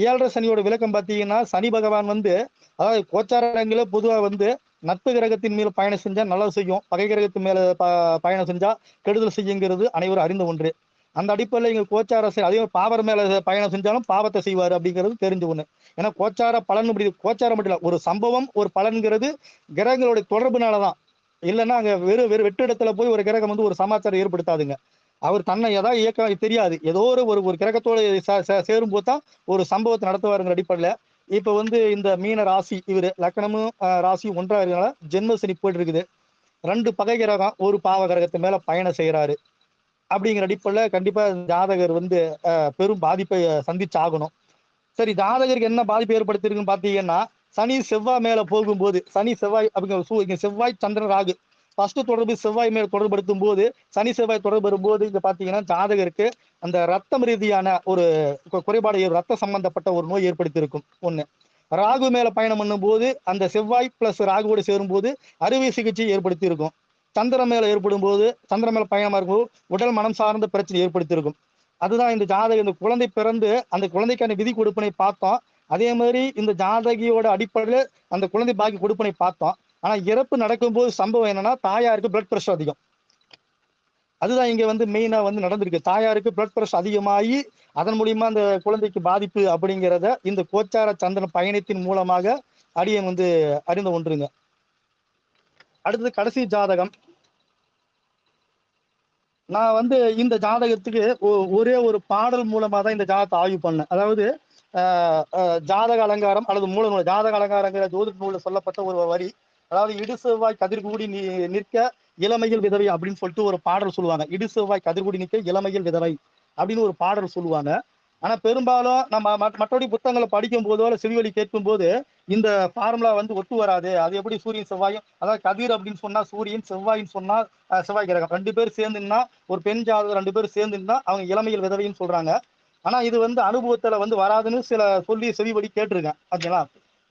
7.5 சனியோட விளக்கம் பார்த்தீங்கன்னா, சனி பகவான் வந்து அதாவது கோச்சார இடங்களில் பொதுவா வந்து நட்பு கிரகத்தின் மேல் பயணம் செஞ்சா நல்லது செய்யும், பகை கிரகத்தின் மேல பயணம் செஞ்சா கெடுதல் செய்யுங்கிறது அனைவரும் அறிந்த ஒன்று. அந்த அடிப்படையில் இங்க கோச்சார அதே பாவர் மேல பயணம் செஞ்சாலும் பாவத்தை செய்வார் அப்படிங்கிறது தெரிஞ்ச ஒண்ணு. ஏன்னா கோச்சார பலன் இப்படி கோச்சாரம் மட்டும் இல்ல, ஒரு சம்பவம் ஒரு பலன்கிறது கிரகங்களுடைய தொடர்புனாலதான். இல்லைன்னா அங்க வெறும் வெற்று இடத்துல போய் ஒரு கிரகம் வந்து ஒரு சமாச்சாரம் ஏற்படுத்தாதுங்க. அவர் தன்னை ஏதாவது இயக்கம் தெரியாது, ஏதோ ஒரு கிரகத்தோட சேரும் போது தான் ஒரு சம்பவத்தை நடத்துவாருங்கிற அடிப்படையில இப்ப வந்து இந்த மீன ராசி இவரு லக்னமும் ராசி ஒன்றா இருக்கனால ஜென்ம சனி போயிட்டு இருக்குது. 2 பகை கிரகம் ஒரு பாவ கிரகத்து மேல பயணம் செய்யறாரு அப்படிங்கிற அடிப்படையில கண்டிப்பா ஜாதகர் வந்து பெரும் பாதிப்பை சந்திச்சாகணும். சரி, ஜாதகருக்கு என்ன பாதிப்பு ஏற்படுத்திருக்குன்னு பாத்தீங்கன்னா, சனி செவ்வாய் மேல போகும்போது, சனி செவ்வாய் அப்படிங்கிற செவ்வாய் சந்திரன் ராகு ஃபர்ஸ்ட் தொடர்பு செவ்வாய் மேல தொடர்படுத்தும் போது, சனி செவ்வாய் தொடர்பு வரும்போது இங்க பாத்தீங்கன்னா ஜாதகருக்கு அந்த ரத்தம் ரீதியான ஒரு குறைபாடு, ரத்த சம்பந்தப்பட்ட ஒரு நோய் ஏற்படுத்தி இருக்கும் ஒண்ணு. ராகு மேல பயணம் பண்ணும் போது அந்த செவ்வாய் பிளஸ் ராகுவோடு சேரும் போது அறுவை சிகிச்சை ஏற்படுத்தி இருக்கும். சந்திரன் மேல ஏற்படும் போது, சந்திரன் மேல பயணமா இருக்கும்போது உடல் மனம் சார்ந்த பிரச்சனை ஏற்படுத்தி இருக்கும். அதுதான் இந்த ஜாதகம், இந்த குழந்தை பிறந்து அந்த குழந்தைக்கான விதி கொடுப்பனை பார்த்தோம். அதே மாதிரி இந்த ஜாதகியோட அடிப்படையில அந்த குழந்தை பாக்கி கொடுப்பனை பார்த்தோம். ஆனா இறப்பு நடக்கும்போது சம்பவம் என்னன்னா, தாயாருக்கு பிளட் பிரஷர் அதிகம். அதுதான் இங்க வந்து மெயினா வந்து நடந்திருக்கு. தாயாருக்கு பிளட் பிரஷர் அதிகமாகி அதன் மூலியமா அந்த குழந்தைக்கு பாதிப்பு அப்படிங்கிறத இந்த கோச்சார சந்திரன் பயணத்தின் மூலமாக அடியன் வந்து அறிந்த ஒன்றுங்க. அடுத்தது கடைசி ஜாதகம். நான் வந்து இந்த ஜாதகத்துக்கு ஒரே ஒரு பாடல் மூலமா தான் இந்த ஜாதகத்தை ஆய்வு பண்ணேன். அதாவது ஜாதக அலங்காரம் அல்லது மூல நூல், ஜாதக அலங்காரங்கிற ஜோதிட நூல்ல சொல்லப்பட்ட ஒரு வரி. அதாவது இடு செவ்வாய் கதிர்கூடி நிற்க இளமையில் விதவை அப்படின்னு சொல்லிட்டு ஒரு பாடல் சொல்லுவாங்க. இடு செவ்வாய் கதிர்கூடி நிற்க இளமையில் விதவை அப்படின்னு ஒரு பாடல் சொல்லுவாங்க. ஆனா பெரும்பாலும் நம்ம மற்றபடி புத்தகங்களை படிக்கும் போதோ இல்ல செவிவழி கேட்கும் போது இந்த ஃபார்முலா வந்து ஒத்து வராது. அது எப்படி சூரியன் செவ்வாயும், அதாவது கதிர் அப்படின்னு சொன்னா சூரியன், செவ்வாயின்னு சொன்னா செவ்வாய் கிரகம் 2 பேர் சேர்ந்துன்னா, ஒரு பெண் ஜாதகம் 2 பேர் சேர்ந்துன்னா அவங்க இளமையில் விதவைன்னு சொல்றாங்க. ஆனா இது வந்து அனுபவத்துல வந்து வராதுன்னு சில சொல்லி செவிவழி கேட்டிருக்கேன். ஓகேங்களா?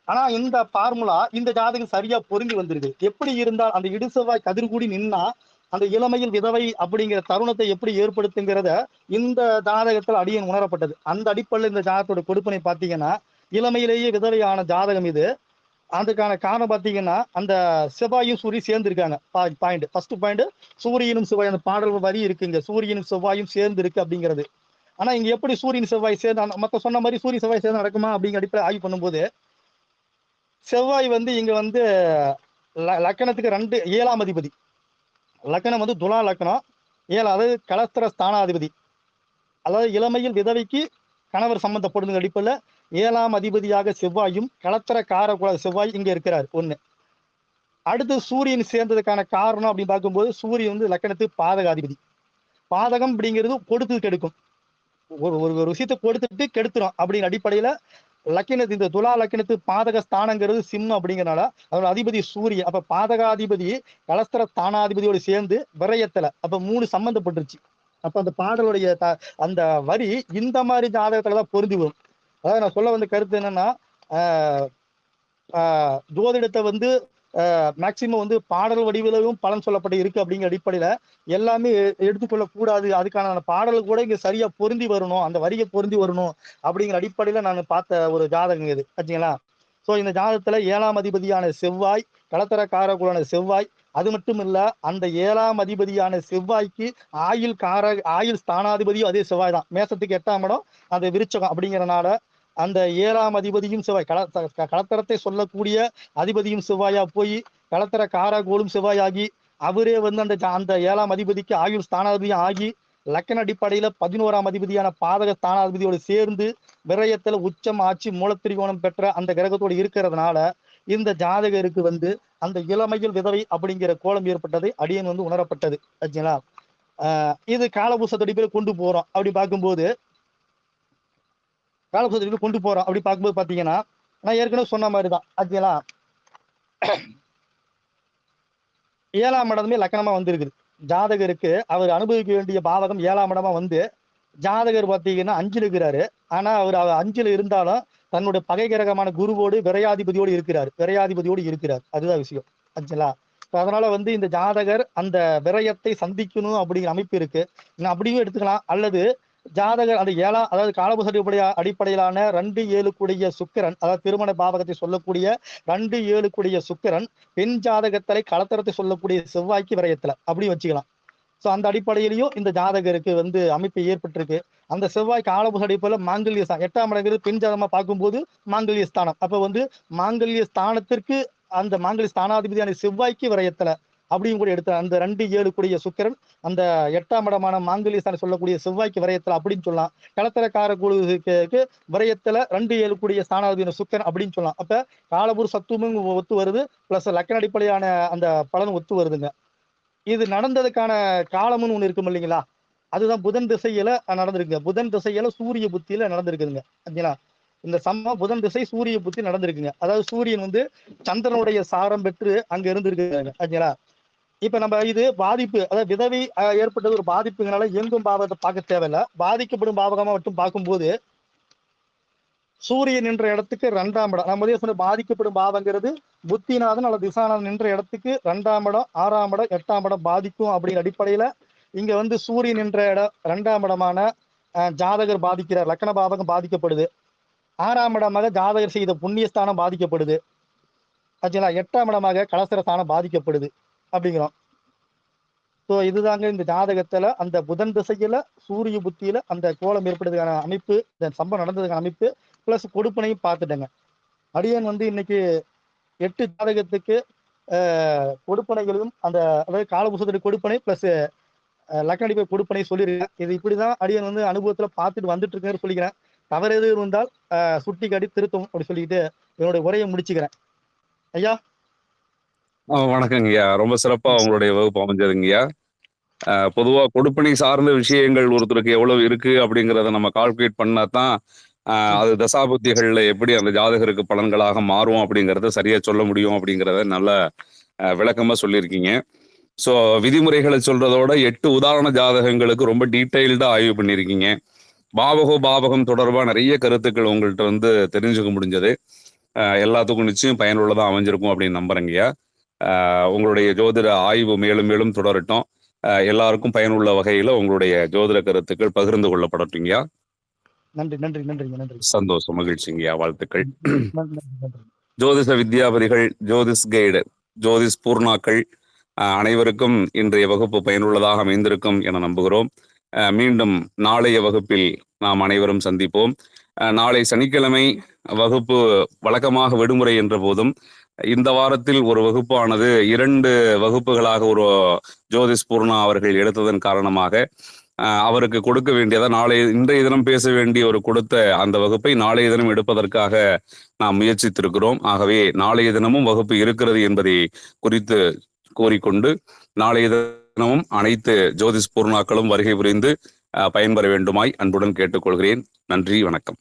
ஆனா இந்த ஃபார்முலா இந்த ஜாதகம் சரியா பொருந்தி வந்திருக்கு. எப்படி இருந்தால் அந்த இடு செவ்வாய் கதிர்கூடி நின்னா அந்த இளமையில் விதவை அப்படிங்கிற தருணத்தை எப்படி ஏற்படுத்துங்கிறத இந்த ஜாதகத்தில் அடியன் உணரப்பட்டது. அந்த அடிப்படையில் இந்த ஜாதகத்தோட கொடுப்பனை பார்த்தீங்கன்னா, இளமையிலேயே விதவையான ஜாதகம் இது. அதுக்கான காரணம் பார்த்தீங்கன்னா, அந்த செவ்வாயும் சூரியன் சேர்ந்து இருக்காங்க. பாயிண்ட் ஃபர்ஸ்ட் பாயிண்ட், சூரியனும் செவ்வாய் அந்த பாடல் வரி இருக்குங்க. சூரியனும் செவ்வாயும் சேர்ந்து இருக்கு அப்படிங்கிறது. ஆனா இங்க எப்படி சூரியன் செவ்வாய் சேர்ந்து மத்த சொன்ன மாதிரி சூரியன் செவ்வாய் சேர்ந்து நடக்குமா அப்படிங்கிற அடிப்படையில் ஆய்வு பண்ணும்போது, செவ்வாய் வந்து இங்க வந்து லக்கணத்துக்கு 7ஆம் அதிபதி. லக்கணம் வந்து துலா லக்கணம். 7 அதாவது கலஸ்திர ஸ்தானாதிபதி. அதாவது இளமையில் விதவைக்கு கணவர் சம்பந்தப்படுங்க அடிப்படையில் 7ஆம் அதிபதியாக செவ்வாயும் களத்திர காரகுல செவ்வாய் இங்க இருக்கிறார் ஒண்ணு. அடுத்து சூரியன் சேர்ந்ததுக்கான காரணம் அப்படின்னு பார்க்கும்போது, சூரியன் வந்து லக்கணத்துக்கு பாதகாதிபதி. பாதகம் அப்படிங்கிறது கொடுத்து கெடுக்கும். ஒரு விஷயத்தை கொடுத்துட்டு கெடுத்துரும் அப்படிங்கிற அடிப்படையில லக்கினத்து இந்த துலா லக்கினத்து பாதக ஸ்தானங்கிறது சிம்மம் அப்படிங்கிறனால அதோட அதிபதி சூரியன். அப்ப பாதகாதிபதி கலஸ்திர ஸ்தானாதிபதியோடு சேர்ந்து விரயத்துல அப்ப 3 சம்பந்தப்பட்டுருச்சு. அப்ப அந்த பாடலுடைய அந்த வரி இந்த மாதிரி ஜாதகத்துலதான் பொருந்தி வரும். அதாவது நான் சொல்ல வந்த கருத்து என்னன்னா, ஜோதிடத்தை வந்து மேக்சிமம் வந்து பாடல் வடிவிலும் பலன் சொல்லப்பட்டு இருக்கு அப்படிங்கிற அடிப்படையில எல்லாமே எடுத்துக்கொள்ள கூடாது. அதுக்கான பாடல் கூட இங்க சரியா பொருந்தி வரணும், அந்த வரியை பொருந்தி வரணும் அப்படிங்கிற அடிப்படையில நான் பார்த்த ஒரு ஜாதகம் இது. ஆச்சுங்களா? சோ இந்த ஜாதகத்துல 7ஆம் அதிபதியான செவ்வாய், களத்திர காரகுலான செவ்வாய், அது மட்டும் இல்ல அந்த 7ஆம் அதிபதியான செவ்வாய்க்கு ஆயுள் ஸ்தானாதிபதியும் அதே செவ்வாய் தான். மேசத்துக்கு 8ஆம் இடம் அந்த விருச்சகம் அப்படிங்கிறனால அந்த 7ஆம் அதிபதியும் செவ்வாய் களத்திரத்தை சொல்லக்கூடிய அதிபதியும் செவ்வாயா போய் களத்திர காரகோளும் செவ்வாயாகி அவரே வந்து அந்த 7ஆம் அதிபதிக்கு ஆயுள் ஸ்தானாதிபதியும் ஆகி லக்கண அடிப்படையில 11ஆம் அதிபதியான பாதக ஸ்தானாதிபதியோடு சேர்ந்து விரயத்துல உச்சம் ஆட்சி மூலத்திரிகோணம் பெற்ற அந்த கிரகத்தோடு இருக்கிறதுனால இந்த ஜாதகருக்கு வந்து அந்த இளமையில் விதவை அப்படிங்கிற கோலம் ஏற்பட்டதை அடியன் வந்து உணரப்பட்டது. ஆச்சுங்களா? இது காலபூச அடிப்படையில் கொண்டு போறோம் அப்படி பார்க்கும்போது கொண்டு போறோம் அப்படி பார்க்கும்போது பாத்தீங்கன்னா, நான் ஏற்கனவே சொன்ன மாதிரிதான். ஆச்சுங்களா? 7ஆம் இடமே லக்கணமா வந்திருக்குது. ஜாதகருக்கு அவர் அனுபவிக்க வேண்டிய பாவகம் 7ஆம் இடமா வந்து, ஜாதகர் பாத்தீங்கன்னா 5ல் இருக்கிறாரு. ஆனா அவர் 5ல் இருந்தாலும் தன்னுடைய பகை கிரகமான குருவோடு விரையாதிபதியோடு இருக்கிறார். அதுதான் விஷயம். ஆச்சுங்களா? அதனால வந்து இந்த ஜாதகர் அந்த விரயத்தை சந்திக்கணும் அப்படிங்கிற அமைப்பு இருக்கு. அப்படியும் எடுத்துக்கலாம். அல்லது ஜாதகர் அந்த அதாவது காலபுருஷ அடிப்படையிலான 2-7 கூடிய சுக்கிரன், அதாவது திருமண பாவகத்தை சொல்லக்கூடிய 2-7 கூடிய சுக்கிரன், பெண் ஜாதகத்தலை களத்திரத்தை சொல்லக்கூடிய செவ்வாய்க்கு விரயத்துல அப்படி வச்சுக்கலாம். சோ அந்த அடிப்படையிலையும் இந்த ஜாதகருக்கு வந்து அமைப்பு ஏற்பட்டிருக்கு. அந்த செவ்வாய் காலபுருஷ அடிப்படையில் மாங்கல்ய 8ஆம் இடங்கிறது பெண் ஜாதகமா பார்க்கும்போது மாங்கல்ய ஸ்தானம். அப்ப வந்து மாங்கல்ய ஸ்தானத்திற்கு அந்த மாங்கல்ய ஸ்தானாதிபதியான செவ்வாய்க்கு விரயத்துல அப்படியும் கூட எடுத்த அந்த 2-7 கூடிய சுக்கிரன் அந்த 8ஆம் இடமான மாங்கல்ய ஸ்தானம் சொல்லக்கூடிய செவ்வாய்க்கு விரயத்துல அப்படின்னு சொல்லலாம். களத்திரக்கார குழுவுக்கு விரயத்துல 2-7 கூடிய ஸ்தானாதிபதியான சுக்கிரன் அப்படின்னு சொல்லலாம். அப்ப காலபுருஷ சத்துவமும் ஒத்து வருது, பிளஸ் லக்கண அடிப்படையான அந்த பலன் ஒத்து வருதுங்க. இது நடந்ததுக்கான காலம்னு ஒண்ணு இருக்கும் இல்லைங்களா? அதுதான் புதன் திசையில நடந்திருக்குங்க. புதன் திசையில சூரிய புத்தியில நடந்திருக்குதுங்க. சரிங்களா? இந்த புதன் திசை சூரிய புத்தி நடந்திருக்குங்க. அதாவது சூரியன் வந்து சந்திரனுடைய சாரம் பெற்று அங்க இருந்திருக்குங்க. சரிங்களா? இப்ப நம்ம இது பாதிப்பு, அதாவது விதவை ஏற்பட்டது ஒரு பாதிப்புங்கனால இயங்கும் பாவத்தை பார்க்க தேவையில்ல. பாதிக்கப்படும் பாவகமா மட்டும் பார்க்கும்போது சூரியன் என்ற இடத்துக்கு 2ஆம் இடம், நம்ம சொன்ன பாதிக்கப்படும் பாவங்கிறது புத்திநாதன் அல்லது திசாநாதன் என்ற இடத்துக்கு 2ஆம் இடம், 6ஆம் இடம், 8ஆம் இடம் பாதிக்கும் அப்படிங்கிற அடிப்படையில இங்க வந்து சூரியன் என்ற இடம் 2ஆம் இடமான ஜாதகர் பாதிக்கிறார், லக்கண பாவகம் பாதிக்கப்படுது. 6ஆம் இடமாக ஜாதகர் செய்த புண்ணியஸ்தானம் பாதிக்கப்படுது. ஆச்சுங்களா? 8ஆம் இடமாக கலசர ஸ்தானம் பாதிக்கப்படுது அப்படிங்கிறோம். ஸோ இதுதாங்க இந்த ஜாதகத்துல அந்த புதன் திசையில சூரிய புத்தியில அந்த கோலம் ஏற்படுறதுக்கான அமைப்பு, இந்த சம்பவம் நடந்ததுக்கான அமைப்பு, பிளஸ் கொடுப்பனையும் பார்த்துட்டேங்க. அடியன் வந்து இன்னைக்கு 8 ஜாதகத்துக்கு கொடுப்பனைகளும் அந்த அதாவது காலபுருஷத்துடைய கொடுப்பனை பிளஸ் லக்கணடிப்பை கொடுப்பனை சொல்லியிருக்கேன். இது இப்படிதான் அடியன் வந்து அனுபவத்துல பார்த்துட்டு வந்துட்டு இருக்கேன்னு சொல்லிக்கிறேன். தவறு எது இருந்தால் சுட்டி காட்டி திருத்தம் அப்படி சொல்லிக்கிட்டு என்னுடைய உரையை முடிச்சுக்கிறேன். ஐயா வணக்கங்கய்யா. ரொம்ப சிறப்பா உங்களுடைய வகுப்பு அமைஞ்சதுங்கய்யா. பொதுவா கொடுப்பனை சார்ந்த விஷயங்கள் ஒருத்தருக்கு எவ்வளவு இருக்கு அப்படிங்கிறத நம்ம கால்குலேட் பண்ணாதான் அது தசாபுத்திகள்ல எப்படி அந்த ஜாதகருக்கு பலன்களாக மாறும் அப்படிங்கறத சரியா சொல்ல முடியும் அப்படிங்கிறத நல்ல விளக்கமா சொல்லியிருக்கீங்க. ஸோ விதிமுறைகளை சொல்றதோட 8 உதாரண ஜாதகங்களுக்கு ரொம்ப டீட்டெயில்டா ஆய்வு பண்ணியிருக்கீங்க. பாவகம் தொடர்பா நிறைய கருத்துக்கள் உங்கள்கிட்ட வந்து தெரிஞ்சுக்க முடிஞ்சது. எல்லாத்துக்கும் நிச்சயம் பயனுள்ளதா அமைஞ்சிருக்கும் அப்படின்னு நம்புறேங்கய்யா. உங்களுடைய ஜோதிட ஆய்வு மேலும் மேலும் தொடரட்டும். எல்லாருக்கும் பயனுள்ள வகையில உங்களுடைய ஜோதிட கருத்துக்கள் பகிர்ந்து கொள்ளப்படட்டுங்கய்யா. நன்றி நன்றி நன்றிங்க. நன்றி. சந்தோஷம், மகிழ்ச்சிங்கய்யா. வாழ்த்துக்கள். ஜோதிஷ வித்யாபதிகள், ஜோதிஷ் கைடு, ஜோதிஷ் பூர்ணாக்கள் அனைவருக்கும் இன்றைய வகுப்பு பயனுள்ளதாக அமைந்திருக்கும் என நம்புகிறோம். மீண்டும் நாளைய வகுப்பில் நாம் அனைவரும் சந்திப்போம். நாளை சனிக்கிழமை வகுப்பு வழக்கமாக விடுமுறை என்ற போதும் இந்த வாரத்தில் ஒரு வகுப்பானது 2 வகுப்புகளாக ஒரு ஜோதிஷ் பூர்ணா அவர்கள் எடுத்ததன் காரணமாக அவருக்கு கொடுக்க வேண்டியதா இன்றைய தினம் பேச வேண்டிய ஒரு கொடுத்த அந்த வகுப்பை நாளைய தினம் எடுப்பதற்காக நாம் முயற்சித்திருக்கிறோம். ஆகவே நாளைய தினமும் வகுப்பு இருக்கிறது என்பதை குறித்து கூறிக்கொண்டு நாளைய தினமும் அனைத்து ஜோதிஷ் பூர்ணாக்களும் வருகை புரிந்து பயன்பெற வேண்டுமாய் அன்புடன் கேட்டுக்கொள்கிறேன். நன்றி, வணக்கம்.